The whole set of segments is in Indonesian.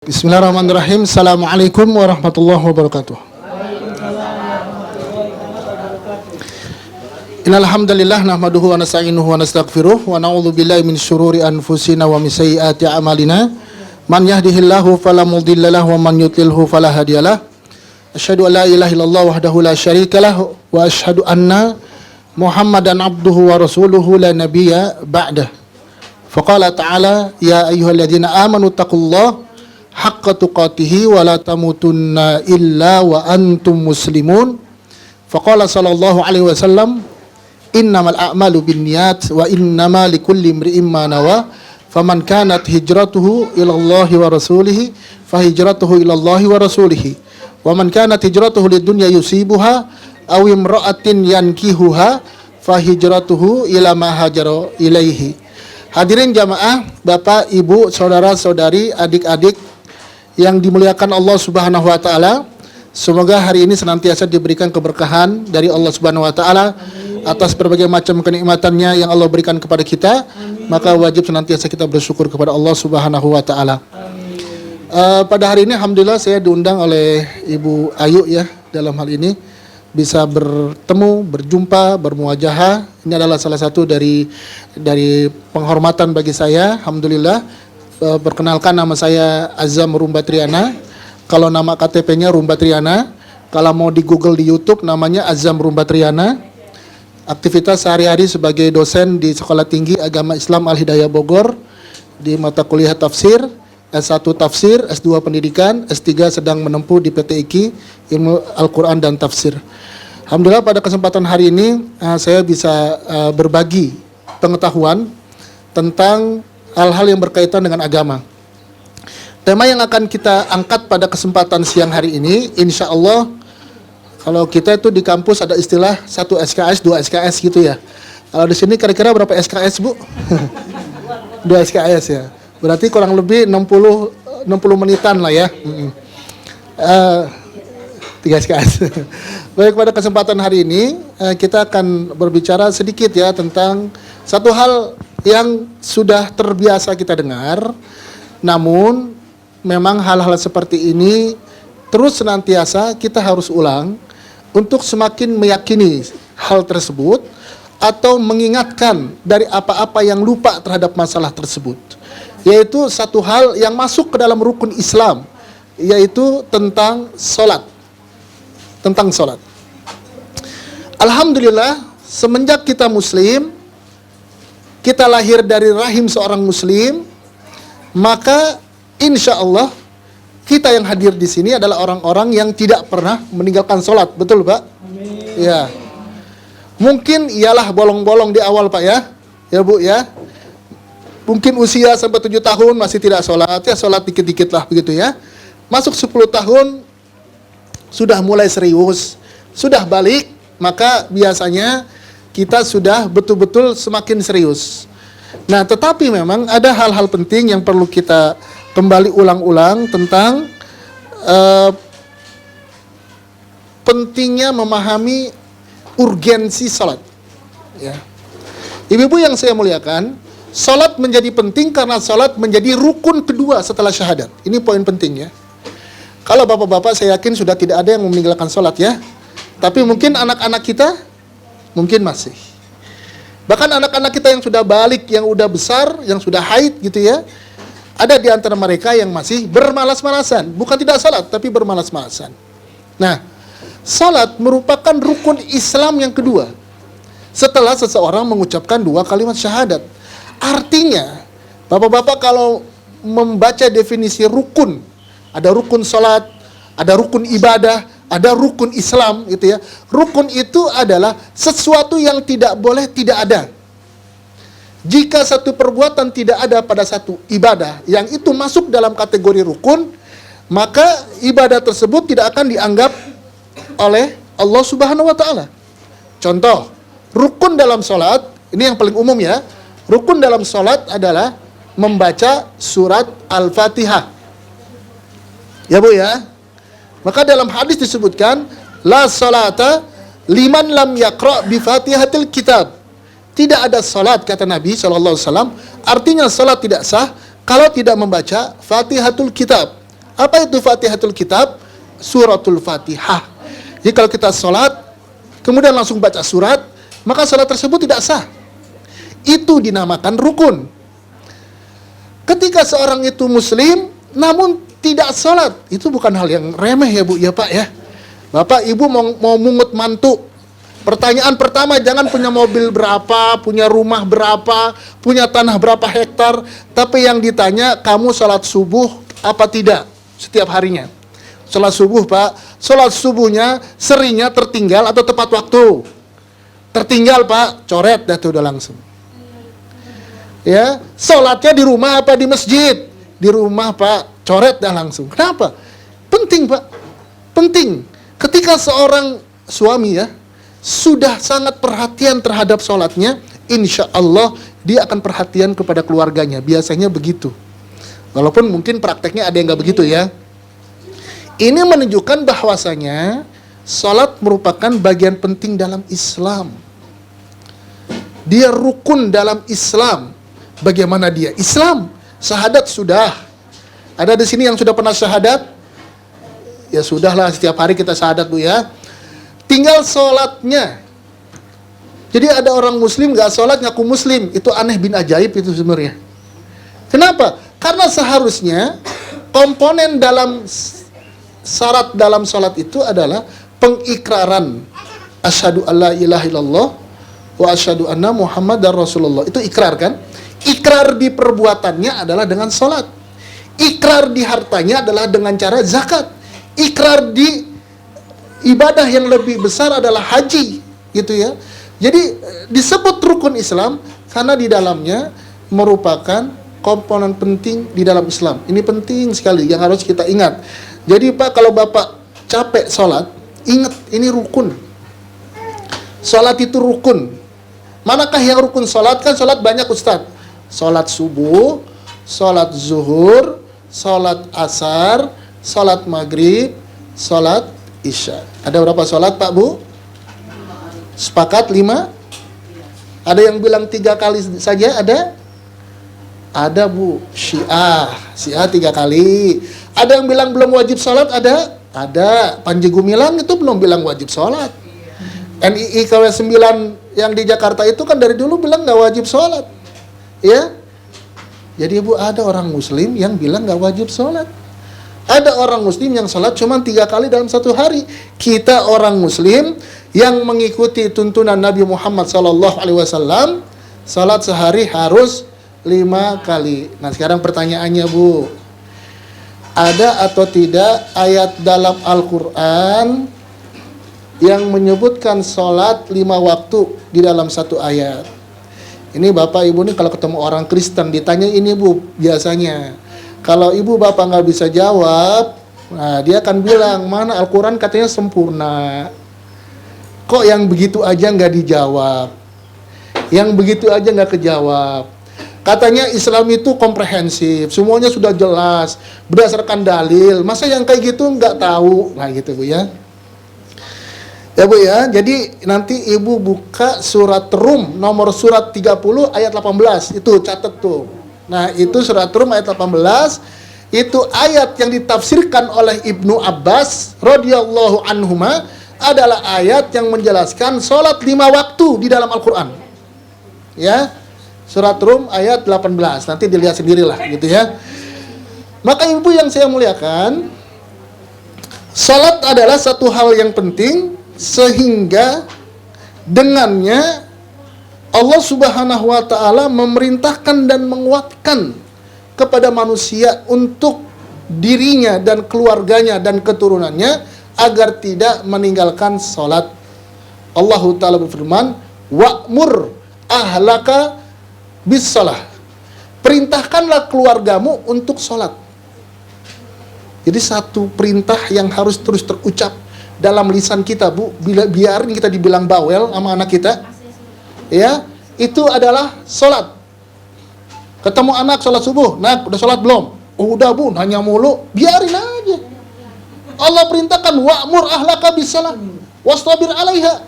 Bismillahirrahmanirrahim. Assalamualaikum warahmatullahi wabarakatuh. Innal hamdalillah nahmaduhu wa nasta'inuhu wa nastaghfiruh wa na'udzu billahi min syururi anfusina wa min sayyiati a'malina. Man yahdihillahu fala mudilla lahu wa man yudlilhu fala hadiyalah. Asyhadu an la ilaha illallah wahdahu la syarikalah wa asyhadu anna Muhammadan abduhu wa rasuluhu la nabiyya ba'dah. Faqala ta'ala ya ayyuhalladzina amanu taqullaha haqqa tuqatihi wa la tamutunna illa wa antum muslimun. Faqala sallallahu alaihi wasallam innamal a'malu binniyat wa innama likulli imri'in ma nawa faman kanat hijratuhu ila Allahi wa rasulihi fa hijratuhu ila Allahi wa rasulihi wa man kanat hijratuhu lidunya yusibuha aw imra'atin yankihuha fa hijratuhu ila ma hajara ilaihi. Hadirin jamaah, Bapak, Ibu, saudara-saudari, adik-adik yang dimuliakan Allah Subhanahu wa taala, semoga hari ini senantiasa diberikan keberkahan dari Allah Subhanahu wa taala atas berbagai macam kenikmatannya yang Allah berikan kepada kita. Maka wajib senantiasa kita bersyukur kepada Allah Subhanahu wa taala. Pada hari ini alhamdulillah saya diundang oleh Ibu Ayu ya, dalam hal ini bisa bertemu, berjumpa, bermuajahah. Ini adalah salah satu dari penghormatan bagi saya, alhamdulillah. Perkenalkan, nama saya Azam Rumbatriana. Kalau nama KTP-nya Rumbatriana. Kalau mau di Google, di YouTube namanya Azam Rumbatriana. Aktivitas sehari-hari sebagai dosen di Sekolah Tinggi Agama Islam Al-Hidayah Bogor di mata kuliah tafsir, S1 tafsir, S2 pendidikan, S3 sedang menempuh di PT IKI Ilmu Al-Quran dan Tafsir. Alhamdulillah pada kesempatan hari ini saya bisa berbagi pengetahuan tentang hal-hal yang berkaitan dengan agama. Tema yang akan kita angkat pada kesempatan siang hari ini, insya Allah, kalau kita itu di kampus ada istilah 1 SKS, 2 SKS gitu ya. Kalau di sini kira-kira berapa SKS, Bu? 2 SKS ya. Berarti kurang lebih 60 menitan lah ya. 3 SKS. Baik, pada kesempatan hari ini kita akan berbicara sedikit ya tentang satu hal yang sudah terbiasa kita dengar, namun memang hal-hal seperti ini terus senantiasa kita harus ulang untuk semakin meyakini hal tersebut atau mengingatkan dari apa-apa yang lupa terhadap masalah tersebut, yaitu satu hal yang masuk ke dalam rukun Islam, yaitu tentang sholat. Tentang sholat. Alhamdulillah, semenjak kita muslim, kita lahir dari rahim seorang muslim, maka insya Allah kita yang hadir di sini adalah orang-orang yang tidak pernah meninggalkan sholat, betul Pak? Amin. Ya, mungkin ialah bolong-bolong di awal Pak ya, ya Bu ya. Mungkin usia sampai 7 tahun masih tidak sholat, ya sholat dikit-dikit lah begitu ya. Masuk 10 tahun sudah mulai serius, sudah balik, maka biasanya kita sudah betul-betul semakin serius. Nah, tetapi memang ada hal-hal penting yang perlu kita kembali ulang-ulang tentang pentingnya memahami urgensi salat. Ya. Ibu-ibu yang saya muliakan, salat menjadi penting karena salat menjadi rukun kedua setelah syahadat. Ini poin penting ya. Kalau bapak-bapak saya yakin sudah tidak ada yang meninggalkan salat ya. Tapi mungkin anak-anak kita mungkin masih. Bahkan anak-anak kita yang sudah balik, yang udah besar, yang sudah haid gitu ya, ada di antara mereka yang masih bermalas-malasan. Bukan tidak salat, tapi bermalas-malasan. Nah, salat merupakan rukun Islam yang kedua setelah seseorang mengucapkan 2 kalimat syahadat. Artinya, bapak-bapak kalau membaca definisi rukun, ada rukun salat, ada rukun ibadah, ada rukun Islam gitu ya. Rukun itu adalah sesuatu yang tidak boleh tidak ada. Jika satu perbuatan tidak ada pada satu ibadah yang itu masuk dalam kategori rukun, maka ibadah tersebut tidak akan dianggap oleh Allah Subhanahu wa taala. Contoh, rukun dalam salat, ini yang paling umum ya. Rukun dalam salat adalah membaca surat Al-Fatihah. Ya Bu ya. Maka dalam hadis disebutkan la salata liman lam yaqra bi Fatihatil kitab. Tidak ada salat kata Nabi SAW, artinya salat tidak sah kalau tidak membaca Fatihatul Kitab. Apa itu Fatihatul Kitab? Suratul Fatihah. Jadi kalau kita sholat, kemudian langsung baca surat, maka sholat tersebut tidak sah. Itu dinamakan rukun. Ketika seorang itu muslim, namun tidak sholat, itu bukan hal yang remeh ya Bu, ya Pak ya. Bapak, Ibu mau mungut mantu. Pertanyaan pertama, jangan punya mobil berapa, punya rumah berapa, punya tanah berapa hektar. Tapi yang ditanya, kamu sholat subuh apa tidak setiap harinya? Sholat subuh Pak, sholat subuhnya seringnya tertinggal atau tepat waktu? Tertinggal Pak, coret dah tuh udah langsung. Ya, sholatnya di rumah apa di masjid? Di rumah Pak, coret dah langsung. Kenapa? Penting Pak, penting. Ketika seorang suami ya, sudah sangat perhatian terhadap sholatnya, insya Allah dia akan perhatian kepada keluarganya. Biasanya begitu. Walaupun mungkin prakteknya ada yang nggak begitu ya. Ini menunjukkan bahwasanya sholat merupakan bagian penting dalam Islam. Dia rukun dalam Islam. Bagaimana dia? Islam, syahadat sudah. Ada di sini yang sudah pernah syahadat? Ya sudahlah, setiap hari kita syahadat Bu ya. Tinggal sholatnya. Jadi ada orang muslim gak sholat ngaku muslim. Itu aneh bin ajaib itu sebenarnya. Kenapa? Karena seharusnya komponen dalam syarat dalam sholat itu adalah pengikraran asyhadu alla ilaha illallah wa asyhadu anna muhammadar rasulullah. Itu ikrar kan? Ikrar di perbuatannya adalah dengan sholat. Ikrar di hartanya adalah dengan cara zakat. Ikrar di ibadah yang lebih besar adalah haji, gitu ya. Jadi disebut rukun Islam karena di dalamnya merupakan komponen penting di dalam Islam. Ini penting sekali yang harus kita ingat. Jadi Pak, kalau Bapak capek sholat, ingat ini rukun. Sholat itu rukun. Manakah yang rukun sholat? Kan sholat banyak Ustadz. Sholat subuh, sholat zuhur, sholat asar, sholat maghrib, sholat isya. Ada berapa sholat Pak Bu? Sepakat 5? Ada yang bilang 3 kali saja? Ada? Ada Bu. Syiah 3 kali. Ada yang bilang belum wajib sholat? Ada? Ada. Panji Gumilang itu belum bilang wajib sholat. NII KW 9 yang di Jakarta itu kan dari dulu bilang gak wajib sholat. Ya? Jadi Bu, ada orang muslim yang bilang gak wajib sholat. Ada orang muslim yang sholat cuma 3 kali dalam satu hari. Kita orang muslim yang mengikuti tuntunan Nabi Muhammad SAW, sholat sehari harus 5 kali. Nah sekarang pertanyaannya Bu, ada atau tidak ayat dalam Al-Quran yang menyebutkan sholat 5 waktu di dalam satu ayat? Ini Bapak Ibu nih kalau ketemu orang Kristen ditanya ini Bu, biasanya kalau ibu bapak nggak bisa jawab, nah dia akan bilang, mana Al-Quran katanya sempurna. Kok yang begitu aja nggak dijawab? Yang begitu aja nggak kejawab? Katanya Islam itu komprehensif, semuanya sudah jelas, berdasarkan dalil. Masa yang kayak gitu nggak tahu? Nah gitu Bu ya. Ya Bu ya, jadi nanti ibu buka surat Rum, nomor surat 30 ayat 18. Itu catat tuh. Nah itu surat Rum ayat 18, itu ayat yang ditafsirkan oleh Ibnu Abbas radhiyallahu anhuma adalah ayat yang menjelaskan sholat 5 waktu di dalam Al-Quran. Ya, surat Rum ayat 18, nanti dilihat sendirilah gitu ya. Maka ibu yang saya muliakan, sholat adalah satu hal yang penting sehingga dengannya Allah Subhanahu wa ta'ala memerintahkan dan menguatkan kepada manusia untuk dirinya dan keluarganya dan keturunannya agar tidak meninggalkan sholat. Allah Ta'ala berfirman, wa'mur ahlaka bis shalah. Perintahkanlah keluargamu untuk sholat. Jadi satu perintah yang harus terus terucap dalam lisan kita Bu, biarin kita dibilang bawel sama anak kita. Ya, itu adalah sholat. Ketemu anak sholat subuh, nak udah sholat belum? Oh, udah Bu, nanya mulu, biarin aja. Allah perintahkan wa'mur ahlaka bisalah wastabir 'alaiha.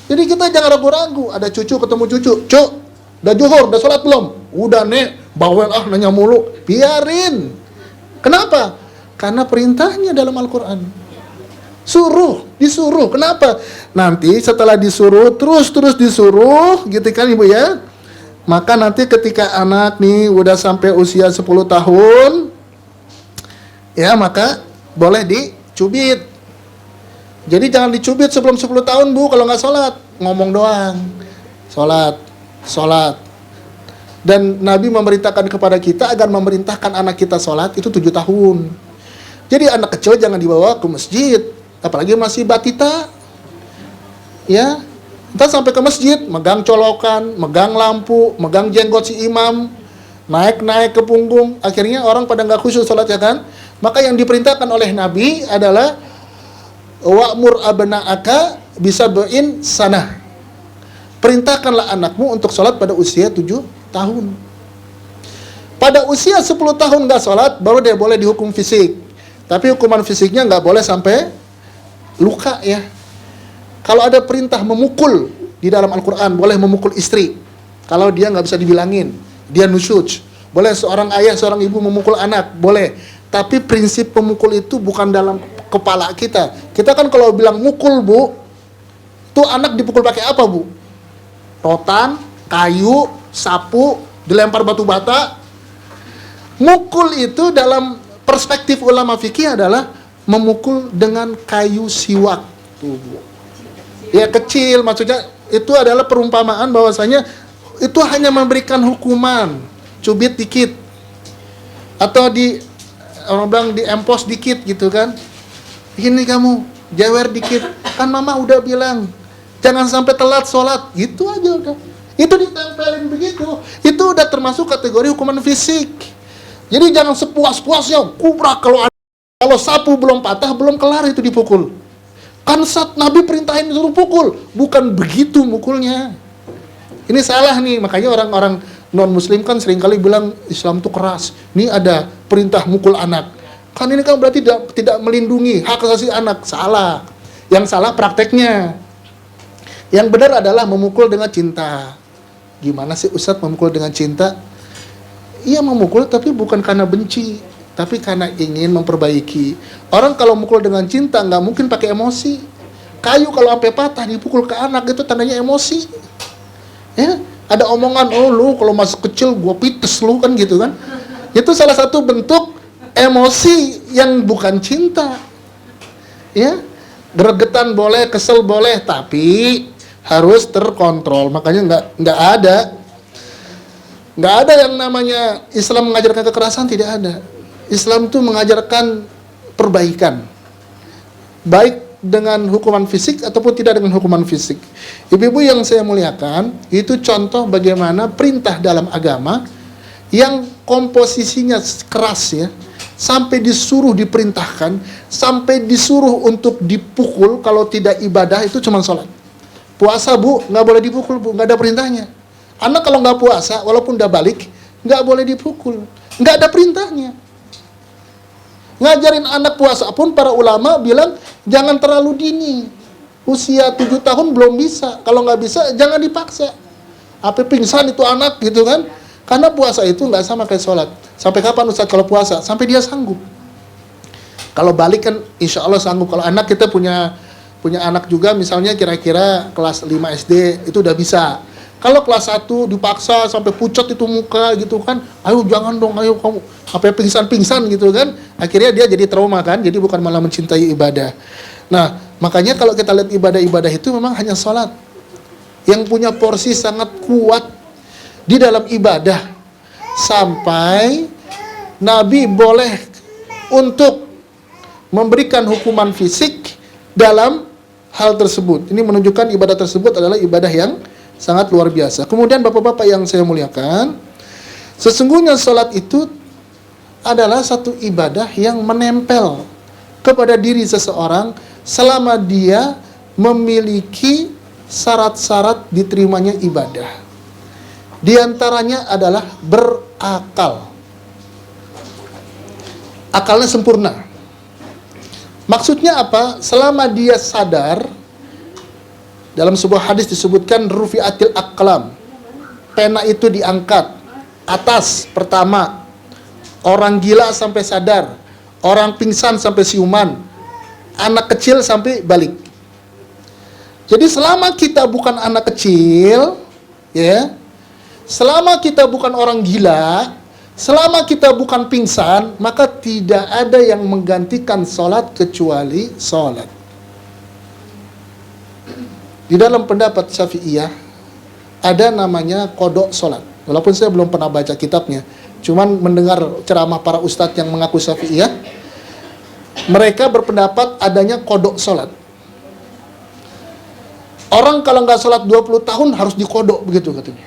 Jadi kita jangan ragu-ragu. Ada cucu ketemu cucu, "Cuk, udah zuhur, udah sholat belum?" "Udah, Nek." "Bawel nanya mulu." Biarin. Kenapa? Karena perintahnya dalam Al-Quran. Disuruh. Kenapa? Nanti setelah disuruh, terus disuruh, gitu kan Ibu ya. Maka nanti ketika anak nih udah sampai usia 10 tahun, ya maka boleh dicubit. Jadi jangan dicubit sebelum 10 tahun Bu, kalau nggak sholat. Ngomong doang. Sholat. Dan Nabi memerintahkan kepada kita agar memerintahkan anak kita sholat itu 7 tahun. Jadi anak kecil jangan dibawa ke masjid, apalagi masih batita. Ya, kita sampai ke masjid, megang colokan, megang lampu, megang jenggot si imam, naik ke punggung, akhirnya orang pada nggak khusyuk sholat ya kan. Maka yang diperintahkan oleh Nabi adalah wa'mur abna'aka bisab'in sanah. Perintahkanlah anakmu untuk sholat pada usia 7 tahun. Pada usia 10 tahun nggak sholat, baru dia boleh dihukum fisik. Tapi hukuman fisiknya nggak boleh sampai luka ya. Kalau ada perintah memukul di dalam Al-Quran, boleh memukul istri. Kalau dia nggak bisa dibilangin, dia nusyuj. Boleh seorang ayah, seorang ibu memukul anak, boleh. Tapi prinsip pemukul itu bukan dalam kepala kita. Kita kan kalau bilang mukul Bu, tuh anak dipukul pakai apa Bu? Rotan, kayu, sapu, dilempar batu bata. Mukul itu dalam perspektif ulama fikih adalah memukul dengan kayu siwak. Tuh, Bu. Ya kecil, maksudnya itu adalah perumpamaan bahwasanya itu hanya memberikan hukuman, cubit dikit. Atau orang bilang diempos dikit gitu kan. Ini kamu, jewer dikit. Kan mama udah bilang, jangan sampai telat sholat. Gitu aja udah. Itu ditempelin begitu. Itu udah termasuk kategori hukuman fisik. Jadi jangan sepuas-puasnya kubrak kalau sapu belum patah, belum kelar itu dipukul. Kan saat Nabi perintahin disuruh pukul, bukan begitu mukulnya. Ini salah nih, makanya orang-orang non-muslim kan seringkali bilang Islam itu keras. Ini ada perintah mukul anak. Kan ini kan berarti tidak melindungi hak asasi anak. Salah. Yang salah prakteknya. Yang benar adalah memukul dengan cinta. Gimana sih Ustadz memukul dengan cinta? Iya memukul tapi bukan karena benci, tapi karena ingin memperbaiki. Orang kalau mukul dengan cinta nggak mungkin pakai emosi. Kayu kalau sampai patah dipukul ke anak itu tandanya emosi. Ya, ada omongan, oh lu kalau masih kecil gua pites lu kan gitu kan. Itu salah satu bentuk emosi yang bukan cinta. Ya, gregetan boleh, kesel boleh, tapi harus terkontrol. Makanya nggak ada yang namanya Islam mengajarkan kekerasan, tidak ada. Islam itu mengajarkan perbaikan, baik dengan hukuman fisik ataupun tidak dengan hukuman fisik. Ibu-ibu yang saya muliakan, itu contoh bagaimana perintah dalam agama yang komposisinya keras ya, sampai disuruh diperintahkan, sampai disuruh untuk dipukul. Kalau tidak ibadah itu cuma sholat. Puasa Bu, nggak boleh dipukul Bu, nggak ada perintahnya. Anak kalau nggak puasa, walaupun udah balik, nggak boleh dipukul. Nggak ada perintahnya. Ngajarin anak puasa pun para ulama bilang, jangan terlalu dini. Usia 7 tahun belum bisa. Kalau nggak bisa, jangan dipaksa. Apa pingsan itu anak gitu kan. Karena puasa itu nggak sama kayak sholat. Sampai kapan Ustaz kalau puasa? Sampai dia sanggup. Kalau balik kan insya Allah sanggup. Kalau anak kita punya anak juga misalnya kira-kira kelas 5 SD, itu udah bisa. Kalau kelas 1 dipaksa sampai pucat itu muka gitu kan, ayo jangan dong, ayo kamu sampai pingsan-pingsan gitu kan, akhirnya dia jadi trauma kan, jadi bukan malah mencintai ibadah. Nah, makanya kalau kita lihat ibadah-ibadah itu memang hanya sholat yang punya porsi sangat kuat di dalam ibadah, sampai Nabi boleh untuk memberikan hukuman fisik dalam hal tersebut. Ini menunjukkan ibadah tersebut adalah ibadah yang sangat luar biasa. Kemudian bapak-bapak yang saya muliakan, sesungguhnya sholat itu adalah satu ibadah yang menempel kepada diri seseorang selama dia memiliki syarat-syarat diterimanya ibadah. Di antaranya adalah berakal. Akalnya sempurna. Maksudnya apa? Selama dia sadar. Dalam sebuah hadis disebutkan rufi'atil aqlam, pena itu diangkat atas pertama orang gila sampai sadar, orang pingsan sampai siuman, anak kecil sampai balik. Jadi selama kita bukan anak kecil, ya, selama kita bukan orang gila, selama kita bukan pingsan, maka tidak ada yang menggantikan sholat kecuali sholat. Di dalam pendapat Syafi'iyah ada namanya kodok sholat. Walaupun saya belum pernah baca kitabnya, cuman mendengar ceramah para ustadz yang mengaku Syafi'iyah, mereka berpendapat adanya kodok sholat. Orang kalau nggak sholat 20 tahun harus dikodok, begitu katanya.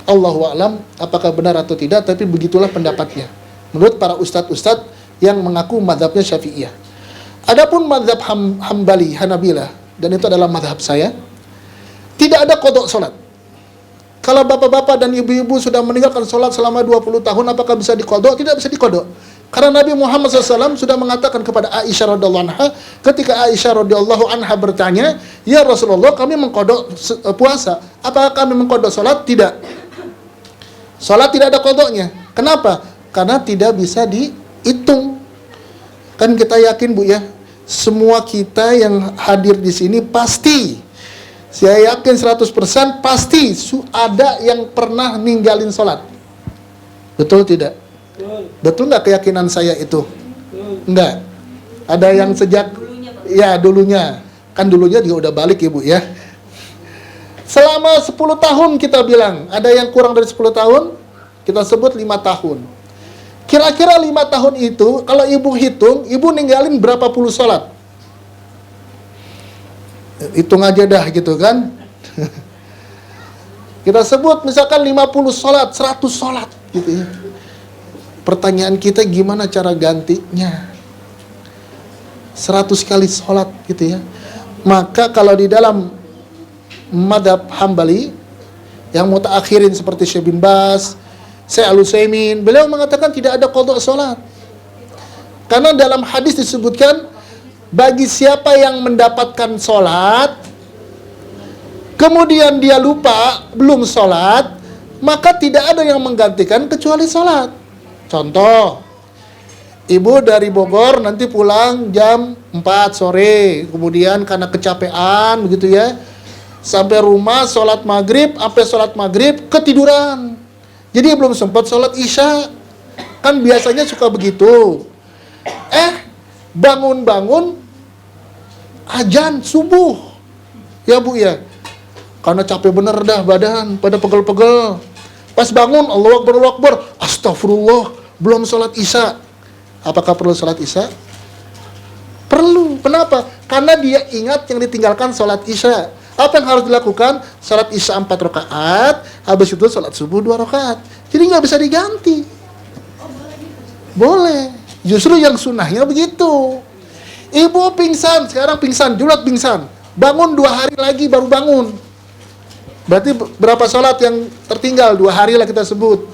Allahu a'lam apakah benar atau tidak, tapi begitulah pendapatnya menurut para ustadz-ustadz yang mengaku mazhabnya Syafi'iyah. Adapun mazhab Hambali, Hanabilah, dan itu adalah mazhab saya, tidak ada kodok sholat. Kalau bapak-bapak dan ibu-ibu sudah meninggalkan sholat selama 20 tahun, apakah bisa dikodok? Tidak bisa dikodok. Karena Nabi Muhammad SAW sudah mengatakan kepada Aisyah radhiyallahu anha, ketika Aisyah radhiyallahu anha bertanya, "Ya Rasulullah, kami mengkodok puasa. Apakah kami mengkodok sholat?" Tidak. Sholat tidak ada kodoknya. Kenapa? Karena tidak bisa dihitung. Kan kita yakin, Bu, ya, semua kita yang hadir di sini pasti, saya yakin 100% pasti ada yang pernah ninggalin sholat. Betul tidak? Betul nggak keyakinan saya itu? Enggak. Ada yang sejak, ya dulunya. Kan dulunya dia udah balik, Ibu, ya. Selama 10 tahun kita bilang, ada yang kurang dari 10 tahun, kita sebut 5 tahun. Kira-kira 5 tahun itu, kalau Ibu hitung, Ibu ninggalin berapa puluh sholat? Hitung aja dah gitu kan. Kita sebut misalkan 50 sholat, 100 sholat gitu ya. Pertanyaan kita gimana cara gantinya? 100 kali sholat gitu ya. Maka kalau di dalam madhab Hambali yang mutaakhirin seperti Syekh bin Baz, Syekh Al-Utsaimin, beliau mengatakan tidak ada qadha sholat. Karena dalam hadis disebutkan, bagi siapa yang mendapatkan sholat kemudian dia lupa belum sholat, maka tidak ada yang menggantikan kecuali sholat. Contoh, ibu dari Bogor nanti pulang jam 4 sore, kemudian karena kecapean begitu ya, sampai rumah sholat maghrib, sampai sholat maghrib ketiduran, jadi belum sempat sholat isya. Kan biasanya suka begitu. Bangun-bangun azan subuh, ya Bu ya, karena capek bener dah badan, pada pegel-pegel. Pas bangun, Allahu Akbar, Allahu Akbar, astagfirullah, belum sholat isya. Apakah perlu sholat isya? Perlu. Kenapa? Karena dia ingat yang ditinggalkan sholat isya. Apa yang harus dilakukan? Sholat isya 4 rakaat, habis itu sholat subuh 2 rakaat. Jadi nggak bisa diganti. Boleh. Justru yang sunnahnya begitu. Ibu pingsan, sekarang pingsan, julat pingsan. Bangun 2 hari lagi baru bangun. Berarti berapa sholat yang tertinggal? 2 hari lah kita sebut.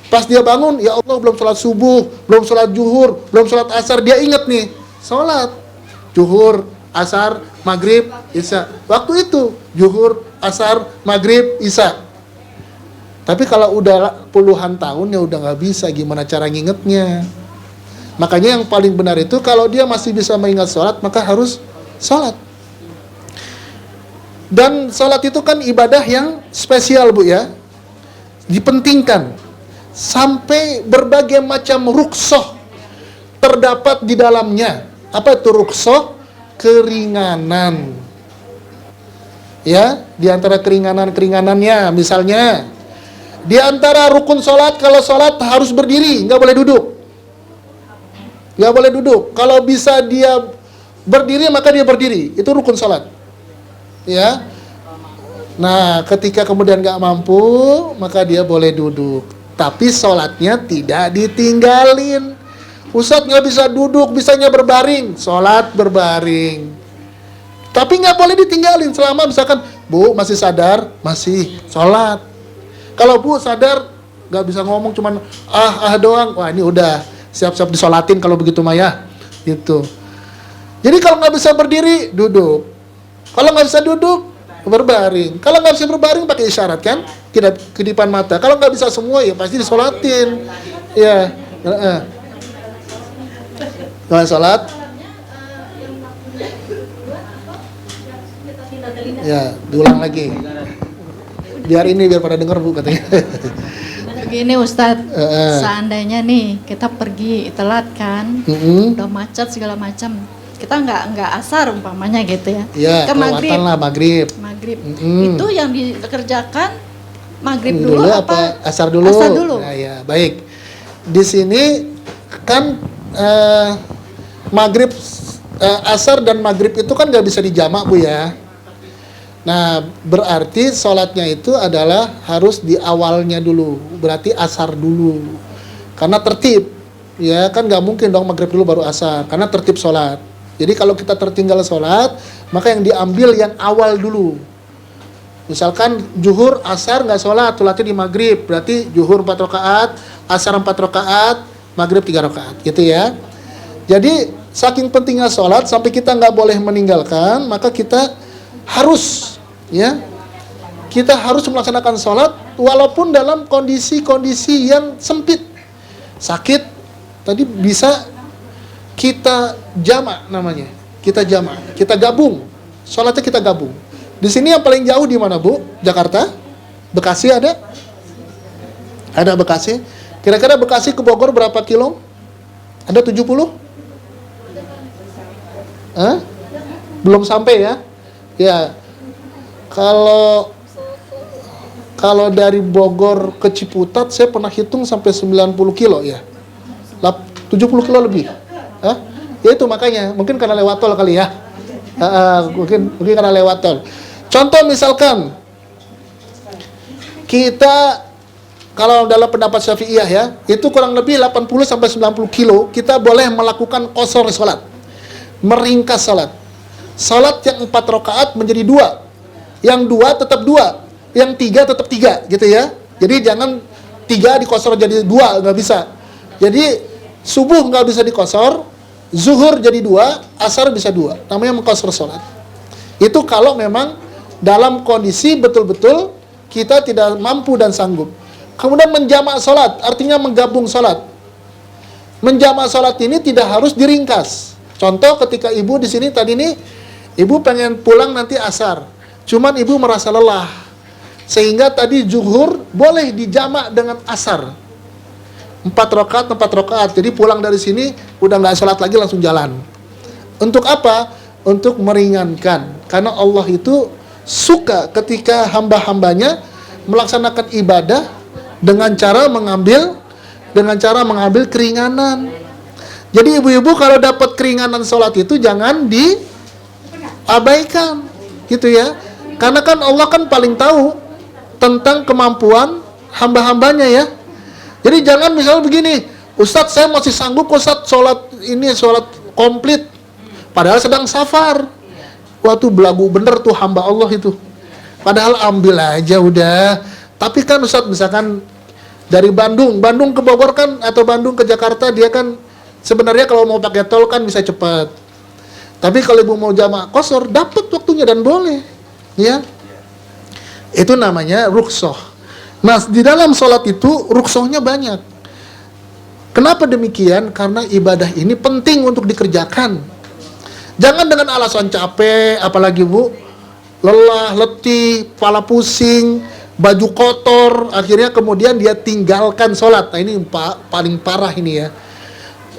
Pas dia bangun, ya Allah, belum sholat subuh, belum sholat zuhur, belum sholat asar. Dia ingat nih, sholat zuhur, asar, maghrib, isya. Waktu itu, zuhur, asar, maghrib, isya. Tapi kalau udah puluhan tahun, ya udah nggak bisa, gimana cara ngingetnya. Makanya yang paling benar itu, kalau dia masih bisa mengingat sholat, maka harus sholat. Dan sholat itu kan ibadah yang spesial, Bu ya, dipentingkan. Sampai berbagai macam rukhsah terdapat di dalamnya. Apa itu rukhsah? Keringanan. Ya, di antara keringanan-keringanannya, misalnya, di antara rukun sholat, kalau sholat harus berdiri, nggak boleh duduk. Nggak boleh duduk. Kalau bisa dia berdiri, maka dia berdiri. Itu rukun sholat. Ya. Nah, ketika kemudian nggak mampu, maka dia boleh duduk. Tapi sholatnya tidak ditinggalin. Ustadz nggak bisa duduk, bisanya berbaring. Sholat berbaring. Tapi nggak boleh ditinggalin selama misalkan, Bu masih sadar, masih sholat. Kalau Bu sadar, nggak bisa ngomong, cuman doang. Wah, ini udah siap-siap disolatin kalau begitu Maya. Gitu. Jadi kalau nggak bisa berdiri, duduk. Kalau nggak bisa duduk, berbaring. Kalau nggak bisa berbaring, pakai isyarat kan? Kedipan mata. Kalau nggak bisa semua, ya pasti disolatin. Ya. Gimana sholat? Ya, diulang lagi. Biar pada dengar Bu katanya. Begini Ustadz, seandainya nih kita pergi telat kan, udah macet segala macam, kita nggak asar umpamanya gitu ya. Iya, kelewatan lah maghrib. Itu yang dikerjakan maghrib dulu apa asar dulu? Asar dulu. Nah, ya, baik. Di sini kan maghrib, asar dan maghrib itu kan nggak bisa dijamak Bu ya. Nah, berarti sholatnya itu adalah harus di awalnya dulu, berarti asar dulu. Karena tertib, ya kan nggak mungkin dong maghrib dulu baru asar, karena tertib sholat. Jadi kalau kita tertinggal sholat, maka yang diambil yang awal dulu. Misalkan zuhur, asar nggak sholat, sholatnya di maghrib, berarti zuhur 4 rakaat, asar 4 rakaat, maghrib 3 rakaat, gitu ya. Jadi saking pentingnya sholat sampai kita nggak boleh meninggalkan, maka kita harus kita harus melaksanakan sholat walaupun dalam kondisi-kondisi yang sempit, sakit tadi bisa kita jamak namanya, kita gabung sholatnya, kita gabung. Di sini yang paling jauh di mana Bu? Jakarta? Bekasi ada Bekasi. Kira-kira Bekasi ke Bogor berapa kilo? Ada 70? Belum sampai ya? Ya, kalau dari Bogor ke Ciputat saya pernah hitung sampai 90 kilo ya. 70 kilo lebih. Ya itu makanya, mungkin karena lewat tol kali ya. Mungkin karena lewat tol. Contoh misalkan kita kalau dalam pendapat Syafi'iyah ya, itu kurang lebih 80 sampai 90 kilo kita boleh melakukan qasar salat. Meringkas salat. Salat yang 4 rakaat menjadi 2, yang 2 tetap 2, yang 3 tetap 3, gitu ya. Jadi jangan 3 dikosor jadi 2, nggak bisa. Jadi subuh nggak bisa dikosor, zuhur jadi 2, asar bisa 2, namanya mengkosor salat. Itu kalau memang dalam kondisi betul-betul kita tidak mampu dan sanggup. Kemudian menjamak salat, artinya menggabung salat. Menjamak salat ini tidak harus diringkas. Contoh ketika ibu di sini tadi nih, ibu pengen pulang nanti asar, cuman ibu merasa lelah, sehingga tadi zuhur boleh dijamak dengan asar. 4 rakaat, jadi pulang dari sini udah nggak sholat lagi, langsung jalan. Untuk apa? Untuk meringankan. Karena Allah itu suka ketika hamba-hambanya melaksanakan ibadah dengan cara mengambil keringanan. Jadi ibu-ibu kalau dapat keringanan sholat itu jangan diabaikan, gitu ya. Karena kan Allah kan paling tahu tentang kemampuan hamba-hambanya ya. Jadi jangan misalnya begini, Ustadz saya masih sanggup Ustadz sholat komplit, padahal sedang safar. Waktu belagu bener tuh hamba Allah itu. Padahal ambil aja udah. Tapi kan Ustadz misalkan dari Bandung ke Bogor kan, atau Bandung ke Jakarta, dia kan sebenarnya kalau mau pakai tol kan bisa cepat. Tapi kalau ibu mau jamak qasar, dapat waktunya dan boleh, ya. Itu namanya rukhsah. Nah, di dalam sholat itu rukhsahnya banyak. Kenapa demikian? Karena ibadah ini penting untuk dikerjakan. Jangan dengan alasan capek, apalagi Bu, lelah, letih, kepala pusing, baju kotor, akhirnya kemudian dia tinggalkan sholat. Nah ini paling parah ini ya.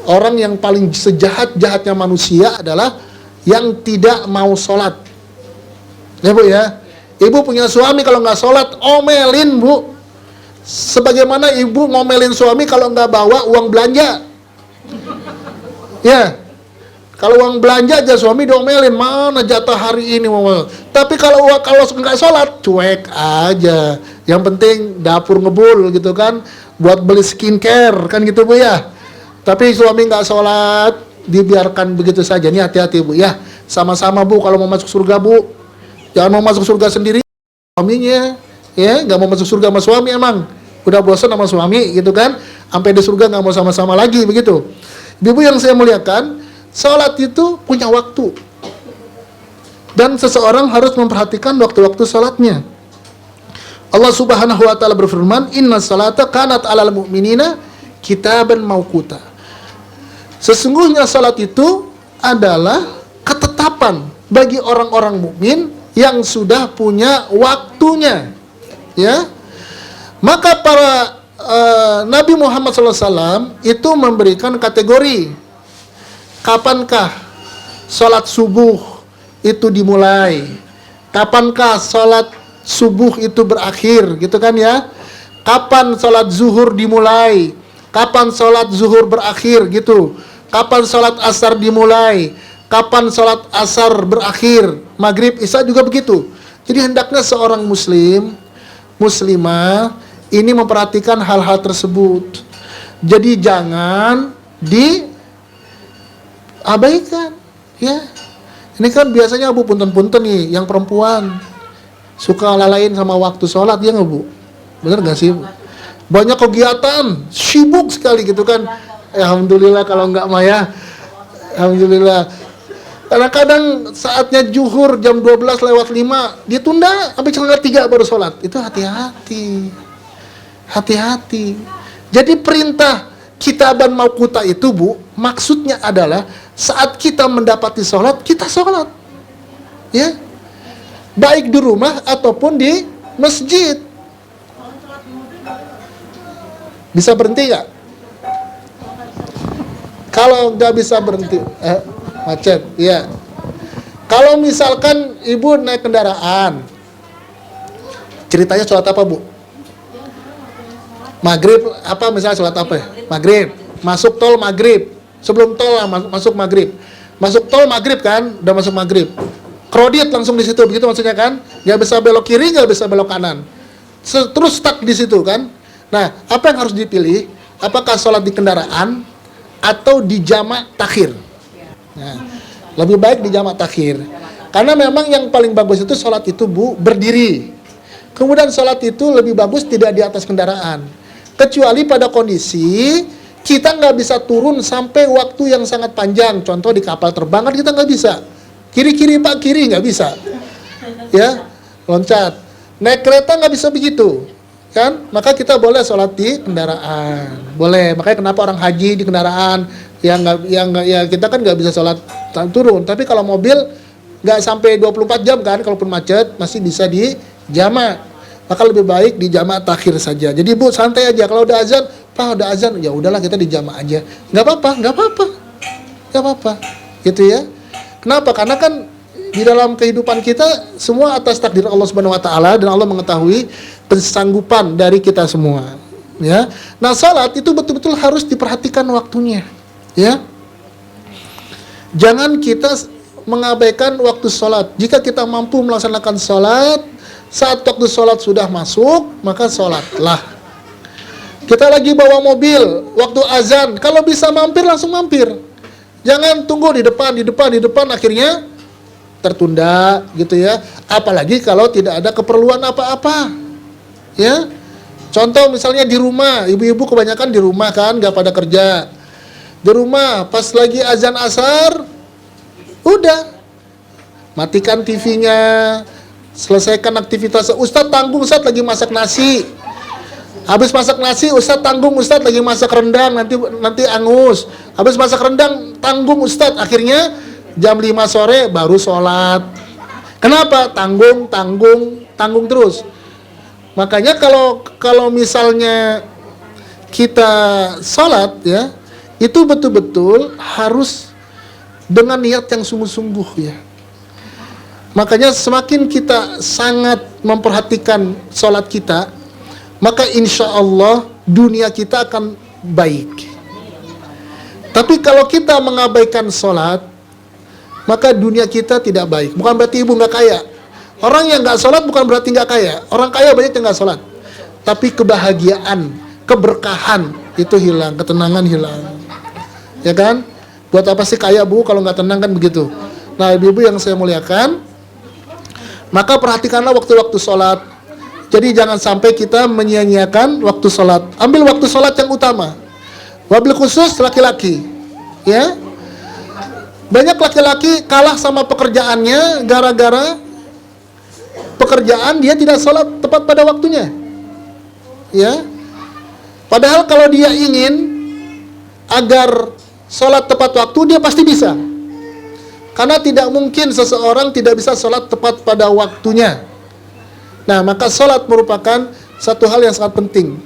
Orang yang paling sejahat-jahatnya manusia adalah yang tidak mau sholat. Ya Bu ya. Ibu punya suami kalau nggak sholat, omelin Bu. Sebagaimana ibu ngomelin suami kalau nggak bawa uang belanja. Ya. Kalau uang belanja aja suami diomelin, mana jatah hari ini. Tapi kalau nggak sholat, cuek aja. Yang penting dapur ngebul gitu kan, buat beli skincare kan gitu Bu ya. Tapi suami nggak sholat, dibiarkan begitu saja. Ini hati-hati Bu ya. Sama-sama Bu kalau mau masuk surga Bu. Jangan mau masuk surga sendiri suaminya, ya nggak mau masuk surga sama suami emang. Udah bosan sama suami gitu kan, sampai di surga nggak mau sama-sama lagi begitu. Ibu yang saya muliakan, sholat itu punya waktu. Dan seseorang harus memperhatikan waktu-waktu sholatnya. Allah Subhanahu wa taala berfirman, "Inna salata kanat 'alal mu'minina kitaban mauquta." Sesungguhnya salat itu adalah ketetapan bagi orang-orang mukmin yang sudah punya waktunya, ya. Maka para Nabi Muhammad SAW itu memberikan kategori, kapankah salat subuh itu dimulai, kapankah salat subuh itu berakhir, gitu kan ya. Kapan salat zuhur dimulai, kapan salat zuhur berakhir, gitu. Kapan salat asar dimulai, kapan salat asar berakhir, maghrib, isya juga begitu. Jadi hendaknya seorang muslim, muslimah ini memperhatikan hal-hal tersebut. Jadi jangan diabaikan, ya. Ini kan biasanya Bu, punten-punten nih, yang perempuan suka lalain sama waktu sholat, ya nggak Bu? Bener nggak sih Bu? Banyak kegiatan, sibuk sekali gitu kan. Alhamdulillah kalau nggak Maya, alhamdulillah. Kadang-kadang saatnya zuhur jam 12:05 ditunda sampai setengah 3 baru sholat. Itu hati-hati, hati-hati. Jadi perintah kitaban mauquta itu Bu, maksudnya adalah saat kita mendapati sholat, kita sholat, ya, baik di rumah ataupun di masjid. Bisa berhenti nggak? Kalau nggak bisa berhenti, macet, ya. Kalau misalkan ibu naik kendaraan, ceritanya sholat apa Bu? Maghrib apa misalnya, sholat apa ya? Maghrib, masuk tol maghrib, sebelum tol masuk maghrib, masuk tol maghrib kan, udah masuk maghrib, kredit langsung di situ, begitu maksudnya kan? Nggak bisa belok kiri, nggak bisa belok kanan, terus stuck di situ kan? Nah, apa yang harus dipilih? Apakah sholat di kendaraan atau di jamak takhir? Nah, lebih baik di jamak takhir, karena memang yang paling bagus itu sholat itu Bu, berdiri. Kemudian sholat itu lebih bagus tidak di atas kendaraan, kecuali pada kondisi kita nggak bisa turun sampai waktu yang sangat panjang. Contoh di kapal terbang kan kita nggak bisa kiri-kiri Pak, kiri nggak bisa, ya, loncat. Naik kereta nggak bisa begitu kan, maka kita boleh sholat di kendaraan, boleh. Makanya kenapa orang haji di kendaraan, ya kita kan nggak bisa sholat turun. Tapi kalau mobil nggak sampai 24 jam kan, kalaupun macet masih bisa di jamak, maka lebih baik di jamak takhir saja. Jadi Bu, santai aja, kalau udah azan, Pak udah azan, ya udahlah kita di jamak aja, nggak apa-apa, gitu ya. Kenapa? Karena kan di dalam kehidupan kita semua atas takdir Allah Subhanahu wa taala, dan Allah mengetahui kesanggupan dari kita semua, ya. Nah, salat itu betul-betul harus diperhatikan waktunya, ya. Jangan kita mengabaikan waktu salat. Jika kita mampu melaksanakan salat saat waktu salat sudah masuk, maka salatlah. Kita lagi bawa mobil, waktu azan, kalau bisa mampir langsung mampir. Jangan tunggu di depan, akhirnya tertunda gitu ya. Apalagi kalau tidak ada keperluan apa-apa, ya. Contoh misalnya di rumah, ibu-ibu kebanyakan di rumah kan, nggak pada kerja. Di rumah pas lagi azan asar, udah matikan TV-nya, selesaikan aktivitas. Ustadz tanggung, Ustadz lagi masak nasi. Habis masak nasi, Ustadz tanggung, Ustadz lagi masak rendang, nanti angus. Habis masak rendang, tanggung Ustadz. Akhirnya jam 5 sore baru sholat. Kenapa? Tanggung terus. Makanya kalau misalnya kita sholat, ya, itu betul-betul harus dengan niat yang sungguh-sungguh, ya. Makanya semakin kita sangat memperhatikan sholat kita, maka insya Allah dunia kita akan baik. Tapi kalau kita mengabaikan sholat, maka dunia kita tidak baik. Bukan berarti ibu nggak kaya. Orang yang nggak sholat bukan berarti nggak kaya. Orang kaya banyak yang nggak sholat, tapi kebahagiaan, keberkahan itu hilang, ketenangan hilang, ya kan? Buat apa sih kaya Bu kalau nggak tenang, kan begitu. Nah, ibu-ibu yang saya muliakan, maka perhatikanlah waktu-waktu sholat. Jadi jangan sampai kita menyia-nyiakan waktu sholat. Ambil waktu sholat yang utama. Wabil khusus laki-laki, ya. Banyak laki-laki kalah sama pekerjaannya gara-gara pekerjaan dia tidak sholat tepat pada waktunya, ya. Padahal kalau dia ingin agar sholat tepat waktu, dia pasti bisa. Karena tidak mungkin seseorang tidak bisa sholat tepat pada waktunya. Nah, maka sholat merupakan satu hal yang sangat penting.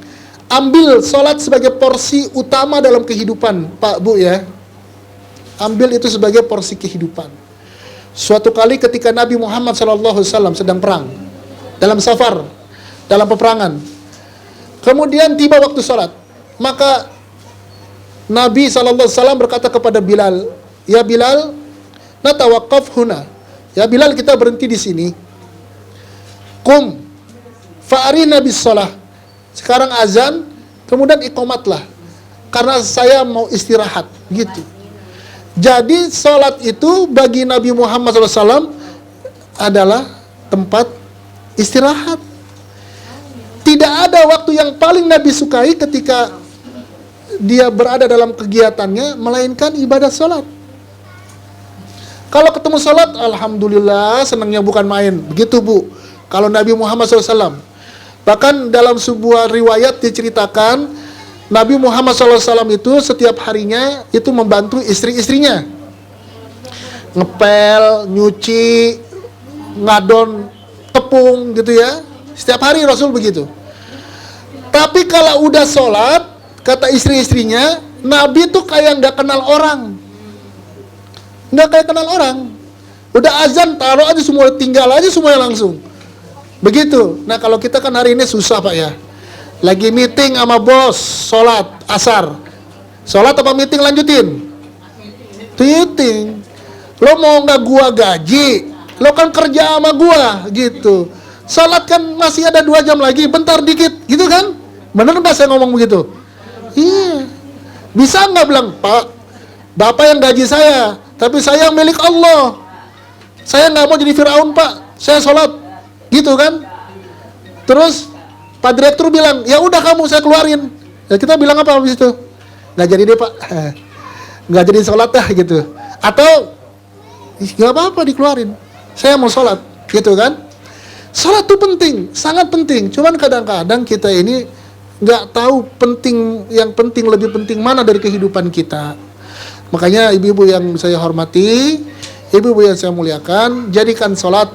Ambil sholat sebagai porsi utama dalam kehidupan, Pak, Bu ya. Ambil itu sebagai porsi kehidupan. Suatu kali ketika Nabi Muhammad SAW sedang perang, dalam safar, dalam peperangan, kemudian tiba waktu sholat, maka Nabi SAW berkata kepada Bilal, "Ya Bilal, natawakaf huna." Ya Bilal, kita berhenti di sini. Kum fa'arina bis sholah. Sekarang azan, kemudian iqomatlah, karena saya mau istirahat, gitu. Jadi sholat itu bagi Nabi Muhammad SAW adalah tempat istirahat. Tidak ada waktu yang paling Nabi sukai ketika dia berada dalam kegiatannya melainkan ibadah sholat. Kalau ketemu sholat, alhamdulillah, senangnya bukan main. Begitu, Bu, kalau Nabi Muhammad SAW. Bahkan dalam sebuah riwayat diceritakan Nabi Muhammad SAW itu setiap harinya itu membantu istri-istrinya ngepel, nyuci, ngadon tepung, gitu ya. Setiap hari Rasul begitu. Tapi kalau udah sholat, kata istri-istrinya, Nabi tuh kayak nggak kenal orang. Nggak kayak kenal orang. Udah azan, taruh aja semua, tinggal aja semuanya langsung. Begitu. Nah, kalau kita kan hari ini susah, Pak ya. Lagi meeting sama bos, sholat asar. Sholat apa meeting lanjutin? Meeting. Lo mau nggak gua gaji? Lo kan kerja sama gua, gitu. Sholat kan masih ada 2 jam lagi, bentar dikit, gitu kan? Bener nggak saya ngomong begitu? Iya. Bisa nggak bilang, Pak, Bapak yang gaji saya, tapi saya milik Allah. Saya nggak mau jadi Firaun, Pak. Saya sholat, gitu kan? Terus Pak Direktur bilang, ya udah kamu saya keluarin. Ya kita bilang apa habis itu? Nggak jadi deh, Pak. Nggak jadi sholat dah, gitu. Atau nggak apa-apa dikeluarin. Saya mau sholat, gitu kan? Sholat itu penting, sangat penting. Cuman kadang-kadang kita ini nggak tahu penting, yang penting, lebih penting mana dari kehidupan kita. Makanya ibu-ibu yang saya hormati, ibu-ibu yang saya muliakan, jadikan sholat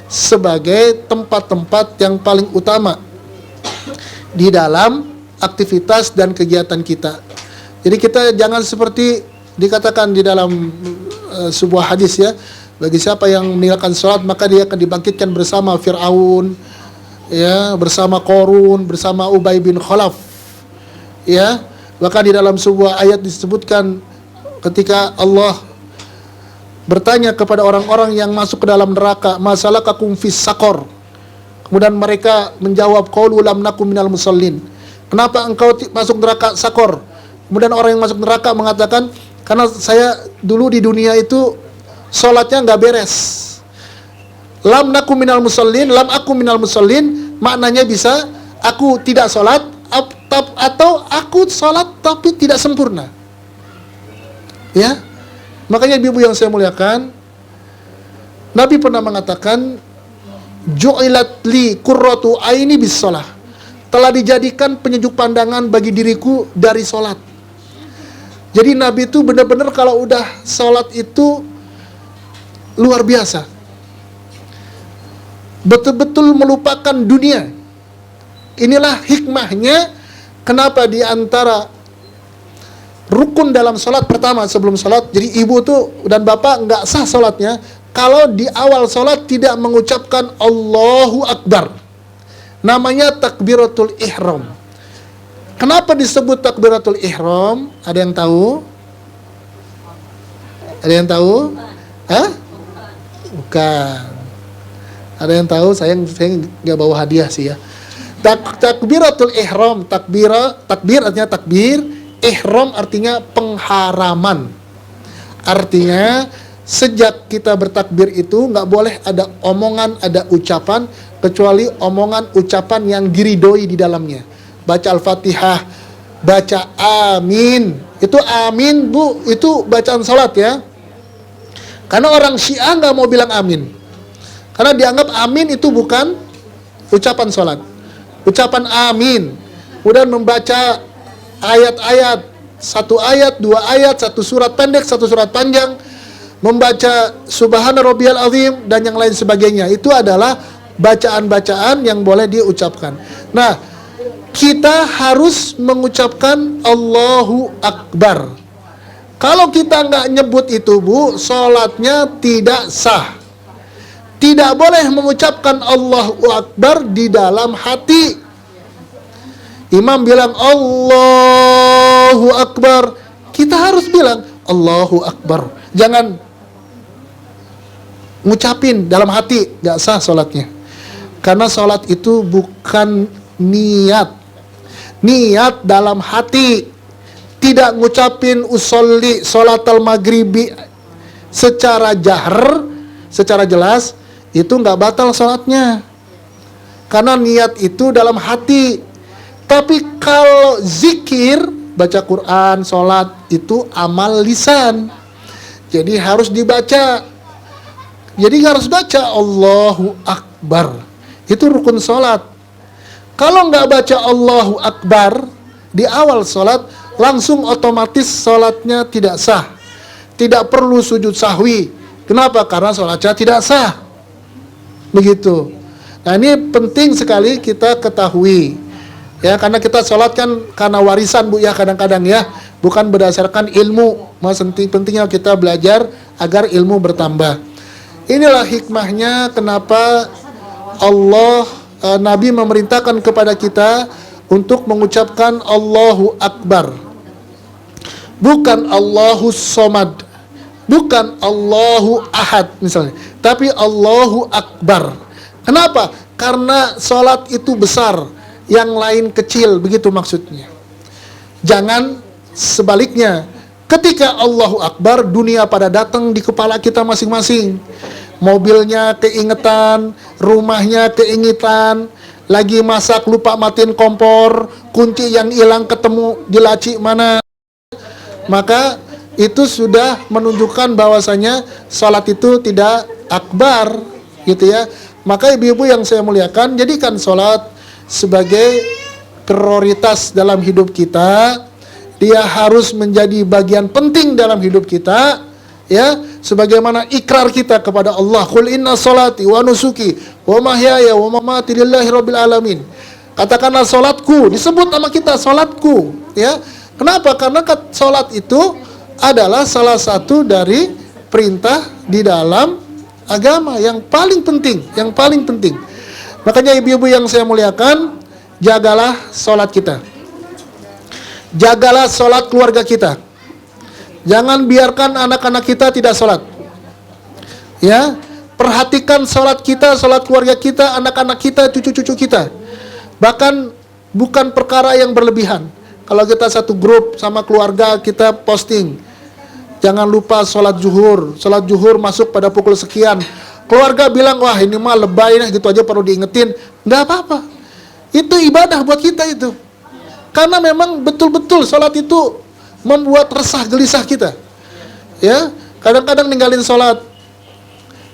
sebagai tempat-tempat yang paling utama di dalam aktivitas dan kegiatan kita. Jadi kita jangan seperti dikatakan di dalam sebuah hadis ya, bagi siapa yang meninggalkan sholat maka dia akan dibangkitkan bersama Fir'aun, ya, bersama Qarun, bersama Ubay bin Khalaf, ya. Bahkan di dalam sebuah ayat disebutkan ketika Allah bertanya kepada orang-orang yang masuk ke dalam neraka, masalakakum fis saqar. Kemudian mereka menjawab, qaulu lam nakum minal musallin. Kenapa engkau masuk neraka sakor? Kemudian orang yang masuk neraka mengatakan, karena saya dulu di dunia itu sholatnya nggak beres. Lam nakum minal musallin, lam aku minal musallin, maknanya bisa aku tidak sholat atau aku sholat tapi tidak sempurna. Ya, makanya ibu yang saya muliakan, Nabi pernah mengatakan, ju'ilat li qurratu aini bis shalah. Telah dijadikan penyejuk pandangan bagi diriku dari sholat. Jadi Nabi itu benar-benar kalau udah sholat itu luar biasa. Betul-betul melupakan dunia. Inilah hikmahnya kenapa di antara rukun dalam sholat pertama sebelum sholat, jadi ibu tuh dan bapak nggak sah sholatnya kalau di awal sholat tidak mengucapkan Allahu Akbar. Namanya takbiratul ihram. Kenapa disebut takbiratul ihram? Ada yang tahu? Ada yang tahu? Hah? Bukan. Ada yang tahu? Saya nggak bawa hadiah sih ya. Takbiratul ihram, takbir artinya takbir, ihram artinya pengharaman. Artinya sejak kita bertakbir itu nggak boleh ada omongan, ada ucapan kecuali omongan ucapan yang diridhoi di dalamnya. Baca Al-Fatihah, baca amin. Itu amin, Bu, itu bacaan salat ya. Karena orang Syiah nggak mau bilang amin. Karena dianggap amin itu bukan ucapan salat. Ucapan amin, kemudian membaca ayat-ayat satu ayat, dua ayat, satu surat pendek, satu surat panjang, membaca Subhana Rabbiyal Azim dan yang lain sebagainya. Itu adalah bacaan-bacaan yang boleh diucapkan. Nah, kita harus mengucapkan Allahu Akbar. Kalau kita nggak nyebut itu, Bu, sholatnya tidak sah. Tidak boleh mengucapkan Allahu Akbar di dalam hati. Imam bilang Allahu Akbar, kita harus bilang Allahu Akbar. Jangan ngucapin dalam hati, nggak sah sholatnya. Karena sholat itu bukan niat. Niat dalam hati. Tidak ngucapin usolli sholatal maghribi secara jahar, secara jelas, itu nggak batal sholatnya. Karena niat itu dalam hati. Tapi kalau zikir, baca Quran, sholat, itu amal lisan. Jadi harus dibaca. Jadi harus baca Allahu Akbar. Itu rukun sholat. Kalau nggak baca Allahu Akbar di awal sholat, langsung otomatis sholatnya tidak sah. Tidak perlu sujud sahwi. Kenapa? Karena sholatnya tidak sah. Begitu. Nah, ini penting sekali kita ketahui. Ya, karena kita sholat kan karena warisan, Bu, ya, kadang-kadang ya. Bukan berdasarkan ilmu. Mas, pentingnya kita belajar agar ilmu bertambah. Inilah hikmahnya kenapa Allah, Nabi memerintahkan kepada kita untuk mengucapkan Allahu Akbar. Bukan Allahu Somad, bukan Allahu Ahad misalnya, tapi Allahu Akbar. Kenapa? Karena sholat itu besar, yang lain kecil, begitu maksudnya. Jangan sebaliknya. Ketika Allahu Akbar, dunia pada datang di kepala kita masing-masing. Mobilnya keingetan, rumahnya keingetan, lagi masak lupa matiin kompor, kunci yang hilang ketemu di laci mana. Maka itu sudah menunjukkan bahwasanya salat itu tidak akbar, gitu ya. Maka ibu-ibu yang saya muliakan, jadikan salat sebagai prioritas dalam hidup kita. Dia harus menjadi bagian penting dalam hidup kita, ya, sebagaimana ikrar kita kepada Allah, qul inna salati wa nusuki wa mahyaya wa mamati lillahi rabbil alamin. Katakanlah salatku, disebut nama kita salatku, ya. Kenapa? Karena salat itu adalah salah satu dari perintah di dalam agama yang paling penting, yang paling penting. Makanya ibu-ibu yang saya muliakan, jagalah salat kita. Jagalah salat keluarga kita. Jangan biarkan anak-anak kita tidak salat. Ya, perhatikan salat kita, salat keluarga kita, anak-anak kita, cucu-cucu kita. Bahkan bukan perkara yang berlebihan. Kalau kita satu grup sama keluarga, kita posting, jangan lupa sholat zuhur. Sholat zuhur masuk pada pukul sekian. Keluarga bilang, wah ini mah lebay nih, gitu aja perlu diingetin. Nggak apa-apa. Itu ibadah buat kita itu. Karena memang betul-betul sholat itu membuat resah gelisah kita. Ya, kadang-kadang ninggalin sholat.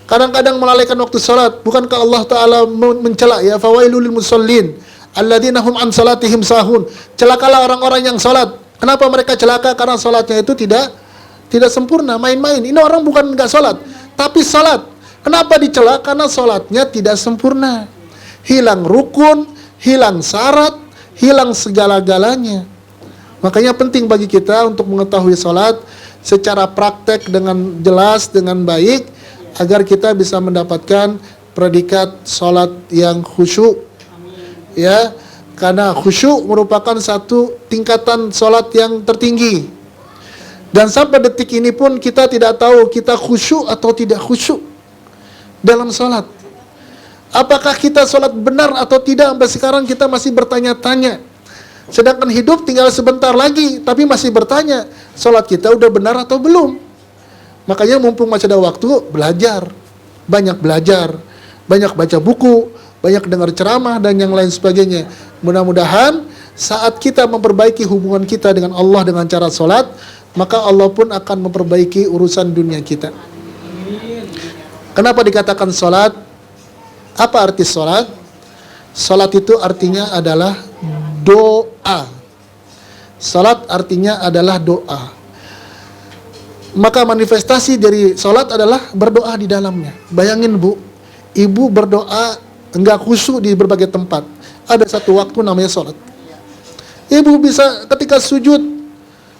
Kadang-kadang melalaikan waktu sholat. Bukankah Allah Ta'ala mencela, ya, fawailul lil musallin alladzina hum an salatihim sahun. Celakalah orang-orang yang salat. Kenapa mereka celaka? Karena salatnya itu tidak sempurna, main-main. Ini orang bukan enggak salat, tapi salat. Kenapa dicela? Karena salatnya tidak sempurna. Hilang rukun, hilang syarat, hilang segala-galanya. Makanya penting bagi kita untuk mengetahui salat secara praktek dengan jelas, dengan baik, agar kita bisa mendapatkan predikat salat yang khusyuk. Ya, karena khusyuk merupakan satu tingkatan salat yang tertinggi. Dan sampai detik ini pun kita tidak tahu kita khusyuk atau tidak khusyuk dalam salat. Apakah kita salat benar atau tidak? Sampai sekarang kita masih bertanya-tanya. Sedangkan hidup tinggal sebentar lagi, tapi masih bertanya, salat kita udah benar atau belum? Makanya mumpung masih ada waktu, belajar. Banyak belajar, banyak baca buku, banyak dengar ceramah dan yang lain sebagainya. Mudah-mudahan saat kita memperbaiki hubungan kita dengan Allah dengan cara sholat, maka Allah pun akan memperbaiki urusan dunia kita. Kenapa dikatakan sholat? Apa arti sholat? Sholat itu artinya adalah doa. Salat artinya adalah doa. Maka manifestasi dari salat adalah berdoa di dalamnya. Bayangin Bu, ibu berdoa enggak khusyuk di berbagai tempat. Ada satu waktu namanya salat. Ibu bisa ketika sujud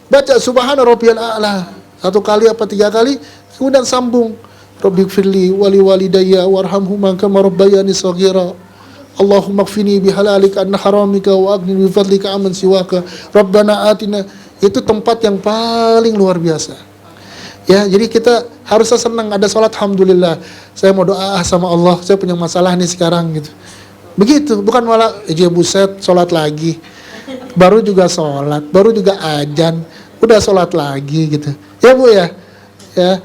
baca subhana rabbiyal a'la 1 kali apa 3 kali, kemudian sambung rabbighfirli wali walidayya warhamhuma kama rabbayani shaghira. Allahumma kfini bihalalika an haramika wa aghnini bi fadlika amman siwaka. Rabbana atina. Itu tempat yang paling luar biasa. Ya, jadi kita harusnya senang ada salat, alhamdulillah. Saya mau doa sama Allah, saya punya masalah nih sekarang gitu. Begitu, bukan malah buset salat lagi. Baru juga salat, baru juga azan, udah salat lagi gitu. Ya Bu ya. Ya.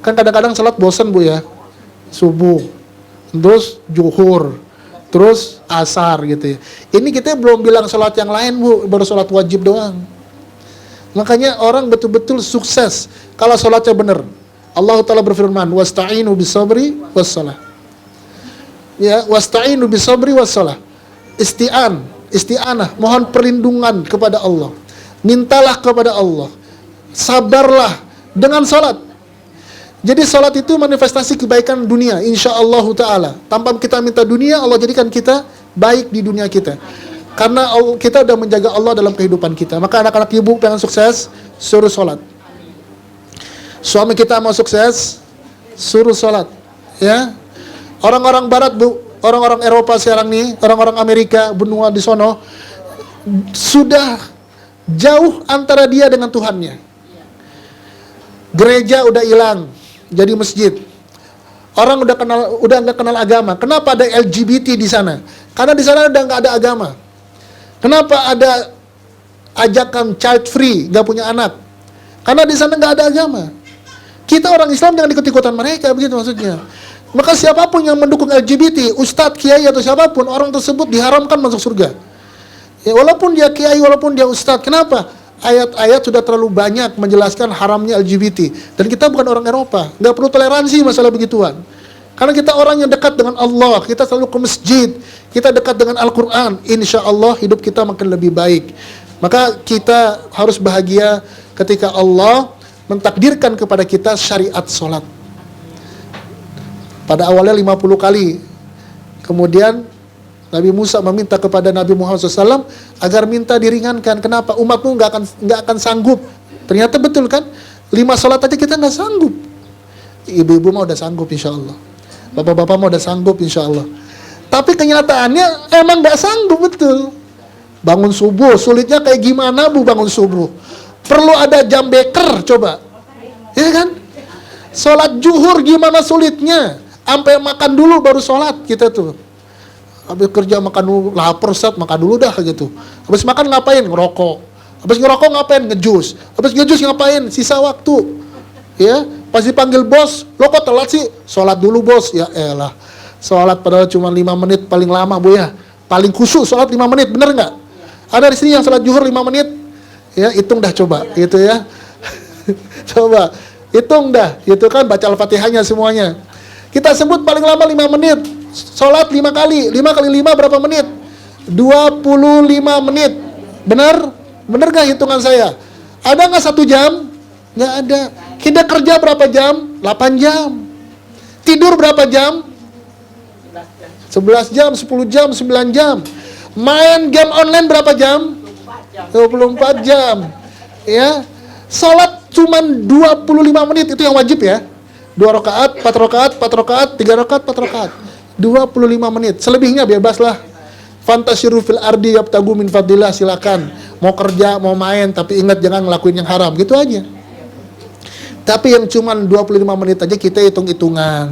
Kan kadang-kadang salat bosan Bu ya. Subuh, terus zuhur, terus asar gitu ya. Ini kita belum bilang salat yang lain Bu, baru salat wajib doang. Makanya orang betul-betul sukses kalau salatnya benar. Allah Ta'ala berfirman, wasta'inu bisabri wassalah. Ya, wasta'inu bisabri wassalah. Isti'anah, mohon perlindungan kepada Allah. Mintalah kepada Allah. Sabarlah dengan salat. Jadi salat itu manifestasi kebaikan dunia, insyaallah Ta'ala. Tanpa kita minta dunia, Allah jadikan kita baik di dunia kita. Karena kita udah menjaga Allah dalam kehidupan kita. Maka anak-anak ibu pengen sukses, suruh salat. Suami kita mau sukses, suruh salat. Ya. Orang-orang barat Bu, orang-orang Eropa sekarang nih, orang-orang Amerika, benua di sono, sudah jauh antara dia dengan Tuhannya. Gereja udah hilang, jadi masjid. Orang udah nggak kenal agama. Kenapa ada LGBT di sana? Karena di sana udah nggak ada agama. Kenapa ada ajakan child free, nggak punya anak? Karena di sana nggak ada agama. Kita orang Islam jangan ikut-ikutan mereka, begitu maksudnya. Maka siapapun yang mendukung LGBT, ustadz, kiai atau siapapun, orang tersebut diharamkan masuk surga. Ya, walaupun dia kiai, walaupun dia ustadz. Kenapa? Ayat-ayat sudah terlalu banyak menjelaskan haramnya LGBT. Dan kita bukan orang Eropa, nggak perlu toleransi masalah begituan. Karena kita orang yang dekat dengan Allah, kita selalu ke masjid, kita dekat dengan Al-Quran, insya Allah hidup kita makin lebih baik. Maka kita harus bahagia ketika Allah mentakdirkan kepada kita syariat sholat. Pada awalnya 50 kali, kemudian Nabi Musa meminta kepada Nabi Muhammad SAW agar minta diringankan. Kenapa? Umatmu nggak akan sanggup. Ternyata betul kan? 5 sholat aja kita nggak sanggup. Ibu-ibu mah udah sanggup insya Allah. Bapak-bapak mah udah sanggup insya Allah. Tapi kenyataannya emang nggak sanggup betul. Bangun subuh, sulitnya kayak gimana Bu bangun subuh? Perlu ada jam beker coba. Ya kan? Sholat zuhur gimana sulitnya? Sampai makan dulu baru sholat kita tuh. Habis kerja makan dulu, lapar Ustaz, makan dulu dah gitu. Habis makan ngapain? Ngerokok. Habis ngerokok ngapain? Ngejus. Habis ngejus ngapain? Sisa waktu. Ya, pas dipanggil bos, lo kok telat sih? Sholat dulu bos. Ya elah, sholat padahal cuma 5 menit paling lama Bu ya. Paling khusyuk sholat 5 menit, bener nggak? Ada di sini yang sholat zuhur 5 menit? Ya, hitung dah coba, gitu ya. Coba, hitung dah, itu kan baca Al-Fatihahnya semuanya. Kita sebut paling lama 5 menit. Sholat 5 kali, 5 kali 5 berapa menit? 25 menit. Benar? Benar nggak hitungan saya? Ada nggak 1 jam? Nggak ada. Kita kerja berapa jam? 8 jam. Tidur berapa jam? 11 jam, 10 jam, 9 jam. Main game online berapa jam? 24 jam. Ya. Salat cuma 25 menit, itu yang wajib ya. 2 rakaat, 4 rakaat, 4 rakaat, 3 rakaat, 4 rakaat. 25 menit. Selebihnya bebaslah. Fantasiru fil ardi yabtagu min fadlillah, silakan. Mau kerja, mau main, tapi ingat jangan ngelakuin yang haram. Gitu aja. Tapi yang cuma 25 menit aja kita hitung-hitungan.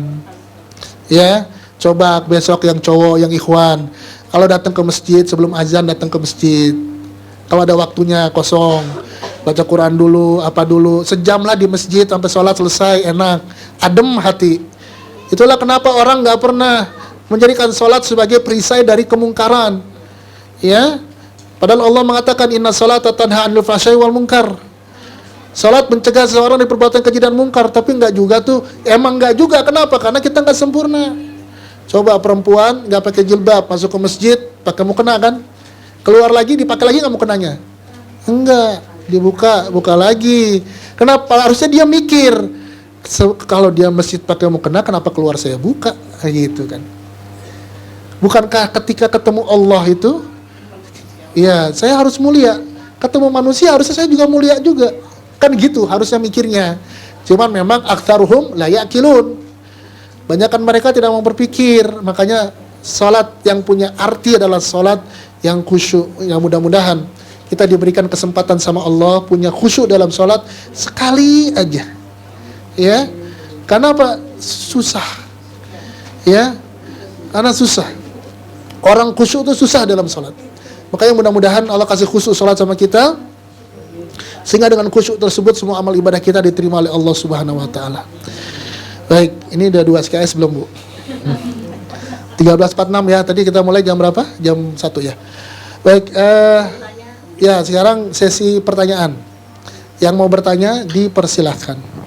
Ya, coba besok yang cowok, yang ikhwan, kalau datang ke masjid sebelum azan datang ke masjid. Kalau ada waktunya kosong, baca Quran dulu, apa dulu, sejam lah di masjid sampai sholat selesai, enak, adem hati. Itulah kenapa orang nggak pernah menjadikan sholat sebagai perisai dari kemungkaran. Ya, padahal Allah mengatakan inna sholata tanha 'anil fahsya'i wal munkar. Salat mencegah seseorang dari perbuatan keji dan mungkar, tapi enggak juga tuh. Emang enggak juga. Kenapa? Karena kita enggak sempurna. Coba perempuan enggak pakai jilbab, masuk ke masjid, pakai mukena kan? Keluar lagi, dipakai lagi enggak mukenanya? Enggak, buka lagi. Kenapa? Harusnya dia mikir, kalau dia masjid pakai mukena, kenapa keluar saya buka? Kayak gitu kan. Bukankah ketika ketemu Allah itu, ya saya harus mulia. Ketemu manusia harusnya saya juga mulia juga. Kan gitu harusnya mikirnya. Cuman memang aktsaruhum la yaqilun. Banyakan mereka tidak mau berpikir. Makanya salat yang punya arti adalah salat yang khusyuk. Yang mudah-mudahan kita diberikan kesempatan sama Allah punya khusyuk dalam salat sekali aja. Ya. Karena apa? Susah. Ya. Karena susah. Orang khusyuk itu susah dalam salat. Makanya mudah-mudahan Allah kasih khusyuk salat sama kita, sehingga dengan khusyuk tersebut semua amal ibadah kita diterima oleh Allah Subhanahu wa taala. Baik, ini udah 2 SKS belum, Bu? 13.46 ya. Tadi kita mulai jam berapa? Jam 1 ya. Baik, ya sekarang sesi pertanyaan. Yang mau bertanya dipersilahkan.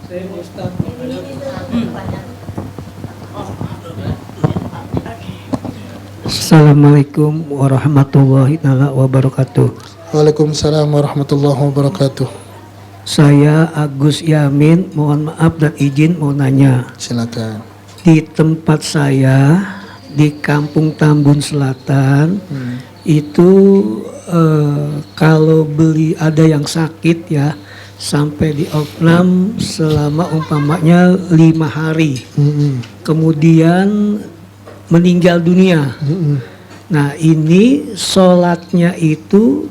Assalamualaikum warahmatullahi wabarakatuh. Waalaikumsalam warahmatullahi wabarakatuh. Saya Agus Yamin, mohon maaf dan izin mau nanya. Silakan. Di tempat saya di Kampung Tambun Selatan itu kalau beli ada yang sakit ya sampai di opnam selama umpamanya 5 hari. Kemudian meninggal dunia. Nah ini sholatnya itu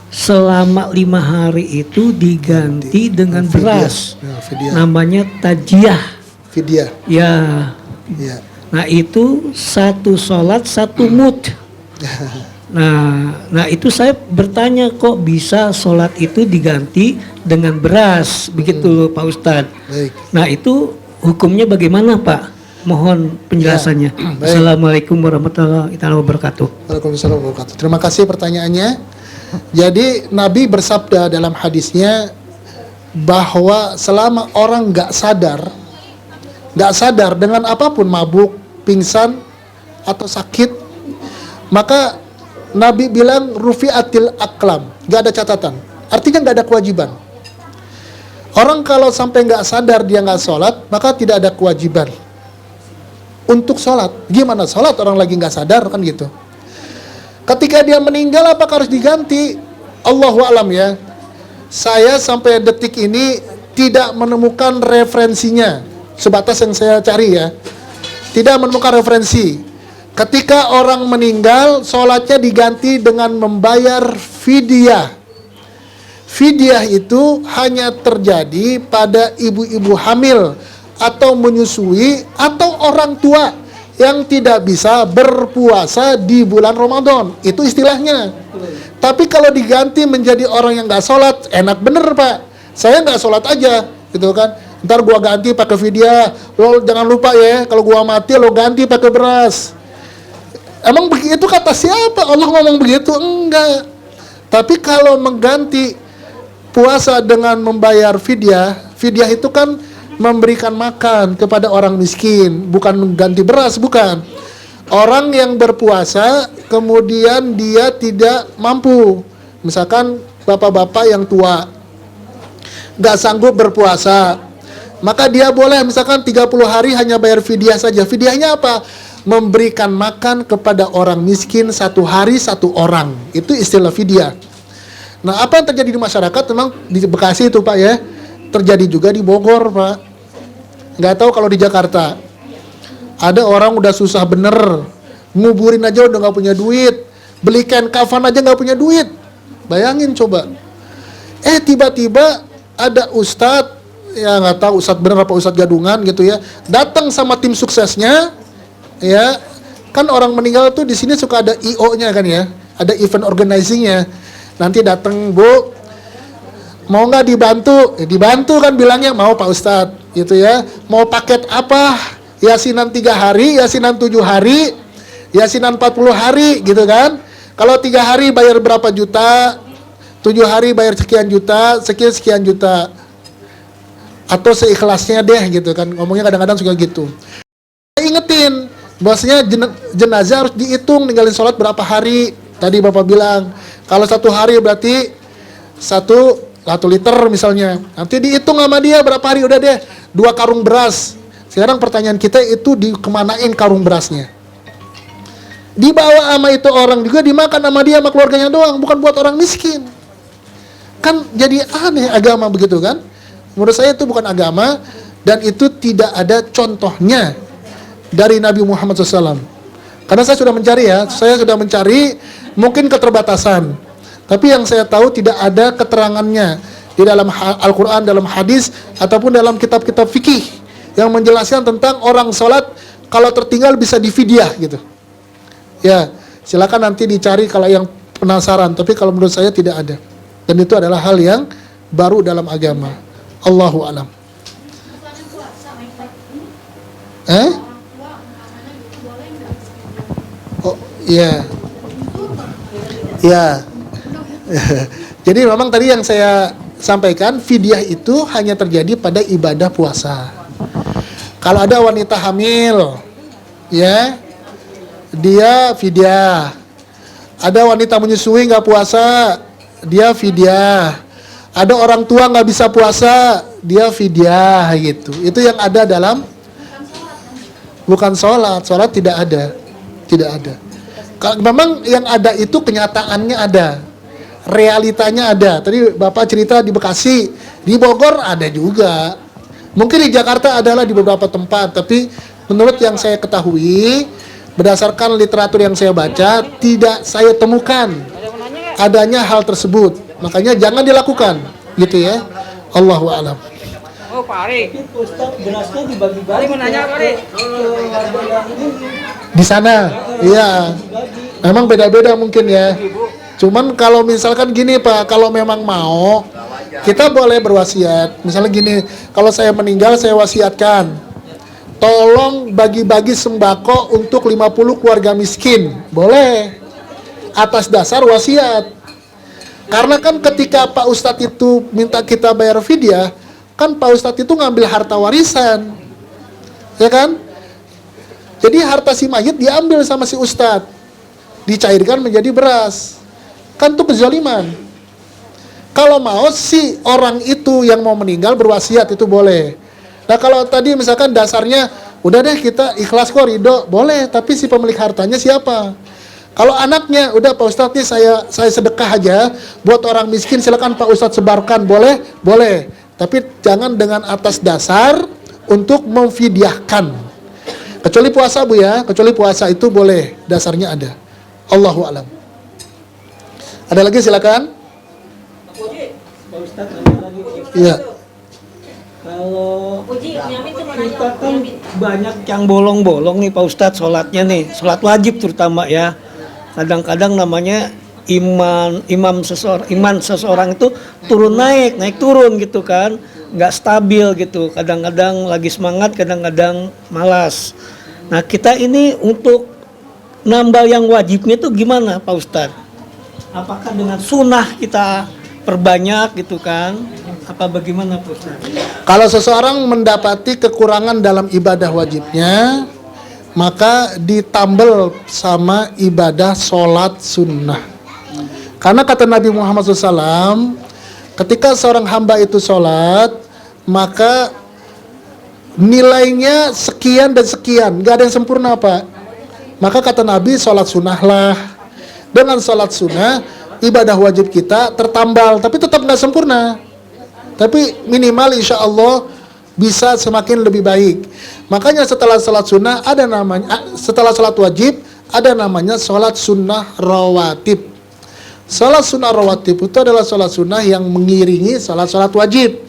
selama 5 hari itu diganti dengan beras. Namanya tajiah. Fidyah. Ya. Ya. Nah itu satu sholat satu mud. Nah itu saya bertanya kok bisa sholat itu diganti dengan beras begitu Pak Ustadz. Baik. Nah itu hukumnya bagaimana Pak? Mohon penjelasannya. Ya, Assalamualaikum warahmatullahi wabarakatuh. Waalaikumsalam warahmatullahi wabarakatuh. Terima kasih pertanyaannya. Jadi Nabi bersabda dalam hadisnya bahwa selama orang nggak sadar dengan apapun, mabuk, pingsan atau sakit, maka Nabi bilang rufi'atil aqlam, nggak ada catatan. Artinya nggak ada kewajiban. Orang kalau sampai nggak sadar dia nggak sholat, maka tidak ada kewajiban untuk sholat. Gimana sholat orang lagi nggak sadar kan gitu. Ketika dia meninggal apakah harus diganti? Allahu a'lam ya. Saya sampai detik ini tidak menemukan referensinya. Sebatas yang saya cari ya. Tidak menemukan referensi. Ketika orang meninggal sholatnya diganti dengan membayar fidyah. Fidyah itu hanya terjadi pada ibu-ibu hamil atau menyusui atau orang tua yang tidak bisa berpuasa di bulan Ramadan. Itu istilahnya. Tapi kalau diganti menjadi orang yang nggak sholat, enak bener Pak. Saya nggak sholat aja, gitu kan. Ntar gua ganti pakai fidyah. Lo jangan lupa ya, kalau gua mati lo ganti pakai beras. Emang begitu kata siapa? Allah ngomong begitu? Enggak. Tapi kalau mengganti puasa dengan membayar fidyah, fidyah itu kan memberikan makan kepada orang miskin, bukan mengganti beras, bukan. Orang yang berpuasa kemudian dia tidak mampu, misalkan bapak-bapak yang tua nggak sanggup berpuasa, maka dia boleh misalkan 30 hari hanya bayar fidyah saja. Fidyahnya apa? Memberikan makan kepada orang miskin 1 hari 1 orang. Itu istilah fidyah. Nah, apa yang terjadi di masyarakat memang di Bekasi itu Pak ya, terjadi juga di Bogor Pak. Nggak tahu kalau di Jakarta. Ada orang udah susah bener, nguburin aja udah nggak punya duit, beli kain kafan aja nggak punya duit. Bayangin coba. Tiba-tiba ada ustadz, ya nggak tahu ustadz bener apa ustadz gadungan gitu ya, datang sama tim suksesnya, ya kan orang meninggal tuh di sini suka ada IO-nya kan ya, ada event organizing-nya. Nanti datang Bu, mau nggak dibantu? Dibantu kan bilangnya mau Pak Ustadz, gitu ya. Mau paket apa? Yasinan 3 hari, yasinan 7 hari, yasinan 40 hari, gitu kan. Kalau 3 hari bayar berapa juta, 7 hari bayar sekian juta, sekian juta. Atau seikhlasnya deh, gitu kan. Ngomongnya kadang-kadang suka gitu. Ingetin, bahwasanya jenazah harus dihitung, ninggalin sholat berapa hari. Tadi Bapak bilang, kalau 1 hari berarti 1 liter misalnya. Nanti dihitung sama dia berapa hari, udah deh 2 karung beras. Sekarang pertanyaan kita itu dikemanain karung berasnya? Dibawa sama itu orang juga, dimakan sama dia sama keluarganya doang, bukan buat orang miskin. Kan jadi aneh agama begitu kan? Menurut saya itu bukan agama, dan itu tidak ada contohnya dari Nabi Muhammad SAW. Karena saya sudah mencari mungkin keterbatasan. Tapi yang saya tahu tidak ada keterangannya di dalam Al-Quran, dalam hadis, ataupun dalam kitab-kitab fikih yang menjelaskan tentang orang sholat kalau tertinggal bisa difidyah gitu. Ya, silakan nanti dicari kalau yang penasaran. Tapi kalau menurut saya tidak ada. Dan itu adalah hal yang baru dalam agama. Allahu a'lam. Oh, iya. Ya. Jadi memang tadi yang saya sampaikan, fidyah itu hanya terjadi pada ibadah puasa. Kalau ada wanita hamil, ya, dia fidyah. Ada wanita menyusui nggak puasa, dia fidyah. Ada orang tua nggak bisa puasa, dia fidyah gitu. Itu yang ada dalam, bukan sholat. Sholat tidak ada. Memang yang ada itu kenyataannya ada, realitanya ada. Tadi Bapak cerita di Bekasi, di Bogor ada juga. Mungkin di Jakarta adalah di beberapa tempat, tapi menurut yang saya ketahui, berdasarkan literatur yang saya baca, tidak saya temukan adanya hal tersebut. Makanya jangan dilakukan, gitu ya. Allahu a'lam. Oh, Pak Ari. Ustaz, berasnya dibagi-bagi. Ari mau nanya, Pak Ari. Di sana, iya. Memang beda-beda mungkin ya. Cuman kalau misalkan gini Pak, kalau memang mau, kita boleh berwasiat. Misalnya gini, kalau saya meninggal, saya wasiatkan, tolong bagi-bagi sembako untuk 50 keluarga miskin. Boleh. Atas dasar wasiat. Karena kan ketika Pak Ustadz itu minta kita bayar fidyah, kan Pak Ustadz itu ngambil harta warisan. Ya kan? Jadi harta si mayit diambil sama si Ustadz, dicairkan menjadi beras. Kan itu kezaliman. Kalau mau si orang itu yang mau meninggal berwasiat, itu boleh. Nah kalau tadi misalkan dasarnya udah deh kita ikhlas kok, ridho, boleh. Tapi si pemilik hartanya siapa? Kalau anaknya, udah Pak Ustadz nih saya sedekah aja buat orang miskin, silakan Pak Ustadz sebarkan, boleh? Boleh. Tapi jangan dengan atas dasar untuk memfidyahkan. Kecuali puasa Bu ya, kecuali puasa itu boleh, dasarnya ada. Allahu a'lam. Ada lagi silakan. Pak Ustadz, nanya lagi. Iya. Kalau kita kan banyak yang bolong-bolong nih Pak Ustadz sholatnya nih, sholat wajib terutama ya. Kadang-kadang namanya iman seseorang itu turun naik turun gitu kan, nggak stabil gitu. Kadang-kadang lagi semangat, kadang-kadang malas. Nah kita ini untuk nambah yang wajibnya itu gimana Pak Ustadz? Apakah dengan sunnah kita perbanyak gitu kan? Apa bagaimana Pak Ustadz? Kalau seseorang mendapati kekurangan dalam ibadah wajibnya, maka ditambal sama ibadah sholat sunnah. Karena kata Nabi Muhammad SAW, ketika seorang hamba itu sholat, maka nilainya sekian dan sekian, gak ada yang sempurna Pak. Maka kata Nabi, sholat sunnahlah. Dengan sholat sunnah, ibadah wajib kita tertambal, tapi tetap gak sempurna. Tapi minimal insya Allah bisa semakin lebih baik. Makanya setelah sholat sunnah ada namanya, setelah sholat wajib ada namanya sholat sunnah rawatib. Sholat sunnah rawatib itu adalah sholat sunnah yang mengiringi sholat wajib.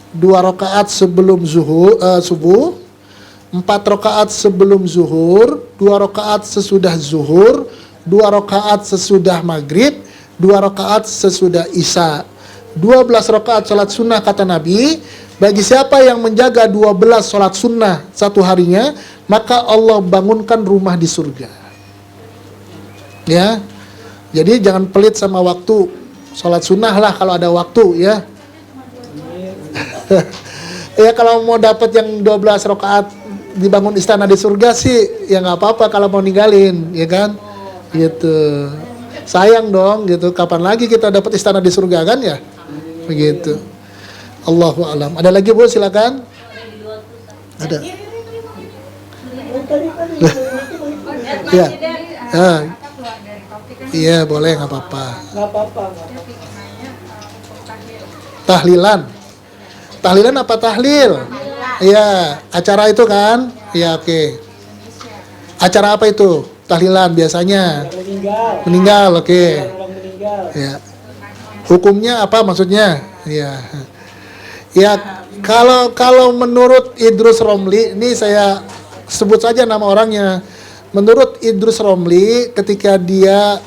2 rakaat sebelum subuh, 4 rakaat sebelum zuhur, 2 rakaat sesudah zuhur, 2 rakaat sesudah maghrib, 2 rakaat sesudah isya. 12 rakaat sholat sunnah kata Nabi. Bagi siapa yang menjaga 12 sholat sunnah satu harinya, maka Allah bangunkan rumah di surga. Ya, jadi jangan pelit sama waktu. Sholat sunnah lah kalau ada waktu ya. Ya kalau mau dapat yang 12 rakaat dibangun istana di surga sih, ya nggak apa-apa kalau mau ninggalin, ya kan? Gitu. Sayang dong gitu. Kapan lagi kita dapat istana di surga kan ya? begitu. Allahu alam. Ada lagi Bu, silakan. Ada. Ya. Iya, boleh, nggak apa-apa. Nggak apa-apa. Tahlilan. Tahlilan apa tahlil? Iya, acara itu kan? Iya, oke. Acara apa itu? Tahlilan biasanya. Meninggal, oke. Ya. Hukumnya apa maksudnya? Ya. Ya, kalau menurut Idrus Romli, ini saya sebut saja nama orangnya. Menurut Idrus Romli, ketika dia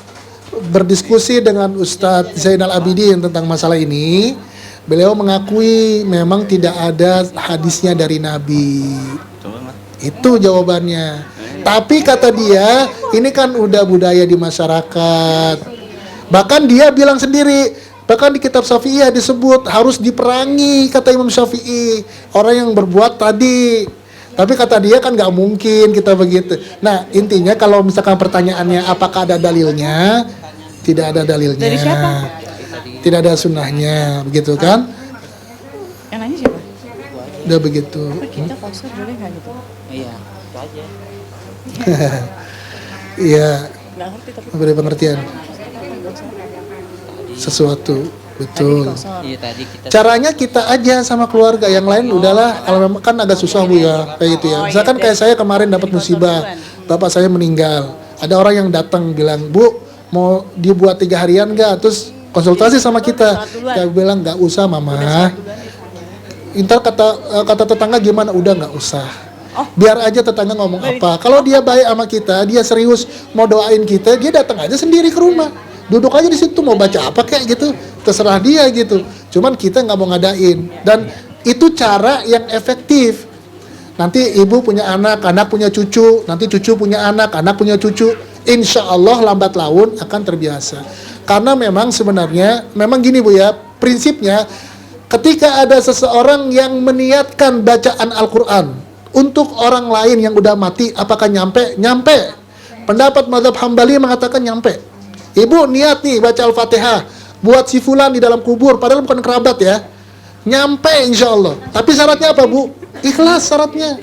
berdiskusi dengan Ustadz Zainal Abidin tentang masalah ini, beliau mengakui memang tidak ada hadisnya dari Nabi. Itu jawabannya. Tapi kata dia, ini kan udah budaya di masyarakat. Bahkan dia bilang sendiri, bahkan di kitab Syafi'iyah disebut harus diperangi, kata Imam Syafi'i, orang yang berbuat tadi. Tapi kata dia kan nggak mungkin kita begitu. Nah, intinya kalau misalkan pertanyaannya apakah ada dalilnya, tidak ada dalilnya. Dari siapa? Tidak ada sunnahnya, begitu kan? Yang nanya siapa? Udah begitu. Kita poster boleh nggak gitu? Iya, itu aja. Iya, Nggak ngerti tapi beri pengertian sesuatu, betul. Iya tadi kita Caranya kita aja sama keluarga, yang lain udahlah. Kalau memang kan agak susah Bu ya, kayak gitu ya. Misalkan kayak saya kemarin dapat musibah, bapak saya meninggal. Ada orang yang datang bilang, Bu, mau dibuat 3 harian nggak? Terus konsultasi sama kita. Kita bilang nggak usah mama. Ntar kata tetangga gimana? Udah nggak usah. Biar aja tetangga ngomong apa. Kalau dia baik sama kita, dia serius mau doain kita, dia datang aja sendiri ke rumah. Duduk aja di situ, mau baca apa kayak gitu, terserah dia gitu. Cuman kita nggak mau ngadain, dan itu cara yang efektif. Nanti ibu punya anak, anak punya cucu, nanti cucu punya anak punya cucu. Insya Allah lambat laun akan terbiasa. Karena memang sebenarnya, memang gini Bu ya, prinsipnya ketika ada seseorang yang meniatkan bacaan Al-Quran untuk orang lain yang udah mati, apakah nyampe? Nyampe. Pendapat mazhab Hambali mengatakan nyampe. Ibu niat nih baca Al-Fatihah buat si fulan di dalam kubur, padahal bukan kerabat ya, nyampe insya Allah. Tapi syaratnya apa Bu? Ikhlas syaratnya.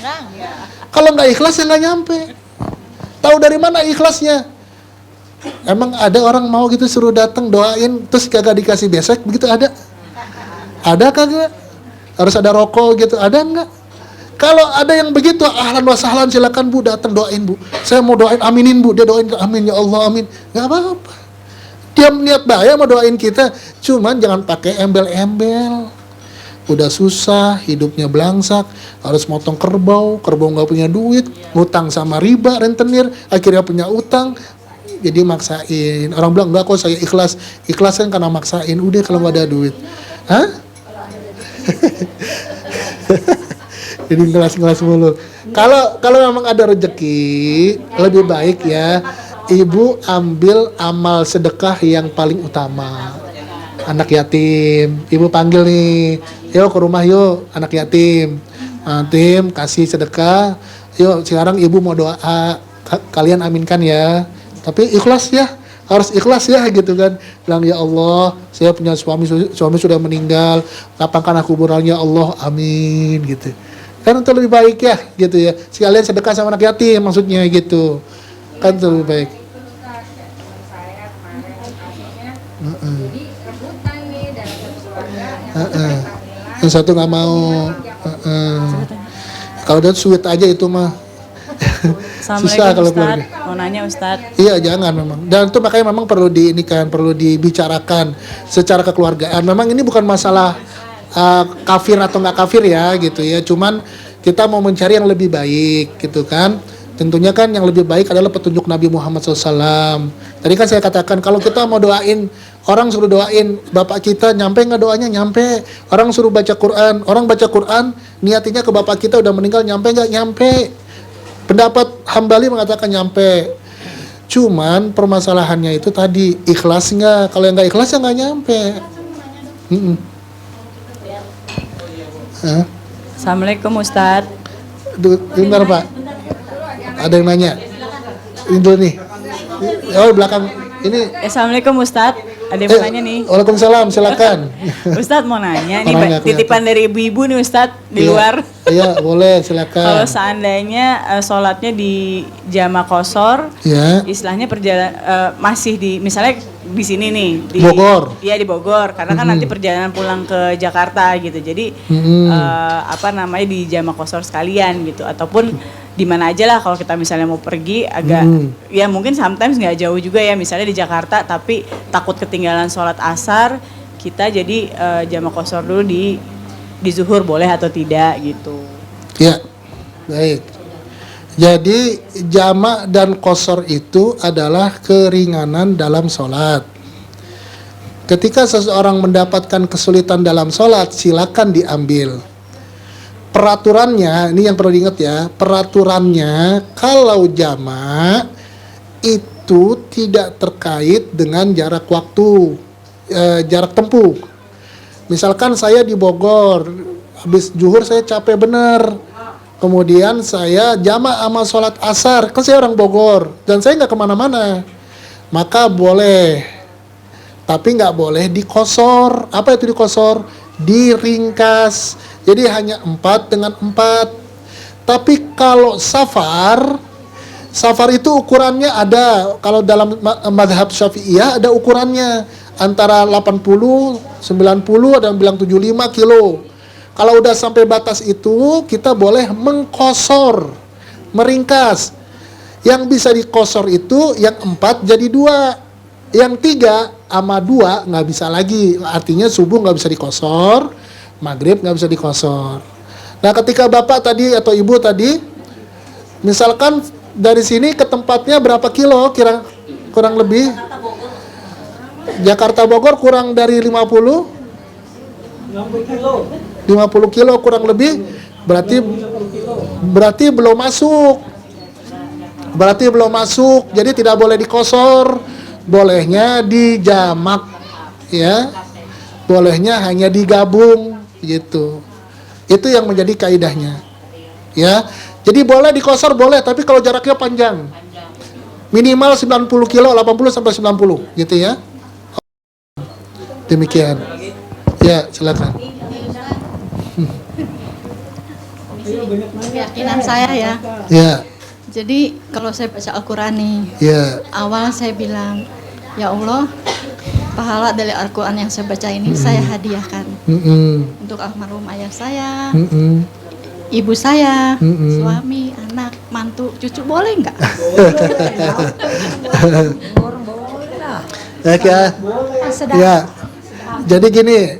Kalau nggak ikhlas ya nggak nyampe. Tahu dari mana ikhlasnya? Emang ada orang mau gitu suruh datang doain terus kagak dikasih besek begitu, ada? Ada kagak? Harus ada rokok gitu, ada nggak? Kalau ada yang begitu, ahlan wa sahlan, silakan Bu datang doain Bu. Saya mau doain, aminin Bu. Dia doain, amin ya Allah, amin. Nggak apa-apa. Dia niat baik mau doain kita, cuman jangan pakai embel-embel. Udah susah, hidupnya belangsak, harus motong kerbau nggak punya duit, ngutang sama riba, rentenir, akhirnya punya utang, jadi maksain. Orang bilang enggak kok saya ikhlas, ikhlas kan karena maksain. Udah kalau nggak ada duit, hah? Jadi ngelas mulu. Kalau memang ada rezeki, lebih baik ya ibu ambil amal sedekah yang paling utama. Anak yatim, ibu panggil nih, yuk ke rumah yuk, anak yatim. Tim kasih sedekah, yuk sekarang ibu mau doa, kalian aminkan ya. Tapi ikhlas ya, harus ikhlas ya gitu kan. Bilang ya Allah, saya punya suami sudah meninggal, lapangkan kuburannya Allah, amin gitu. Kan itu lebih baik ya gitu ya. Sekalian sedekah sama anak yatim maksudnya gitu. Kan itu lebih baik. Yang satu nggak mau. Kalau udah sweet aja itu mah. Susah kalau keluarga. Mau nanya Ustadz. Iya jangan memang. Dan itu makanya memang perlu perlu dibicarakan secara kekeluargaan. Memang ini bukan masalah kafir atau nggak kafir ya gitu ya. Cuman kita mau mencari yang lebih baik gitu kan. Tentunya kan yang lebih baik adalah petunjuk Nabi Muhammad SAW. Tadi kan saya katakan kalau kita mau doain, orang suruh doain bapak kita, nyampe nggak doanya? Nyampe. Orang suruh baca Quran, orang baca Quran, niatinya ke bapak kita udah meninggal, nyampe nggak? Nyampe. Pendapat Hambali mengatakan nyampe. Cuman permasalahannya itu tadi, ikhlas nggak? Kalau yang nggak ikhlas ya nggak nyampe. Assalamualaikum Ustadz. Dengar Pak. Ada yang nanya. Ini dulu nih. Oh belakang. Ini. Assalamualaikum Ustadz. Ada yang mau nanya nih. Waalaikumsalam, silakan. Ustadz mau nanya nih, Orangnya titipan dari ibu-ibu nih Ustadz di Iya. luar. Iya, boleh, silakan. Kalau seandainya sholatnya di jama kosor, Ya. istilahnya masih di, misalnya di sini nih di Bogor. Iya di Bogor, karena kan nanti perjalanan pulang ke Jakarta gitu. Jadi di jama kosor sekalian gitu, ataupun di mana aja lah kalau kita misalnya mau pergi agak ya mungkin sometimes nggak jauh juga ya, misalnya di Jakarta tapi takut ketinggalan sholat asar, kita jadi jama kosor dulu di zuhur, boleh atau tidak gitu. Ya, baik. Jadi jamak dan qasar itu adalah keringanan dalam sholat. Ketika seseorang mendapatkan kesulitan dalam sholat, silakan diambil. Peraturannya, ini yang perlu diingat ya, peraturannya kalau jamak itu tidak terkait dengan jarak waktu, jarak tempuh. Misalkan saya di Bogor, habis zuhur saya capek bener, kemudian saya jamak sama sholat asar, kan saya orang Bogor dan saya nggak kemana-mana, maka boleh, tapi nggak boleh dikosor. Apa itu dikosor? Diringkas, jadi hanya 4 dengan 4. Tapi kalau safar itu ukurannya ada, kalau dalam mazhab Syafi'iyah ada ukurannya, antara 80, 90, ada yang bilang 75 kilo. Kalau udah sampai batas itu, kita boleh mengkosor, meringkas. Yang bisa dikosor itu yang 4 jadi 2. Yang 3 sama 2 nggak bisa lagi. Artinya subuh nggak bisa dikosor, maghrib nggak bisa dikosor. Nah, ketika bapak tadi atau ibu tadi, misalkan dari sini ke tempatnya berapa kilo kurang lebih? Jakarta Bogor kurang dari 50 kilo kurang lebih, berarti belum masuk. Jadi tidak boleh dikosor, bolehnya dijamak ya. Bolehnya hanya digabung gitu. Itu yang menjadi kaidahnya. Ya. Jadi boleh dikosor boleh, tapi kalau jaraknya panjang. Minimal 90 kilo, 80 sampai 90 gitu ya. Demikian. Ya, silakan. Keyakinan saya ya. Ya. Jadi kalau saya baca Al-Quran nih, Ya. awal saya bilang, ya Allah, pahala dari Al-Quran yang saya baca ini saya hadiahkan untuk almarhum ayah saya, ibu saya, suami, anak, mantu, cucu, boleh nggak? Ya. Jadi gini,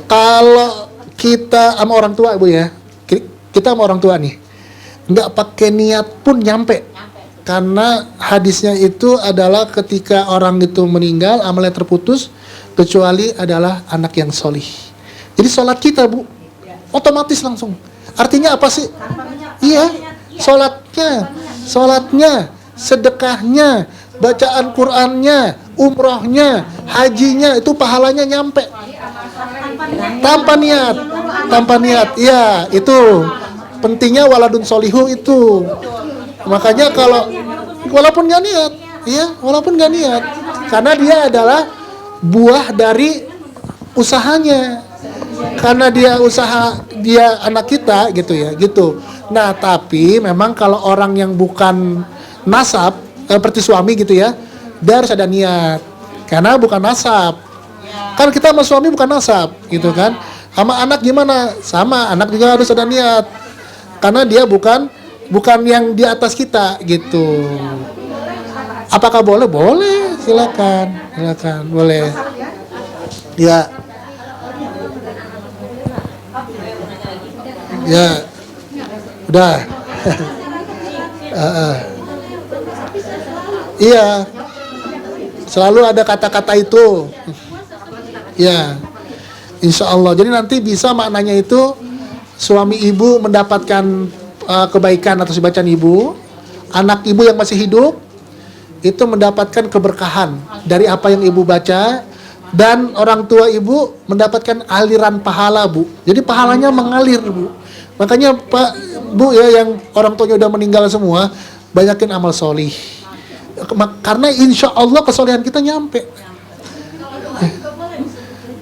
kalau kita sama orang tua, Ibu ya, kita sama orang tua nih, nggak pakai niat pun nyampe. Karena hadisnya itu adalah ketika orang itu meninggal, amalnya terputus, kecuali adalah anak yang solih. Jadi sholat kita, Bu, otomatis langsung. Artinya apa sih? Iya, sholatnya, sedekahnya, bacaan Qur'annya, umrohnya, hajinya, itu pahalanya nyampe. Tanpa niat, iya, itu pentingnya waladun solihu itu. Makanya kalau walaupun nggak niat, karena dia adalah buah dari usahanya, karena dia anak kita gitu ya, gitu. Nah, tapi memang kalau orang yang bukan nasab, seperti suami gitu ya, dia harus ada niat, karena bukan nasab. Kan kita sama suami bukan nasab, gitu kan? Sama anak gimana? Sama, anak juga harus ada niat, karena dia bukan yang di atas kita gitu. Apakah boleh? Boleh, silakan, boleh. Ya. Ya. Udah. Iya. Selalu ada kata-kata itu. Ya. Insya Allah. Jadi nanti bisa maknanya itu suami ibu mendapatkan kebaikan atas bacaan ibu, anak ibu yang masih hidup itu mendapatkan keberkahan dari apa yang ibu baca, dan orang tua ibu mendapatkan aliran pahala, Bu. Jadi pahalanya mengalir, Bu. Makanya Pak, Bu ya, yang orang tuanya udah meninggal semua, banyakin amal solih. Karena insya Allah kesolehan kita nyampe.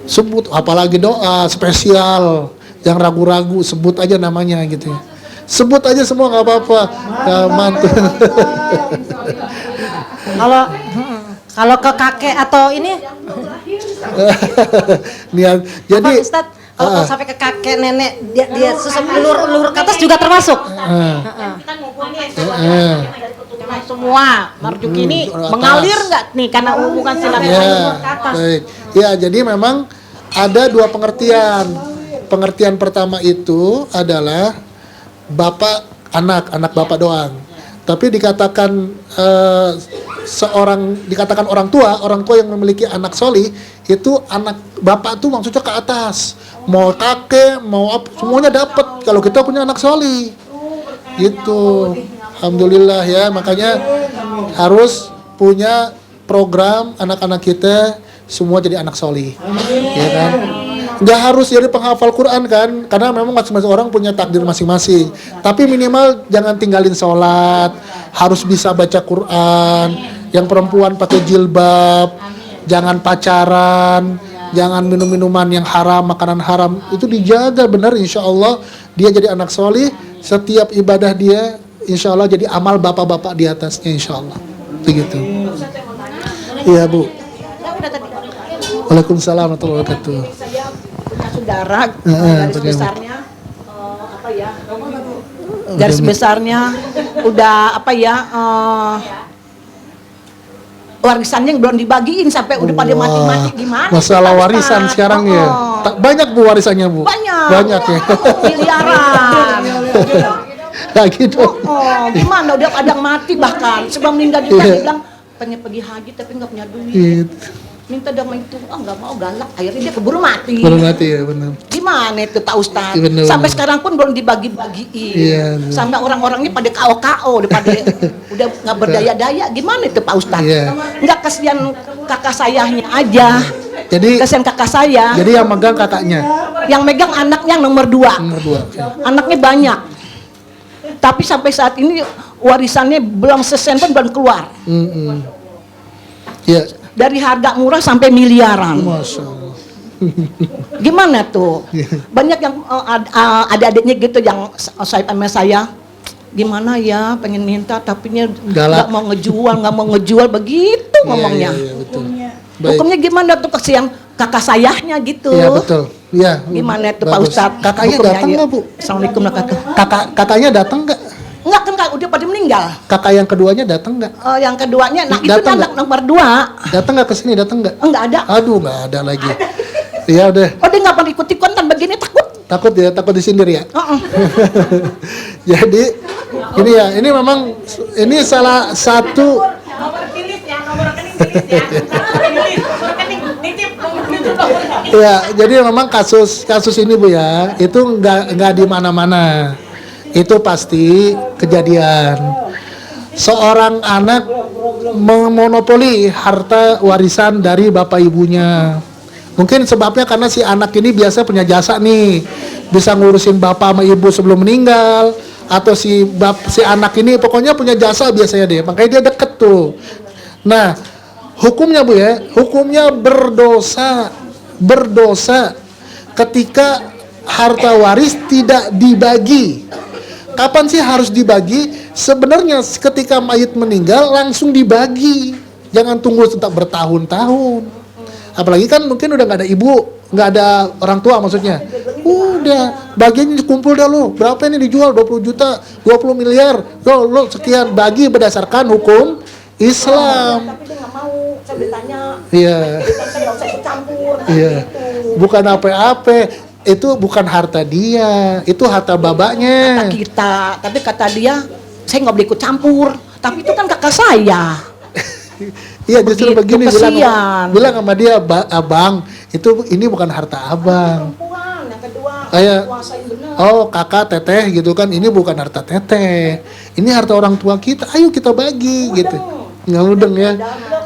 Sebut, apalagi doa spesial yang ragu-ragu, sebut aja namanya gitu ya. Sebut aja semua nggak apa-apa. Ya, mantu. Kalau ke kakek atau ini, Niat. Jadi apa Ustadz? Kalau sampai ke kakek nenek dia lur ke atas juga termasuk. Semua marjuk ini mengalir nggak nih karena hubungan silaturahmi lur ke atas. baik. Ya, jadi memang ada dua pengertian. Pengertian pertama itu adalah bapak anak bapak doang. Tapi dikatakan dikatakan orang tua yang memiliki anak soli itu anak bapak tuh maksudnya ke atas. Mau kakek, mau apa, semuanya dapat kalau kita punya anak soli. Gitu. Alhamdulillah ya, makanya harus punya program anak-anak kita semua jadi anak soli. Ya kan? Nggak harus jadi penghafal Quran kan, karena memang masing-masing orang punya takdir masing-masing. Tapi minimal jangan tinggalin sholat, harus bisa baca Quran. Yang perempuan pakai jilbab, jangan pacaran, jangan minum-minuman yang haram, makanan haram. Itu dijaga benar, insya Allah dia jadi anak solih. Setiap ibadah dia, insya Allah jadi amal bapak-bapak di atasnya, insya Allah. Begitu. Iya Bu. Waalaikumsalam warahmatullahi wabarakatuh. Saudara, garis besarnya apa ya? Garis besarnya udah apa ya? Warisannya yang belum dibagiin sampai udah pada mati-mati gimana? Masalah warisan sekarang ya. Banyak Bu warisannya Bu. Banyak ya. Miliaran. Nah gitu. Gimana udah kadang mati bahkan sebelum meninggal juga dia bilang pengen pergi haji tapi nggak punya duit. Minta damai itu, nggak mau galak, akhirnya dia keburu mati. Keburu mati ya benar. Gimana itu Pak Ustadz? Bener, sampai bener. sekarang pun belum dibagi-bagiin. Iya, sampai orang-orangnya pada KO, udah nggak berdaya-daya. Gimana itu Pak Ustadz? Iya. Nggak kasihan kakak sayahnya aja. Jadi Kasihan kakak saya. Jadi yang megang kakaknya. Yang megang anaknya yang nomor 2. Nomor 2. Okay. Anaknya banyak. Tapi sampai saat ini warisannya belum sesen pun belum keluar. Ya. Dari harga murah sampai miliaran. Masya Allah. Gimana tuh? Banyak yang adik-adiknya gitu yang sama saya. Gimana ya pengen minta tapi nggak mau ngejual begitu ngomongnya. Iya, betul. Baik. Hukumnya gimana tuh kasihan kakak sayahnya gitu? Iya betul. Iya. Gimana tuh Pak Bagus. Ustadz? Kakaknya Hukumnya, datang ayo. nggak Bu? Assalamualaikum warahmatullahi Kakaknya datang nggak? Enggak kan Kak, udah pada meninggal. Kakak yang keduanya datang nggak? Yang keduanya, nah itu Datang anak nomor 2. Datang nggak ke sini? Datang nggak? Enggak ada. Aduh nggak ada lagi. Iya udah. Oh dia nggak pernah ikut-ikutan begini takut. Takut ya, takut disindir ya. Jadi ini ya, ini memang ini salah satu. Ya, jadi memang kasus ini Bu ya, itu nggak di mana-mana. Itu pasti kejadian. Seorang anak memonopoli harta warisan dari bapak ibunya. Mungkin sebabnya karena si anak ini biasa punya jasa nih, bisa ngurusin bapak sama ibu sebelum meninggal, atau si anak ini pokoknya punya jasa biasanya deh, makanya dia deket tuh. Nah, hukumnya Bu ya, hukumnya berdosa ketika harta waris tidak dibagi. Kapan sih harus dibagi? Sebenarnya ketika mayit meninggal langsung dibagi, jangan tunggu tetap bertahun-tahun. Apalagi kan mungkin udah nggak ada ibu, nggak ada orang tua maksudnya. Udah, bagiannya dikumpul dah lo. Berapa ini dijual? 20 juta, 20 miliar. Lo sekian, bagi berdasarkan hukum Islam. Tapi dia nggak mau, saya bertanya. Iya. Saya nggak usah ikut campur. Iya. Bukan apa-apa. Itu bukan harta dia, itu harta babaknya. Kata kita, tapi kata dia, saya nggak boleh ikut campur. Tapi itu kan kakak saya. Iya justru Begitu, begini bilang sama dia, abang, ini bukan harta abang. Perempuan, yang kedua, Kayak, kuasain bener. oh kakak teteh gitu kan, ini bukan harta teteh, ini harta orang tua kita, ayo kita bagi gitu. Nggak mudeng ya.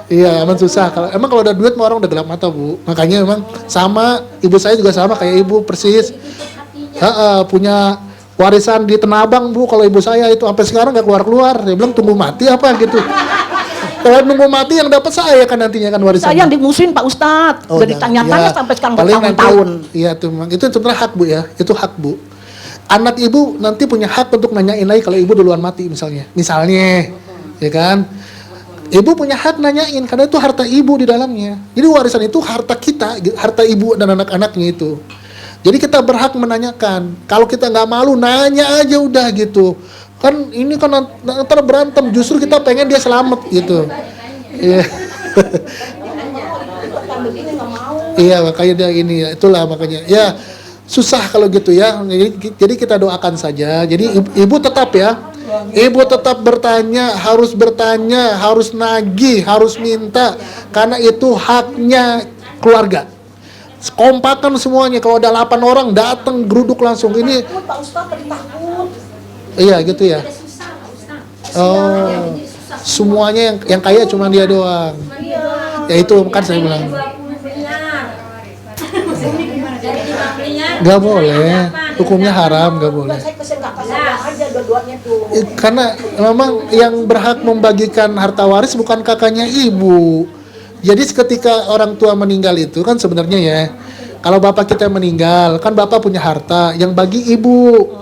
Iya, emang susah. Emang kalau ada duit mah orang udah gelap mata Bu. Makanya emang sama, ibu saya juga sama kayak ibu persis. Punya warisan di Tanah Abang Bu. Kalau ibu saya itu sampai sekarang nggak keluar-keluar. Dia bilang tunggu mati apa gitu. Kalau nunggu mati yang dapat saya kan nantinya kan warisan. Saya yang dimusuhin Pak Ustadz. Oh, Udah ditanya-tanya sampai sekarang bertahun-tahun. Iya tuh, Mang. Itu sebenarnya hak Bu ya. Itu hak Bu. Anak ibu nanti punya hak untuk nanyain lagi kalau ibu duluan mati misalnya. Misalnya, ya kan? Ibu punya hak nanyain karena itu harta ibu di dalamnya. Jadi warisan itu harta kita, harta ibu dan anak-anaknya itu. Jadi kita berhak menanyakan. Kalau kita nggak malu, nanya aja udah gitu. Kan ini kan ntar berantem. Justru kita pengen dia selamat gitu. Iya. Iya makanya dia ini. Itulah makanya. Ya susah kalau gitu ya. Jadi kita doakan saja. Jadi ibu tetap ya. Ibu tetap bertanya, harus nagih, harus minta. Karena itu haknya keluarga. Kompakan semuanya. Kalau ada 8 orang datang geruduk langsung. Ini Pak Ustadz takut. iya gitu ya. Oh, semuanya yang kaya cuma dia doang. Ya itu kan saya bilang. Gak boleh, hukumnya haram, gak boleh. Saya kesian kakak saya aja dua-duanya tuh. Karena memang yang berhak membagikan harta waris bukan kakaknya ibu. Jadi ketika orang tua meninggal itu kan sebenarnya ya, kalau bapak kita meninggal, kan bapak punya harta, yang bagi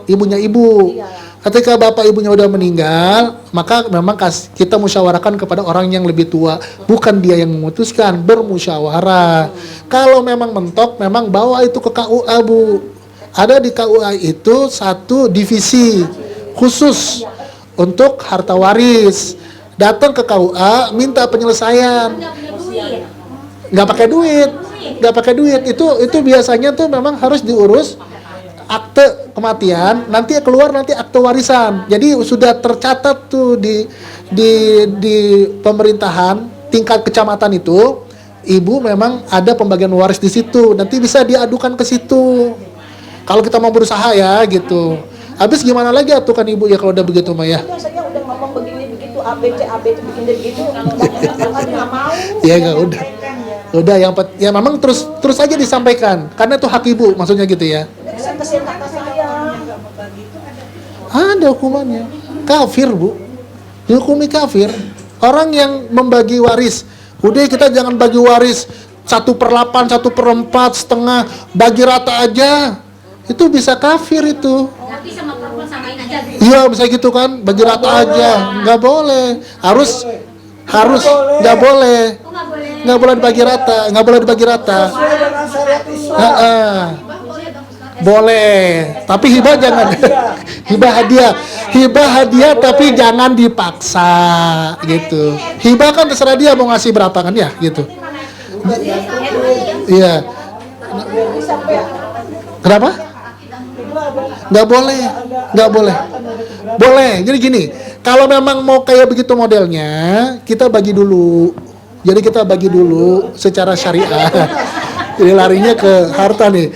ibunya ibu. Ketika bapak ibunya udah meninggal, maka memang kita musyawarahkan kepada orang yang lebih tua, bukan dia yang memutuskan, bermusyawarah. Kalau memang mentok, memang bawa itu ke KUA Bu. Ada di KUA itu satu divisi khusus untuk harta waris. Datang ke KUA, minta penyelesaian. Nggak pakai duit. Itu biasanya tuh memang harus diurus akte kematian, nanti keluar nanti akte warisan. Jadi sudah tercatat tuh di pemerintahan tingkat kecamatan itu, ibu memang ada pembagian waris di situ. Nanti bisa diadukan ke situ. Kalau kita mau berusaha ya gitu. Habis gimana lagi atuh kan ibu ya kalau udah begitu mah ya. Saya udah ngomong begini begitu ABC bikin begitu. Nggak mau. Ya enggak udah. Udah ya memang terus aja disampaikan karena itu hak ibu maksudnya gitu ya. Saya kesian kakak saya. Ada hukumannya. Kafir, Bu. Dihukumi kafir. Orang yang membagi waris. Udah kita jangan bagi waris 1/8, 1/4, setengah. Bagi rata aja. Itu bisa kafir itu. Tapi sama perempuan samain aja. Iya bisa gitu kan. Bagi rata aja. Nggak boleh. Harus nggak boleh. Nggak boleh dibagi rata. Nggak boleh dibagi rata. Boleh, tapi hibah jangan. hibah hadiah tapi jangan dipaksa gitu. Hibah kan terserah dia mau ngasih berapa kan ya gitu. Iya. Kenapa? Nggak boleh. Boleh. Jadi gini, kalau memang mau kayak begitu modelnya, kita bagi dulu. Jadi kita bagi dulu secara syariah. Jadi larinya ke harta nih.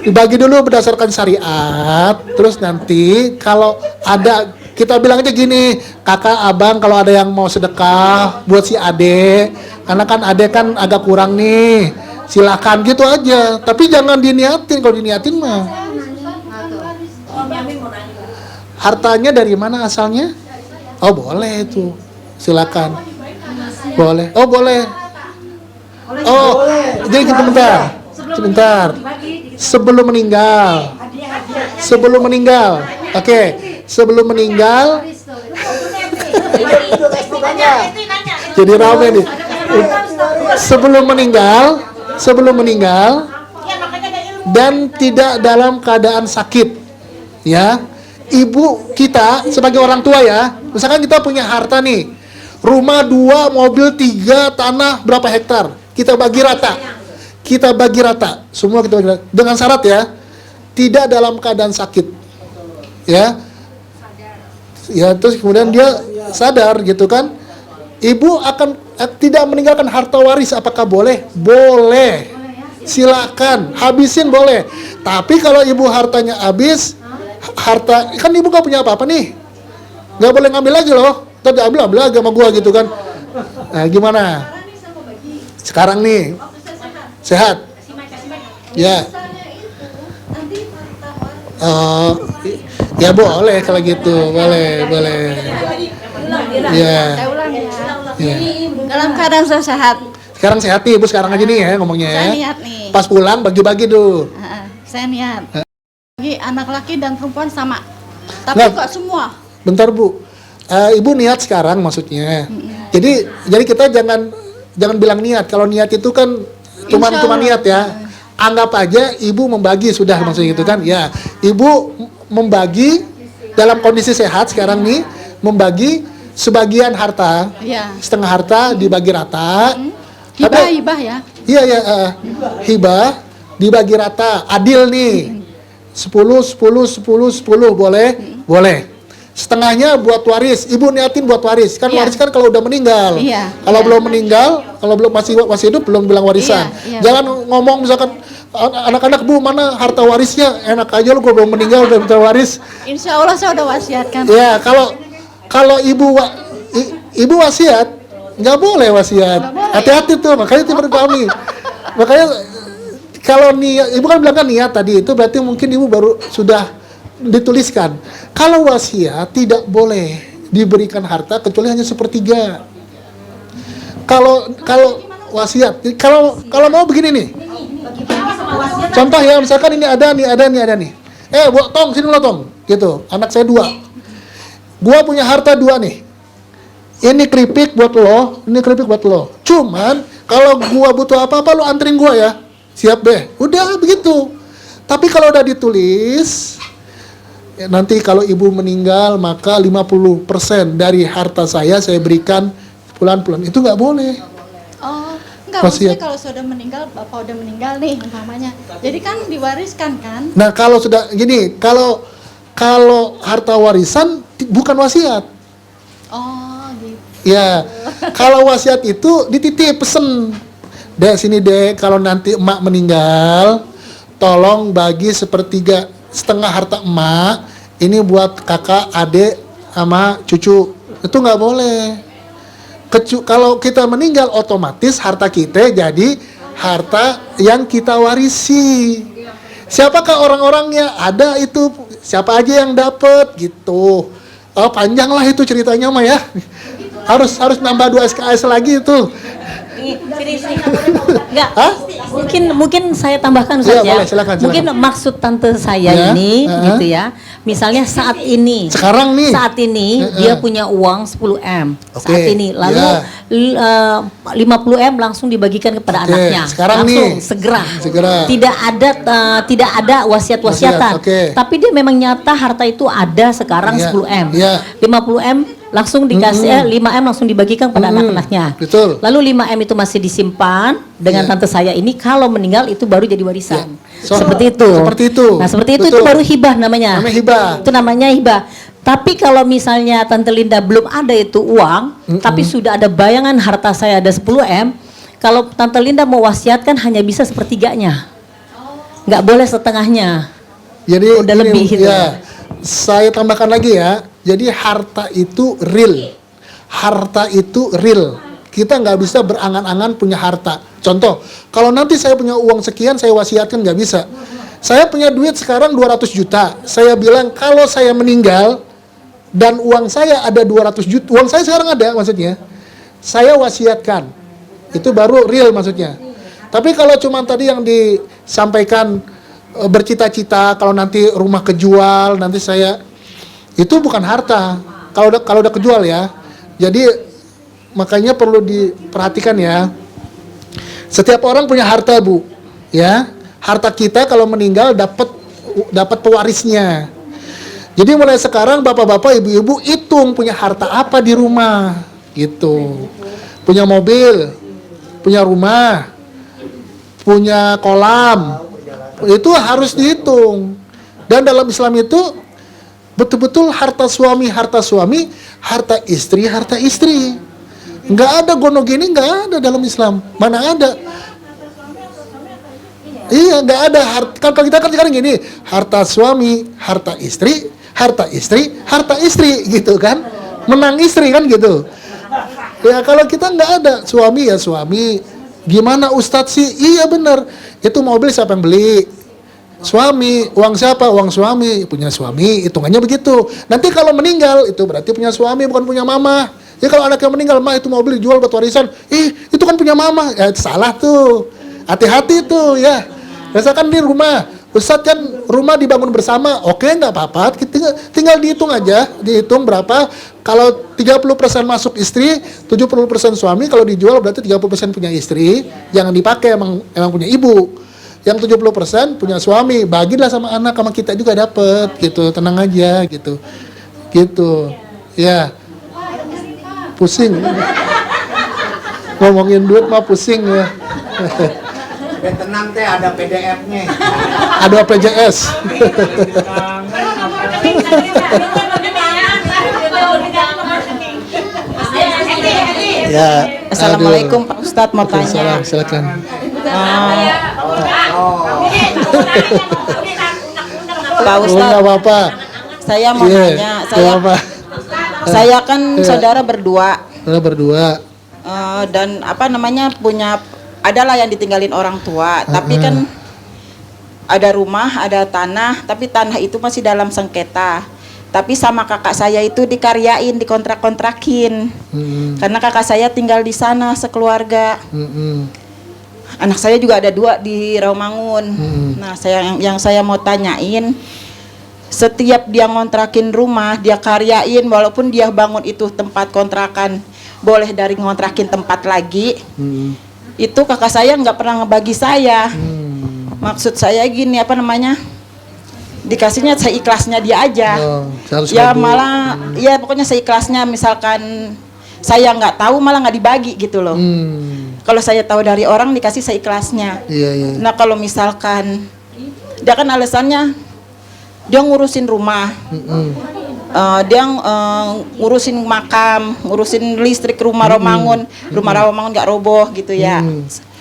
Dibagi dulu berdasarkan syariat, terus nanti kalau ada, kita bilang aja gini, kakak, abang kalau ada yang mau sedekah buat si ade, karena kan ade kan agak kurang nih, silakan gitu aja, tapi jangan diniatin, kalau diniatin mah. Hartanya dari mana asalnya? Oh boleh itu, silakan. Boleh, oh boleh. Oh, jadi sebentar. Sebelum meninggal. Oke. Sebelum meninggal. Jadi rame nih. Sebelum meninggal dan tidak dalam keadaan sakit. Ya. Ibu kita sebagai orang tua ya. Misalkan kita punya harta nih. Rumah 2, mobil 3, tanah berapa hektar? Kita bagi rata. Semua kita bagi rata. Dengan syarat ya, tidak dalam keadaan sakit. Ya. Ya, terus kemudian dia sadar gitu kan. Ibu akan tidak meninggalkan harta waris, apakah boleh? Boleh. Silakan, habisin boleh. Tapi kalau ibu hartanya habis, kan ibu gak punya apa-apa nih. Gak boleh ngambil lagi loh. Tadi ambil lagi sama gua gitu kan. Nah, gimana? Sekarang nih sehat. Ya. Ya boleh kalau gitu, boleh. Ya. Saya ulang ya. Ya. Dalam keadaan saya sehat. Sekarang sehat nih Ibu, sekarang aja nih ya ngomongnya Saya ya. niat nih. Pas pulang bagi-bagi tuh. Saya niat. Bagi anak laki dan perempuan sama. Tapi Nggak. kok semua? Bentar Bu, Ibu niat sekarang maksudnya. Jadi kita jangan bilang niat. Kalau niat itu kan cuma Insya Allah. niat ya. Anggap aja Ibu membagi sudah maksudnya gitu kan. Ya, Ibu membagi dalam kondisi sehat sekarang nih, membagi sebagian harta, Iya. setengah harta dibagi rata. Hibah ya. Iya ya, hibah dibagi rata, adil nih. 10 boleh? Boleh. Setengahnya buat waris. Ibu niatin buat waris. Kan Iya. waris kan kalau udah meninggal. Iya. Kalau Iya. belum meninggal, kalau belum masih hidup belum bilang warisan. Iya. Jangan ngomong misalkan anak-anak Bu mana harta warisnya? Enak aja lu gua belum meninggal udah minta waris. Insya Allah saya udah wasiatkan. Ya, kalau ibu wasiat nggak boleh wasiat. Hati-hati tuh, makanya itu berkami. Makanya kalau niat, ibu kan bilang kan niat tadi itu berarti mungkin ibu baru sudah dituliskan. Kalau wasiat tidak boleh diberikan harta kecuali hanya sepertiga. Kalau wasiat, kalau mau begini nih. Contoh ya, misalkan ini ada nih. Buat Tong, sini lo Tong. Gitu, anak saya 2. Gua punya harta 2 nih. Ini keripik buat lo, ini keripik buat lo. Cuman kalau gua butuh apa-apa lo anterin gua ya. Siap deh. Udah begitu. Tapi kalau udah ditulis nanti kalau ibu meninggal maka 50% dari harta saya berikan bulan-bulan. Itu nggak boleh. Oh, enggak, Wasiat. maksudnya kalau sudah meninggal, bapak udah meninggal nih umpamanya. Jadi kan diwariskan kan? Nah, kalau sudah gini, kalau harta warisan bukan wasiat. Oh, gitu. Ya, kalau wasiat itu dititip pesen. Dek sini dek, kalau nanti emak meninggal, tolong bagi sepertiga setengah harta emak. Ini buat kakak, adik, sama cucu. Itu nggak boleh. Kalau kita meninggal, otomatis harta kita jadi harta yang kita warisi. Siapakah orang-orangnya? Ada itu. Siapa aja yang dapat gitu. Oh, panjang lah itu ceritanya mah ya. Harus nambah 2 SKS lagi itu. Enggak. Hah? Mungkin saya tambahkan Iya, saja. boleh, silakan. Mungkin maksud tante saya Ya, ini gitu ya. Misalnya saat ini. Sekarang nih. Saat ini dia punya uang 10M. Oke, Saat ini lalu ya. 50M langsung dibagikan kepada Oke, anaknya. sekarang langsung nih. segera. Tidak ada wasiat-wasiatan. Wasiat, oke. Tapi dia memang nyata harta itu ada sekarang Iya, 10M. iya. 50M langsung dikasih 5M langsung dibagikan kepada anak-anaknya. Betul. Lalu 5M itu masih disimpan dengan Iya. tante saya ini kalau meninggal itu baru jadi warisan. Iya. So, seperti itu. seperti itu. Nah, seperti itu Betul. baru hibah namanya. Namanya hibah. Itu namanya hibah. Tapi kalau misalnya Tante Linda belum ada itu uang, tapi sudah ada bayangan harta saya ada 10M, kalau Tante Linda mau wasiatkan hanya bisa sepertiganya. Nggak boleh setengahnya. Jadi Udah ini, lebih gitu. ya. Saya tambahkan lagi ya. Jadi harta itu real. Harta itu real. Kita nggak bisa berangan-angan punya harta. Contoh, kalau nanti saya punya uang sekian, saya wasiatkan nggak bisa. Saya punya duit sekarang 200 juta. Saya bilang kalau saya meninggal dan uang saya ada 200 juta, uang saya sekarang ada maksudnya, saya wasiatkan. Itu baru real maksudnya. Tapi kalau cuma tadi yang disampaikan bercita-cita kalau nanti rumah kejual, nanti saya itu bukan harta. Kalau udah kejual ya. Jadi makanya perlu diperhatikan ya. Setiap orang punya harta, Bu. Ya. Harta kita kalau meninggal dapat pewarisnya. Jadi mulai sekarang bapak-bapak, ibu-ibu hitung punya harta apa di rumah. Gitu. Punya mobil, punya rumah, punya kolam. Itu harus dihitung. Dan dalam Islam itu betul-betul harta suami, harta istri. Nggak ada gonogini, nggak ada dalam Islam. Mana ada? Iya, nggak ada. Kan kalau kita kan sekarang gini, harta suami, harta istri, gitu kan? Menang istri kan gitu. Ya kalau kita nggak ada, suami ya suami. Gimana Ustadz sih? Iya benar. Itu mobil siapa yang beli? Suami. Uang siapa? Uang suami. Punya suami. Hitungannya begitu. Nanti kalau meninggal itu berarti punya suami bukan punya mama. Ya kalau anak yang meninggal, "Ma, itu mobil dijual buat warisan." Itu kan punya mama. Ya salah tuh. Hati-hati tuh ya. Misalkan di rumah, Ustadz kan rumah dibangun bersama, oke nggak apa-apa, tinggal dihitung aja, dihitung berapa. Kalau 30% masuk istri, 70% suami, kalau dijual berarti 30% punya istri, jangan dipakai, emang punya ibu. Yang 70% punya suami, bagilah sama anak, sama kita juga dapet, gitu, tenang aja, gitu. Gitu, ya. Pusing. Ngomongin duit mah pusing ya. Tenang teh, ada PDF-nya. Ada PJS. Ya. Assalamualaikum Pak Ustadz, mau tanya. Silakan. Pak Ustadz, Nggak apa-apa. saya mau Iya, nanya. nggak apa-apa. Saya kan Iya. saudara berdua Berdua. dan apa namanya punya adalah yang ditinggalin orang tua, tapi kan ada rumah, ada tanah, tapi tanah itu masih dalam sengketa. Tapi sama kakak saya itu dikaryain, dikontrak-kontrakin. Karena kakak saya tinggal di sana sekeluarga. Anak saya juga ada 2 di Rawamangun. Nah, yang saya mau tanyain, setiap dia ngontrakin rumah, dia karyain, walaupun dia bangun itu tempat kontrakan, boleh dari ngontrakin tempat lagi. Itu kakak saya nggak pernah ngebagi saya. Maksud saya gini, apa namanya, dikasihnya seikhlasnya dia aja. Ya malah, ya pokoknya seikhlasnya. Misalkan saya nggak tahu, malah nggak dibagi gitu loh. Kalau saya tahu dari orang, dikasih seikhlasnya. Iya. Nah kalau misalkan dia kan alasannya dia ngurusin rumah, dia ngurusin makam, ngurusin listrik rumah Rawamangun, rumah Rawamangun nggak roboh gitu ya.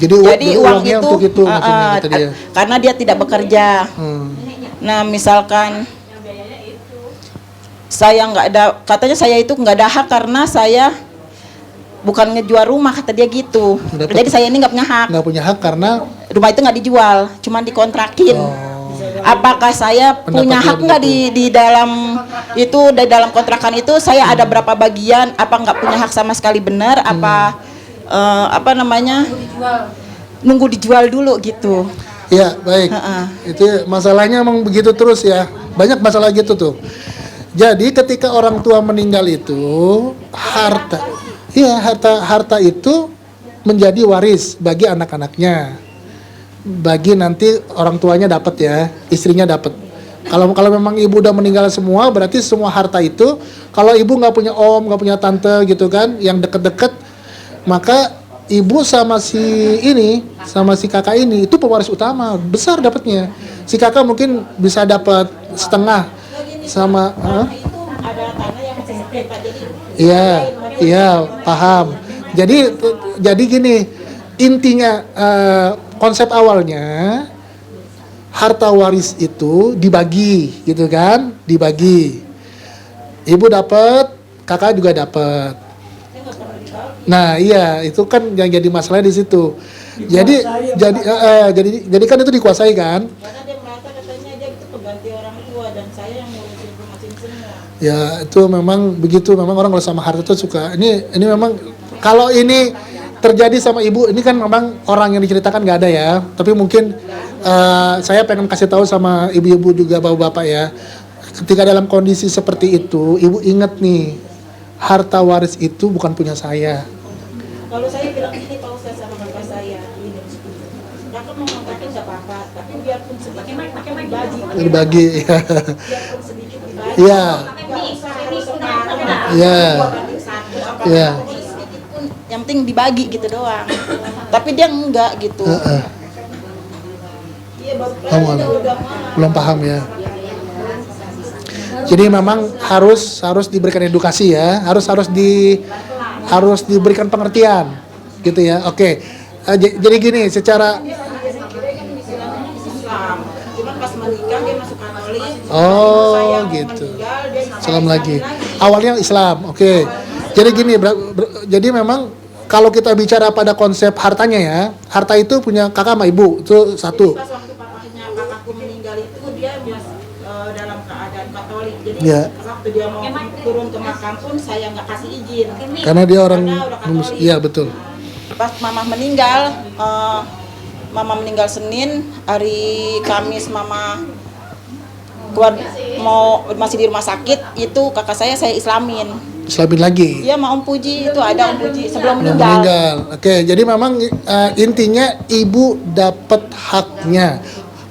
Jadi uang itu kata dia. karena dia tidak bekerja. Nah misalkan saya nggak ada, katanya saya itu nggak ada hak karena saya bukan ngejual rumah, kata dia gitu. Jadi saya ini nggak punya hak. Nggak punya hak karena Rumah itu nggak dijual, cuma dikontrakin. Apakah saya punya hak nggak di dalam itu, di dalam kontrakan itu saya ada berapa bagian? Apa nggak punya hak sama sekali, benar? Apa apa namanya, nunggu dijual dulu gitu? ya baik. Itu masalahnya emang begitu terus ya. Banyak masalah gitu tuh. Jadi ketika orang tua meninggal itu harta itu menjadi waris bagi anak-anaknya. Bagi nanti orang tuanya dapat ya, istrinya dapat. Kalau memang ibu udah meninggal semua, berarti semua harta itu, kalau ibu nggak punya om, nggak punya tante gitu kan, yang deket-deket, maka ibu sama si kakak ini itu pewaris utama, besar dapatnya. Si kakak mungkin bisa dapat setengah sama. Iya, paham. Jadi gini, intinya konsep awalnya harta waris itu dibagi, gitu kan? Dibagi. Ibu dapat, kakak juga dapat. Nah, iya, itu kan yang jadi masalahnya di situ. Jadi kan itu dikuasai kan? Karena dia merasa katanya dia itu pengganti orang tua dan saya yang ngurusin rumah semua. Ya, itu memang begitu. Memang orang kalau sama harta itu suka. Ini memang kalau ini terjadi sama ibu, ini kan memang orang yang diceritakan nggak ada ya. Tapi mungkin saya pengen kasih tahu sama ibu-ibu juga, bapak-bapak ya. Ketika dalam kondisi seperti itu, ibu ingat nih, harta waris itu bukan punya saya. Kalau saya bilang gini Pak Ustadz sama bapak saya, ini, kakak mau ngomongin nggak apa-apa, tapi biarpun sedikit Dibagi. biarpun sedikit dibagi. Iya. Nggak usah harus sekarang. Iya. 2/1 apa Iya. sedikit pun, yang penting dibagi gitu doang. Tapi dia enggak gitu. Iya baru Belum paham ya. Jadi memang harus diberikan edukasi ya, harus diberikan pengertian, gitu ya. Oke. Jadi gini, secara Islam. Cuman pas menikah dia masuk Katolik. gitu. Salam lagi. Awalnya Islam, oke. Jadi gini, jadi memang kalau kita bicara pada konsep hartanya ya, harta itu punya kakak sama ibu, itu satu. Pas waktu papahnya kakakku meninggal itu dia dalam keadaan Katolik. Jadi Ya. Waktu dia mau turun ke makam pun saya nggak kasih izin. Karena dia orang Udah Katolik. iya betul. Pas mama meninggal, mama meninggal Senin, hari Kamis mama keluar masih di rumah sakit, itu kakak saya islamin. Islamin lagi. Iya, sama Om Puji itu ada Om Puji sebelum Yang meninggal. Oke, jadi memang intinya ibu dapat haknya.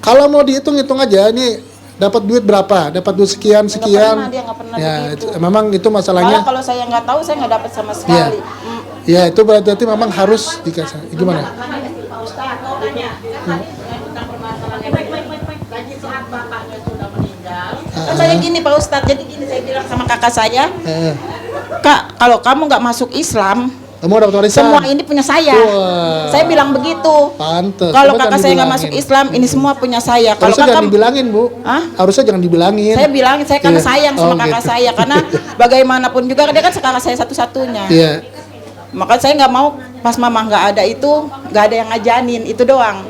Kalau mau dihitung-hitung aja nih dapat duit berapa? Dapat duit sekian sekian. Dia nggak pernah Ya, begitu. memang itu masalahnya. Malah kalau saya nggak tahu, saya nggak dapat sama sekali. Ya, itu berarti memang harus dikasih. Gimana? Pak Ustadz mau tanya, kan tadi tentang permasalahan lagi saat bapaknya sudah meninggal. Kan saya gini Pak Ustadz, jadi gini saya bilang sama kakak saya, Eh, Kak, kalau kamu nggak masuk Islam, kamu dapat warisan. semua ini punya saya. Wah. Saya bilang begitu. Pantes. Kalau Coba kakak jangan saya nggak dibilangin. masuk Islam, ini semua punya saya. Kalau Harusnya jangan kakak, dibilangin, Bu. Hah? Harusnya jangan dibilangin. saya bilang saya karena Iya. sayang sama Oh, kakak gitu. saya, karena bagaimanapun juga dia kan kakak saya satu-satunya. Iya. Maka saya nggak mau pas mama nggak ada itu, nggak ada yang ngajanin, itu doang.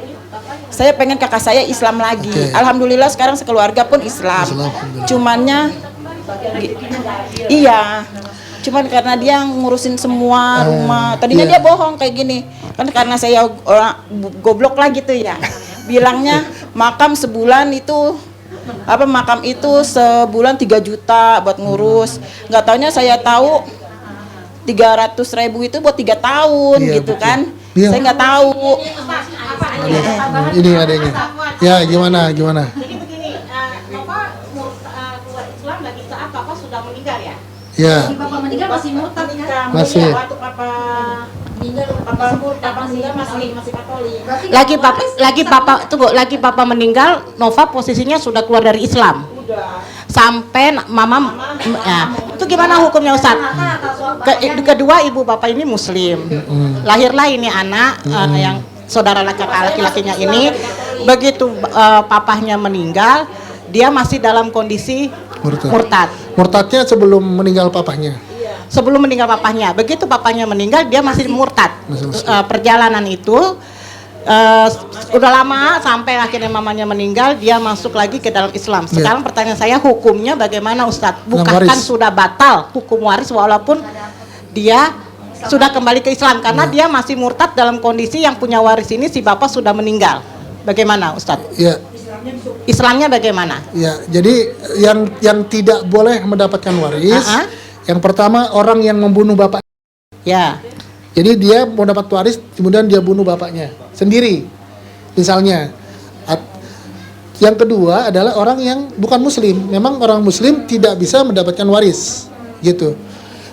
Saya pengen kakak saya Islam lagi. Oke. Alhamdulillah sekarang sekeluarga pun Islam. Alhamdulillah. Cumannya, iya. Cuman karena dia ngurusin semua rumah. Tadinya iya. dia bohong kayak gini. Kan karena saya orang goblok lah gitu ya. Bilangnya makam sebulan itu makam itu sebulan 3 juta buat ngurus. Nggak taunya saya tahu 300.000 itu buat 3 tahun Iya, gitu betul. kan. Iya. Saya nggak tahu. Ini adanya. Ya, gimana? Jadi begini, Bapak keluar Islam lagi saat Bapak sudah meninggal ya? Ya. Bapak meninggal masih murtad kan? Masih. Waktu papa meninggal masih Katolik. Lagi papa meninggal, Nova posisinya sudah keluar dari Islam. Sampai mama ya. Itu gimana hukumnya Ustaz? Kedua ibu bapak ini muslim. Lahirlah ini anak yang saudara laki-lakinya ini. Begitu papahnya meninggal, dia masih dalam kondisi murtad. Murtadnya sebelum meninggal papahnya. Sebelum meninggal papahnya, begitu papahnya meninggal dia masih murtad. Perjalanan itu udah lama sampai akhirnya mamanya meninggal, dia masuk lagi ke dalam Islam. Sekarang pertanyaan saya, hukumnya bagaimana Ustadz? Bukankah sudah batal hukum waris walaupun dia sudah kembali ke Islam, karena dia masih murtad dalam kondisi yang punya waris ini si bapak sudah meninggal. Bagaimana Ustadz? Ya. Islamnya bagaimana? Ya, jadi yang tidak boleh mendapatkan waris, yang pertama orang yang membunuh bapak. Ya. Jadi dia mau dapat waris, kemudian dia bunuh bapaknya sendiri, misalnya. Yang kedua adalah orang yang bukan muslim. Memang orang muslim tidak bisa mendapatkan waris, gitu.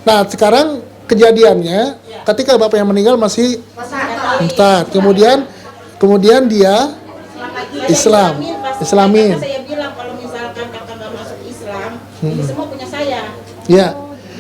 Nah, sekarang kejadiannya ketika bapak yang meninggal masih murtad, kemudian dia Islamin. Saya bilang kalau misalkan kakak nggak masuk Islam, ini semua punya saya. Ya.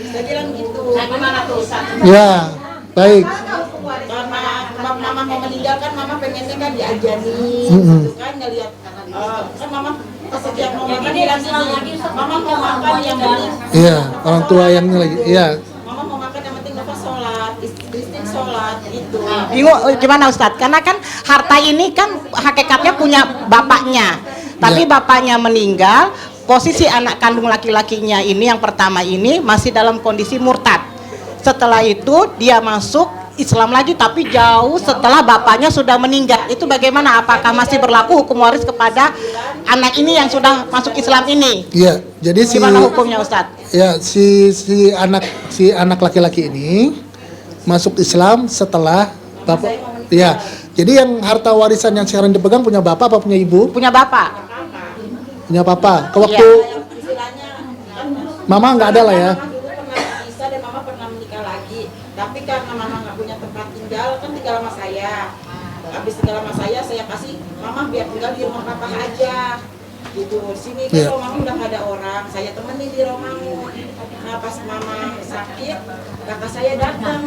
Saya bilang gitu. Gimana tuh Ustaz? Ya, baik. Karena mama mau meninggal kan, mama pengennya kan diajani, gitu kan, ngeliat kan mama setiap mau makan bilang gini, mama mau makan yang penting. Iya, orang tua yang lagi. Iya. Mama mau makan yang penting bapak sholat, istri sholat gitu. Bingung gimana Ustadz? Karena kan harta ini kan hakikatnya punya bapaknya, tapi bapaknya meninggal, posisi anak kandung laki-lakinya ini yang pertama ini masih dalam kondisi murtad. Setelah itu dia masuk Islam lagi, tapi jauh setelah bapaknya sudah meninggal. Itu bagaimana? Apakah masih berlaku hukum waris kepada anak ini yang sudah masuk Islam ini? Iya, jadi Gimana hukumnya Ustadz? Ya, si anak laki-laki ini masuk Islam setelah bapak. Ya, jadi yang harta warisan yang sekarang dipegang punya bapak apa punya ibu? Punya bapak. Punya papa. Ke waktu mama nggak ada lah ya. Bisa dan mama pernah menikah lagi, tapi karena mama nggak punya tempat tinggal, kan tinggal sama saya. Habis tinggal sama saya kasih mama biar tinggal di rumah papa aja. Gitu. Sini kan kalau mama udah nggak ada orang, saya temenin di Romangun. Nah pas mama sakit, kakak saya datang.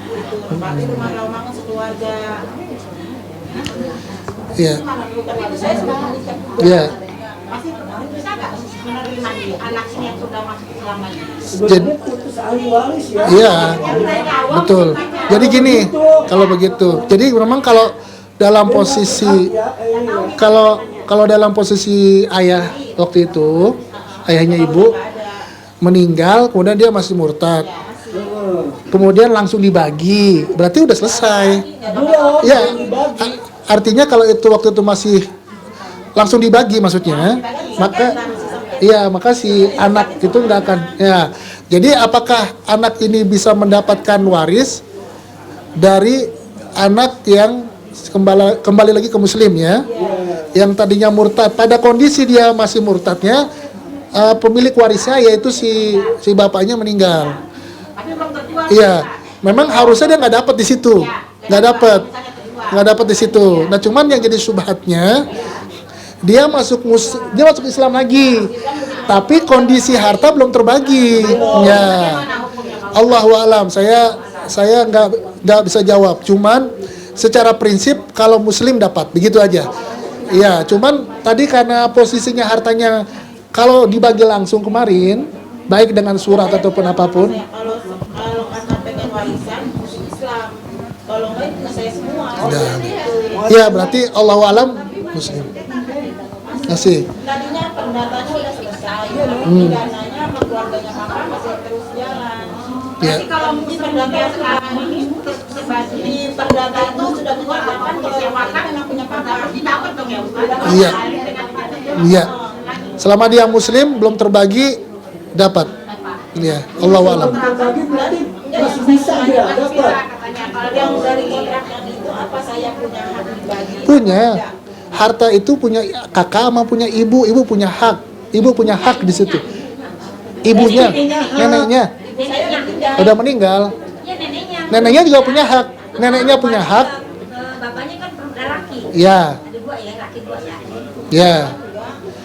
Gitu, nempatin rumah Romangun sekeluarga. Iya. Tapi itu saya sudah menikah. Iya. Masih bisa nggak menerima anak ini yang sudah masuk Islam lagi? Jadi, iya, betul. Jadi gini, kalau begitu. Jadi memang kalau dalam posisi dalam posisi ayah waktu itu, ayahnya ibu meninggal, kemudian dia masih murtad. Kemudian langsung dibagi, berarti udah selesai. Ya, artinya kalau itu waktu itu masih langsung dibagi maksudnya, maka si anak itu nggak akan ya. Jadi apakah anak ini bisa mendapatkan waris dari anak yang kembali lagi ke muslim ya, yang tadinya murtad, pada kondisi dia masih murtadnya, pemilik warisnya yaitu si bapaknya meninggal. Iya, memang harusnya dia nggak dapat di situ, nggak dapat di situ. Nah cuman yang jadi subhatnya, dia masuk Islam lagi, tapi kondisi harta belum terbagi. Ya, Allahu a'lam. Saya nggak bisa jawab. Cuman secara prinsip kalau muslim dapat, begitu aja. Ya, cuman tadi karena posisinya hartanya kalau dibagi langsung kemarin, baik dengan surat ataupun apapun. Kalau karena pengen warisan Islam, kalau enggak itu saya semua. Ya, berarti Allahu a'lam muslim. Masih. Tadinya pendatanya udah selesai, tapi dananya sama keluarganya papa masih terus jalan. Ya. Tapi kalau mungkin perdata sekarang ini di perdata itu sudah menyatakan kalau yang wakaf memang punya papa. Pasti dapat dong ya Ustaz. Iya. Iya. Selama dia muslim belum terbagi dapat. Iya, Allahu a'lam. Masih bisa dia dapat. Kalau yang dari kontrak yang itu apa saya punya hak dibagi? Punya. Harta itu punya kakak sama punya ibu punya hak. Ibu punya hak di situ. Ibunya, neneknya udah meninggal. Neneknya juga punya hak. Neneknya punya hak. Bapaknya kan laki. Ya. Ada dua ya, laki dua ya. Ya.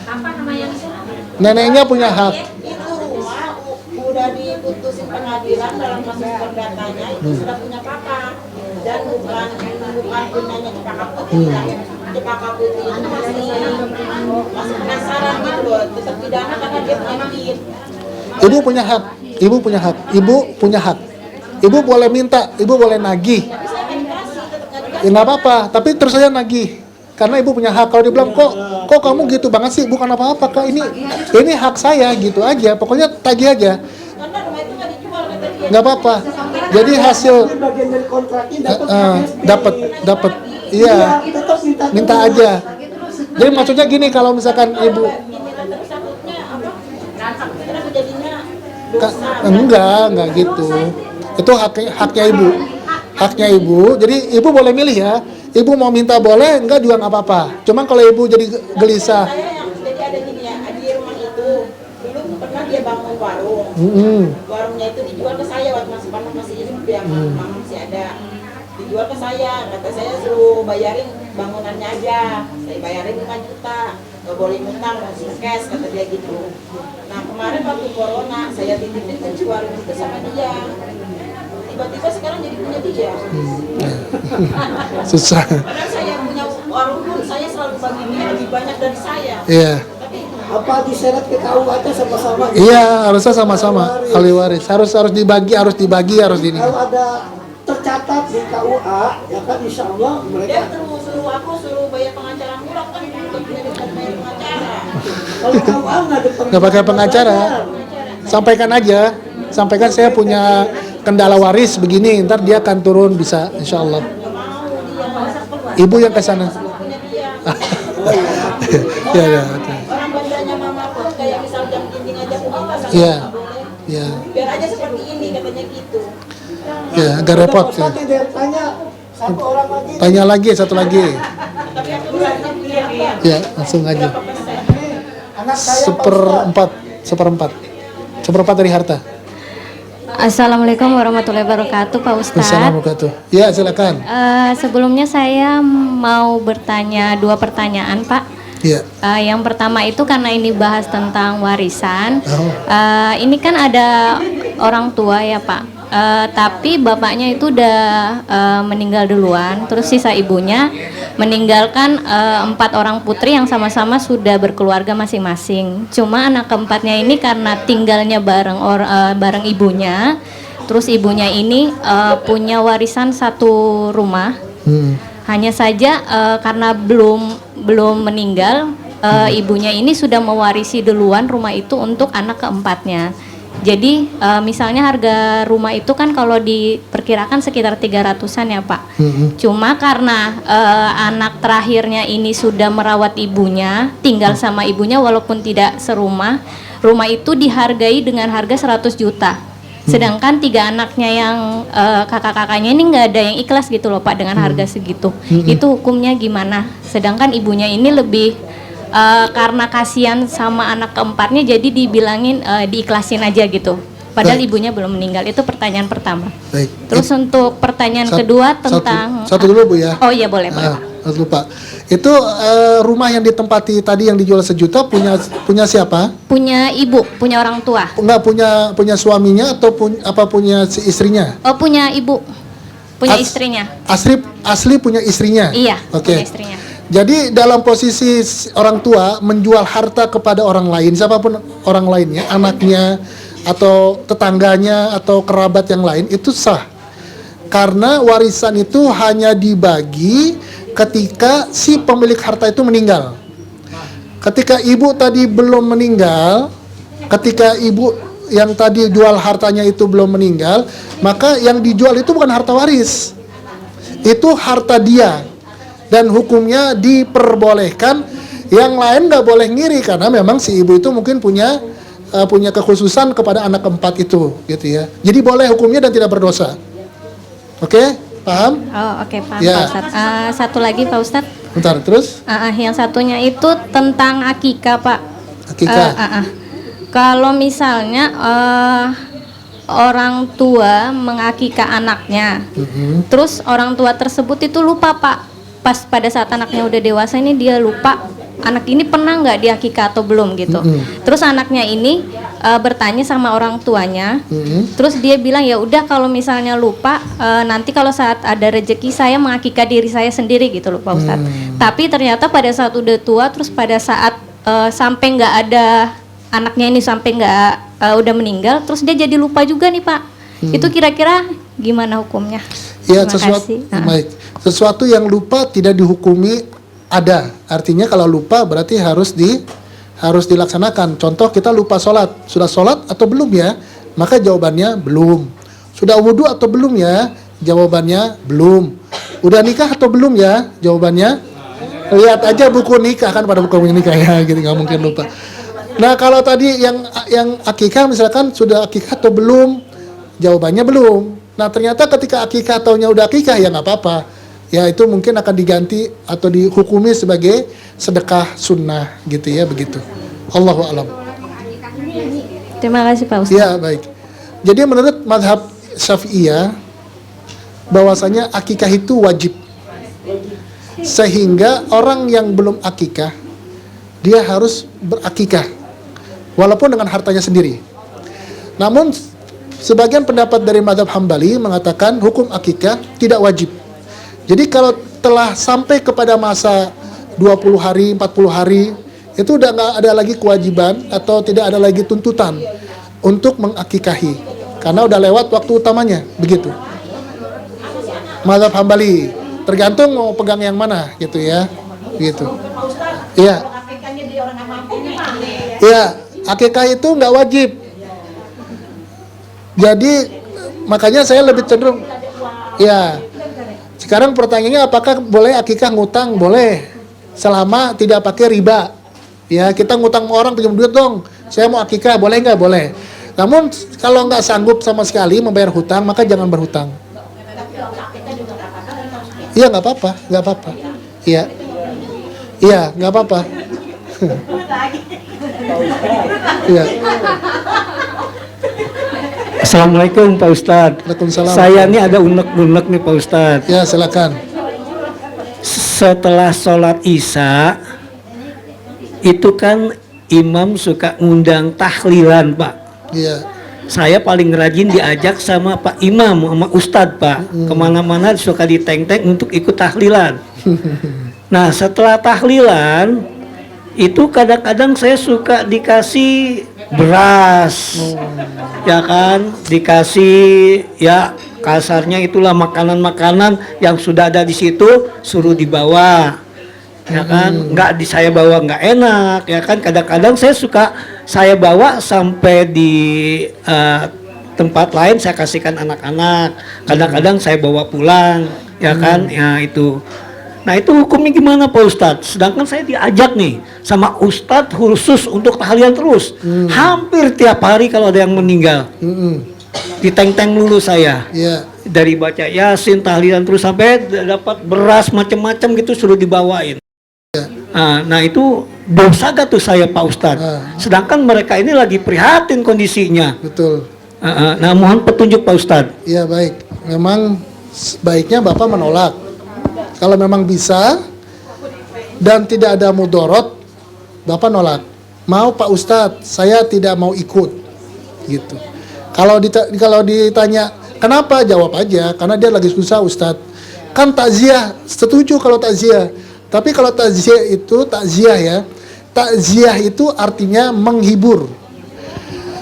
Apa nama yang itu? Neneknya punya hak. Itu rumah udah diputusin pengadilan dalam kasus perdatanya itu sudah punya papa dan bukan punyanya Cempaka Putih. Cempaka Putih itu masih penasaran gitu loh, tetap pidana karena dia punya duit. Ibu punya hak. Ibu punya hak. Ibu punya hak. Ibu boleh minta, ibu boleh nagih. Ya nggak apa-apa, tapi terus saya nagih. Karena ibu punya hak. Kalau dibilang kok kamu gitu banget sih, bukan apa-apa kak, ini hak saya gitu aja. Pokoknya tagih aja. Karena rumah itu nggak dijual kata dia. Nggak apa-apa. Jadi hasil Bagian dari kontraknya dapat. Iya. tetap Minta aja. Jadi maksudnya gini, kalau misalkan ibu Diminta terus takutnya apa? Terus jadinya dosa. enggak gitu. Itu haknya ibu. Haknya ibu. Jadi ibu boleh milih ya. Ibu mau minta boleh, enggak juga nggak apa-apa. Cuman kalau ibu jadi gelisah. Saya yang jadi ada gini ya, di rumah itu dulu pernah dia bangun warung. Warungnya itu dijual ke saya waktu masih hidup ya, mama masih ada. Dijual ke saya, kata saya suruh bayarin bangunannya aja. Saya bayarin 5 juta, nggak boleh ngutang, masih cash, kata dia gitu. Nah kemarin waktu corona, saya titipin kunci warung itu sama dia. Tiba-tiba sekarang jadi punya dia. Susah. Padahal saya punya warung pun, saya selalu bagi dia lebih banyak dari saya. Iya. apa diseret ke KUA itu sama-sama gitu? Iya, harusnya sama-sama ahli waris. Harus dibagi, harus ini. Kalau ada tercatat di KUA, ya kan insya Allah Dia mereka. suruh bayar pengacara murah kan untuk bayar pengacara. Kalau KUA Nggak pakai pengacara. Sampaikan aja. Sampaikan saya punya kendala waris begini, ntar dia akan turun bisa, insya Allah. Ibu yang ke sana. Ya, ya. Orang bandanya mama pun kayak misal jam dinding aja aku minta sama Iya. nggak boleh. Ya, Biar aja seperti ini katanya gitu. ya, agak repot ya. Nanti dia tanya satu orang lagi. Tanya lagi, satu lagi. Tapi aku berani punya apa? Ya, langsung aja. Berapa persen? Anak saya Pak Ustadz. Seperempat dari harta. Assalamualaikum warahmatullahi wabarakatuh, Pak Ustadz. Assalamualaikum. Ya, silakan. Sebelumnya saya mau bertanya 2 pertanyaan, Pak. Ya. Yang pertama itu karena ini bahas tentang warisan. Oh. Ini kan ada orang tua ya, Pak. Tapi bapaknya itu udah meninggal duluan. Terus sisa ibunya meninggalkan 4 orang putri yang sama-sama sudah berkeluarga masing-masing. Cuma anak keempatnya ini karena tinggalnya bareng ibunya. Terus ibunya ini punya warisan 1 rumah. Hanya saja karena belum meninggal, ibunya ini sudah mewarisi duluan rumah itu untuk anak keempatnya. Jadi misalnya harga rumah itu kan kalau diperkirakan sekitar 300-an ya Pak. Cuma karena anak terakhirnya ini sudah merawat ibunya, tinggal sama ibunya walaupun tidak serumah, rumah itu dihargai dengan harga 100 juta. Sedangkan 3 anaknya yang kakak-kakaknya ini nggak ada yang ikhlas gitu loh Pak dengan harga segitu. Itu hukumnya gimana? Sedangkan ibunya ini lebih karena kasihan sama anak keempatnya jadi dibilangin diikhlasin aja gitu. Padahal ibunya belum meninggal. Itu pertanyaan pertama. Baik. Terus untuk pertanyaan kedua tentang satu dulu Bu ya. Oh iya boleh Pak. Lupa. Itu rumah yang ditempati tadi yang dijual 1 juta punya siapa? Punya ibu, punya orang tua. Enggak punya suaminya atau punya si istrinya? Oh punya ibu, punya istrinya. Asli punya istrinya. Iya. Oke. Punya istrinya. Jadi dalam posisi orang tua menjual harta kepada orang lain, siapapun orang lainnya, anaknya atau tetangganya atau kerabat yang lain itu sah. Karena warisan itu hanya dibagi ketika si pemilik harta itu meninggal. Ketika ibu tadi belum meninggal, ketika ibu yang tadi jual hartanya itu belum meninggal, maka yang dijual itu bukan harta waris. Itu harta dia. Dan hukumnya diperbolehkan, yang lain nggak boleh ngiri karena memang si ibu itu mungkin punya kekhususan kepada anak keempat itu, gitu ya. Jadi boleh hukumnya dan tidak berdosa. Oke, paham? Oh oke paham Ya. Pak Ustadz. Satu lagi Pak Ustadz. Bentar, terus? Yang satunya itu tentang akikah Pak. Akikah. Kalau misalnya orang tua mengakikah anaknya, terus orang tua tersebut itu lupa Pak. Pas pada saat anaknya udah dewasa ini dia lupa anak ini pernah nggak diakikah atau belum gitu. Terus anaknya ini bertanya sama orang tuanya, terus dia bilang ya udah kalau misalnya lupa nanti kalau saat ada rezeki saya mengakikah diri saya sendiri gitu loh Pak Ustadz. Tapi ternyata pada saat udah tua terus pada saat sampai nggak ada anaknya ini sampai nggak udah meninggal terus dia jadi lupa juga nih Pak. Itu kira-kira gimana hukumnya? Ya, Terima sesuatu kasih. baik. Sesuatu yang lupa tidak dihukumi ada. Artinya kalau lupa berarti harus dilaksanakan. Contoh kita lupa sholat. Sudah sholat atau belum ya? Maka jawabannya belum. Sudah wudhu atau belum ya? Jawabannya belum. Udah nikah atau belum ya? Jawabannya lihat aja buku nikah kan pada buku nikah ya, gitu nggak mungkin lupa. Nah kalau tadi yang akikah misalkan sudah akikah atau belum? Jawabannya belum. Nah ternyata ketika akikah taunya udah akikah ya nggak apa-apa. Ya itu mungkin akan diganti atau dihukumi sebagai sedekah sunnah gitu ya begitu. Allahu a'lam. Terima kasih Pak Ustadz. Ya baik. Jadi menurut mazhab Syafi'iyah bahwasanya akikah itu wajib. Sehingga orang yang belum akikah dia harus berakikah walaupun dengan hartanya sendiri. Namun sebagian pendapat dari mazhab Hambali mengatakan hukum akikah tidak wajib. Jadi kalau telah sampai kepada masa 20 hari, 40 hari, itu udah nggak ada lagi kewajiban atau tidak ada lagi tuntutan untuk mengakikahi. Karena udah lewat waktu utamanya, begitu. Mazhab Hambali, tergantung mau pegang yang mana, gitu ya. Gitu. Iya. Iya, akikah itu nggak wajib. Jadi makanya saya lebih cenderung ya. Sekarang pertanyaannya apakah boleh akikah ngutang? Boleh. Selama tidak pakai riba. Ya, kita ngutang sama orang pinjam duit dong. Saya mau akikah, boleh nggak? Boleh. Namun kalau nggak sanggup sama sekali membayar hutang, maka jangan berhutang. Iya, nggak apa-apa, nggak apa-apa. Iya. Iya, nggak apa-apa. Iya. Assalamualaikum Pak Ustadz. Waalaikumsalam. Saya ini ada unek-unek nih Pak Ustadz. Ya, silakan. Setelah sholat Isya itu kan imam suka ngundang tahlilan Pak. Iya. Saya paling rajin diajak sama Pak Imam, sama Ustadz Pak. Kemana-mana suka diteng-teng untuk ikut tahlilan. Nah setelah tahlilan itu kadang-kadang saya suka dikasih beras, ya kan, dikasih ya kasarnya itulah makanan-makanan yang sudah ada di situ suruh dibawa. ya kan, nggak saya bawa nggak enak, ya kan. Kadang-kadang saya bawa sampai di tempat lain saya kasihkan anak-anak, kadang-kadang saya bawa pulang, ya kan, ya itu. Nah itu hukumnya gimana Pak Ustadz? Sedangkan saya diajak nih sama Ustadz khusus untuk tahlilan terus, hampir tiap hari kalau ada yang meninggal, diteng-teng dulu saya. Dari baca Yasin, tahlilan terus sampai dapat beras macam-macam gitu suruh dibawain. Nah itu dosa gak tuh saya Pak Ustadz? Sedangkan mereka ini lagi prihatin kondisinya. Betul. Nah mohon petunjuk Pak Ustadz. Iya baik, memang baiknya Bapak menolak. Kalau memang bisa dan tidak ada mudorot, Bapak nolak. Mau Pak Ustadz, saya tidak mau ikut, gitu. Kalau ditanya kenapa, jawab aja, karena dia lagi susah Ustadz. Kan takziah, setuju kalau takziah. Tapi kalau takziah ya, takziah itu artinya menghibur.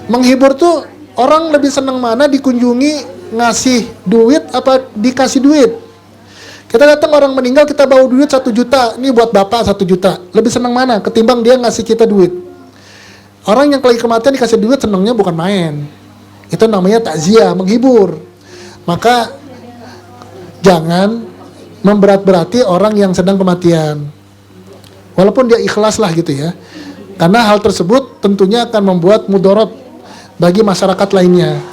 Menghibur tuh orang lebih senang mana dikunjungi ngasih duit apa dikasih duit? Kita datang orang meninggal, kita bawa duit 1 juta, ini buat Bapak 1 juta. Lebih senang mana ketimbang dia ngasih kita duit? Orang yang lagi kematian dikasih duit senangnya bukan main. Itu namanya takziah, menghibur. Maka jangan memberat-berati orang yang sedang kematian. Walaupun dia ikhlas lah gitu ya. Karena hal tersebut tentunya akan membuat mudorot bagi masyarakat lainnya.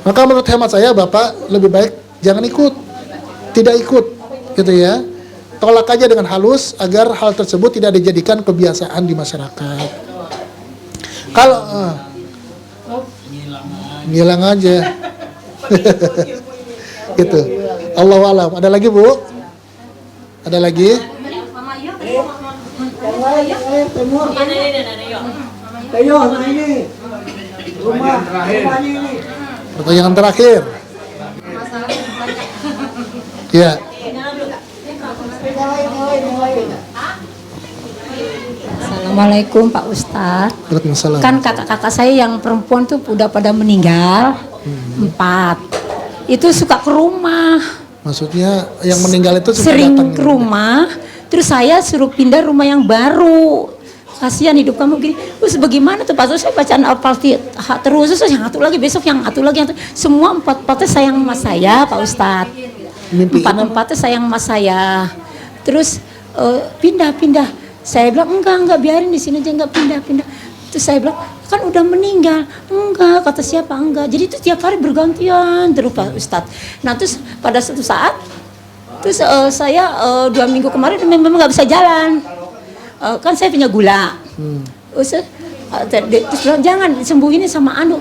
Maka menurut hemat saya Bapak lebih baik jangan ikut. Tidak ikut gitu ya. Tolak aja dengan halus agar hal tersebut tidak dijadikan kebiasaan di masyarakat. Kalau ngilang aja. Gitu. Allahu a'lam. Ada lagi Bu? Ada lagi? Pertanyaan terakhir. Ya. Assalamualaikum Pak Ustadz. Waalaikumsalam. Kan kakak-kakak saya yang perempuan tuh udah pada meninggal 4. Itu suka ke rumah. Maksudnya yang meninggal itu suka Sering datang ke rumah. Terus saya suruh pindah rumah yang baru. Kasihan hidup kamu gini. Terus bagaimana tuh Pak? Terus saya bacaan Al-Fatihah terus yang satu lagi besok yang satu lagi yang semua 4-4-nya sayang sama saya Pak Ustadz. 4-4-nya sayang sama saya. Terus pindah. Saya bilang enggak biarin di sini aja, enggak pindah. Terus saya bilang kan udah meninggal. Enggak, kata siapa enggak. Jadi itu tiap hari bergantian terus Pak Ustadz. Nah terus pada suatu saat terus saya 2 minggu kemarin memang nggak bisa jalan. Kan saya punya gula. Terus bilang jangan sembuhin sama anu.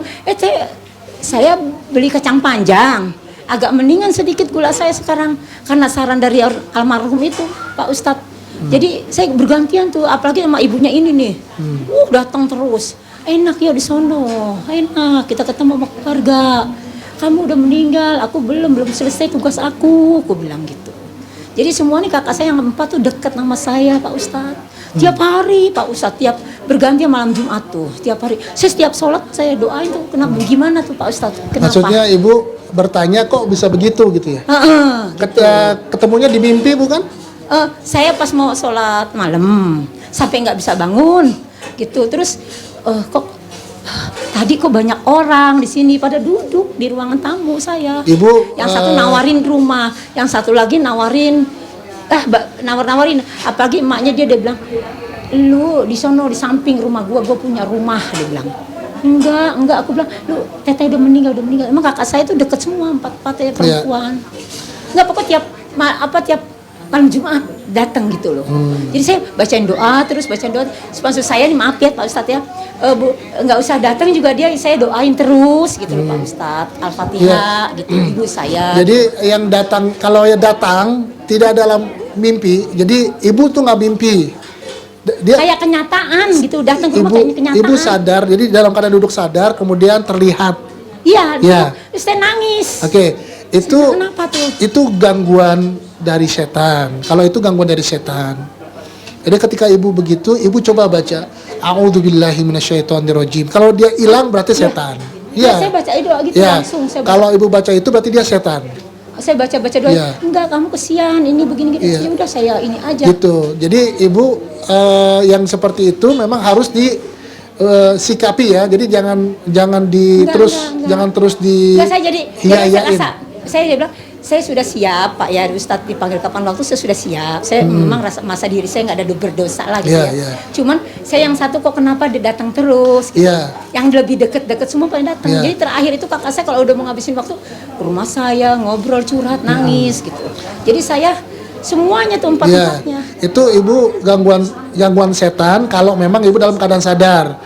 Saya beli kacang panjang. Agak mendingan sedikit gula saya sekarang karena saran dari almarhum itu Pak Ustadz. Jadi saya bergantian tuh, apalagi sama ibunya ini nih. Datang terus. Enak ya di sono. Enak kita ketemu sama keluarga. Kamu udah meninggal, aku belum selesai tugas aku bilang gitu. Jadi semua nih kakak saya yang 4 tuh dekat sama saya Pak Ustadz. Tiap hari Pak Ustadz, tiap berganti malam Jumat tuh, tiap hari. Saya setiap sholat saya doain tuh, kenapa gimana tuh Pak Ustadz? Kenapa? Maksudnya Ibu bertanya kok bisa begitu gitu ya? Gitu. Ketemunya di mimpi bukan? Saya pas mau sholat malam sampai nggak bisa bangun gitu. Terus tadi kok banyak orang di sini pada duduk di ruangan tamu saya. Ibu yang satu nawarin rumah, yang satu lagi nawarin nawarin. Apalagi emaknya dia bilang, lu di sono di samping rumah gua punya rumah, dia bilang. Enggak, aku bilang, lu teteh udah meninggal. Emang kakak saya tuh deket semua 4-4 perempuan. Enggak, pokoknya tiap malam Jumat datang gitu loh. Jadi saya bacain doa. Sponsor saya nih maaf ya Pak Ustadz ya, Bu nggak usah datang juga dia, saya doain terus gitu loh Pak Ustadz. Al-Fatihah gitu ibu saya. Jadi yang datang, kalau ya datang tidak dalam mimpi, jadi ibu tuh nggak mimpi. Dia kayak kenyataan gitu, datang ke rumah kayaknya kenyataan. Ibu sadar, jadi dalam keadaan duduk sadar, kemudian terlihat. Iya. Terus saya nangis. Oke, itu kenapa tuh? Itu gangguan dari setan. Kalau itu gangguan dari setan. Jadi ketika ibu begitu, ibu coba baca A'udzubillahi minasyaitonirrajim. Kalau dia hilang berarti setan. Iya. Saya baca doa gitu langsung. Kalau ibu baca itu berarti dia setan. saya baca-baca doa, Iya. enggak kamu kesian, ini begini-gini, Iya. ya udah saya ini aja. Gitu. Jadi ibu yang seperti itu memang harus disikapi ya. Jadi jangan Enggak. jangan terus di Enggak, saya jadi iya-iyain. saya bilang saya sudah siap Pak ya Ustadz, dipanggil kapan waktu saya sudah siap. Saya memang masa diri saya nggak ada berdosa lah gitu Iya, ya. iya. Cuman saya yang satu kok kenapa dia datang terus gitu. Iya. Yang lebih deket-deket semua pada datang. Iya. Jadi terakhir itu kakak saya kalau udah mau ngabisin waktu ke rumah saya ngobrol curhat nangis gitu. Jadi saya semuanya tuh Iya. empatnya. Itu ibu gangguan setan kalau memang ibu dalam keadaan sadar.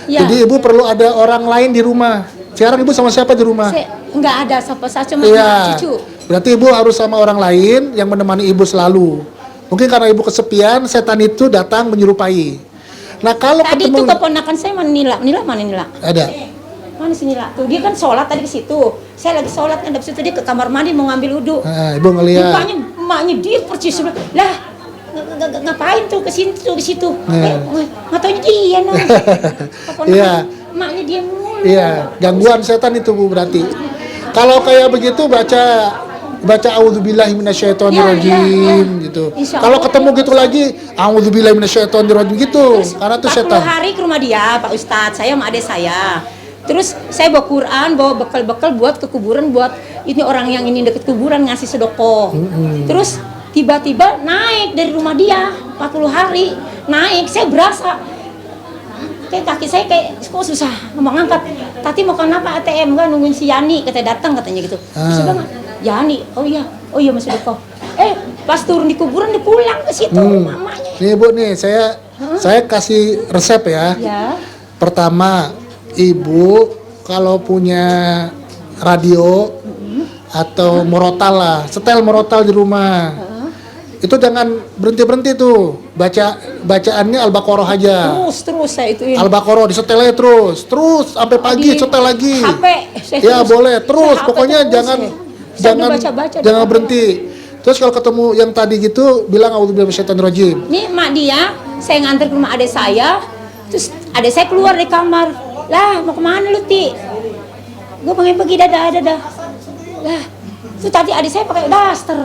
Iya. Jadi ibu perlu ada orang lain di rumah. Sekarang ibu sama siapa di rumah? Saya nggak ada siapa-siapa cuma Iya. cucu. Berarti ibu harus sama orang lain yang menemani ibu selalu. Mungkin karena ibu kesepian, setan itu datang menyerupai. Nah kalau Tadi ketemu itu keponakan saya mana Nila mana Nila? ada. Mana sih Nila? Tuh dia kan sholat tadi ke situ. Saya lagi sholat kan dari situ dia ke kamar mandi mau ngambil wudhu. Nah, ibu ngelihat. Rupanya emaknya dia percis sebelah. Lah ngapain tuh ke situ? Nggak taunya dia nah. Keponakan Iya. emaknya dia mulu. Iya, gangguan setan itu Bu berarti. Kalau kayak begitu baca auzubillahi minasyaitonirrajim gitu. Insya Kalau Allah, ketemu ya, gitu lagi auzubillahi minasyaitonirrajim gitu. Karena itu 40 setan. hari ke rumah dia Pak Ustadz, saya sama adik saya. Terus saya bawa Quran, bawa bekal-bekal buat ke kuburan, buat ini orang yang ini deket kuburan ngasih sedekah. Terus tiba-tiba naik dari rumah dia 40 hari naik, saya berasa kayak kaki saya kayak kok susah mau ngangkat. Tati mau kenapa ATM enggak nungguin si Yani katanya datang katanya gitu. Terus saya bilang, Yani, oh iya masih sedekah. Pas turun di kuburan dia pulang ke situ mamanya. Nih Bu nih, saya kasih resep ya. Ya. Pertama, Ibu kalau punya radio atau murotal lah, setel murotal di rumah. Itu jangan berhenti tuh. Bacaannya Al-Baqarah aja. Terus saya ituin. Al-Baqarah disetelnya terus sampai pagi Di setel lagi. HP. Ya boleh terus, Saya HP pokoknya terus, jangan ya. Saya udah baca-baca jangan di berhenti. Terus kalau ketemu yang tadi gitu bilang auzubillahi minasyaitonirrajim. Nih mak dia, saya nganter ke rumah adik saya, terus adik saya keluar dari kamar. Lah mau kemana lu Ti? Gue pengen pergi dadah. Lah, itu tadi adik saya pakai daster.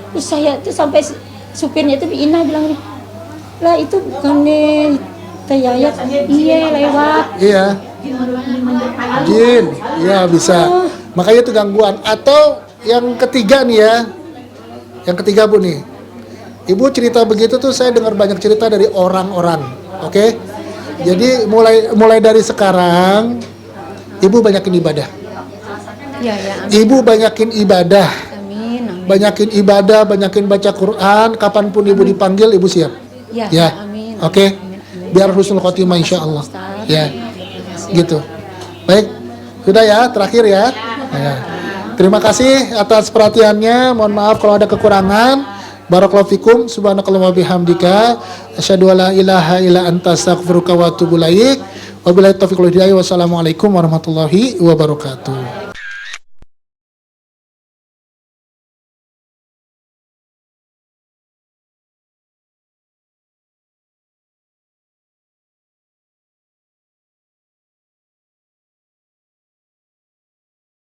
Terus saya tuh sampai supirnya itu Ina bilang nih, lah itu bukannya Teh Yayat, iya lewat. Iya. Jin, iya bisa. Makanya itu gangguan. Atau yang ketiga nih ya. Yang ketiga Bu nih. Ibu cerita begitu tuh saya dengar banyak cerita dari orang-orang. Oke? Jadi mulai dari sekarang Ibu banyakin ibadah. Ya, Ibu banyakin ibadah. amin. Banyakin ibadah, banyakin baca Quran. Kapanpun Ibu dipanggil, Ibu siap. Ya. amin. Oke? Biar husnul khotimah insya Allah. Ya. Gitu. Baik. Sudah ya, terakhir ya. Ya. Terima kasih atas perhatiannya. Mohon maaf kalau ada kekurangan. Barakallahu fikum. Subhanakallahumma bihamdika. Asyhadu alla ilaha illa anta astaghfiruka wa atubu ilaik. Wabillahi taufiq wal hidayah. Wassalamualaikum warahmatullahi wabarakatuh.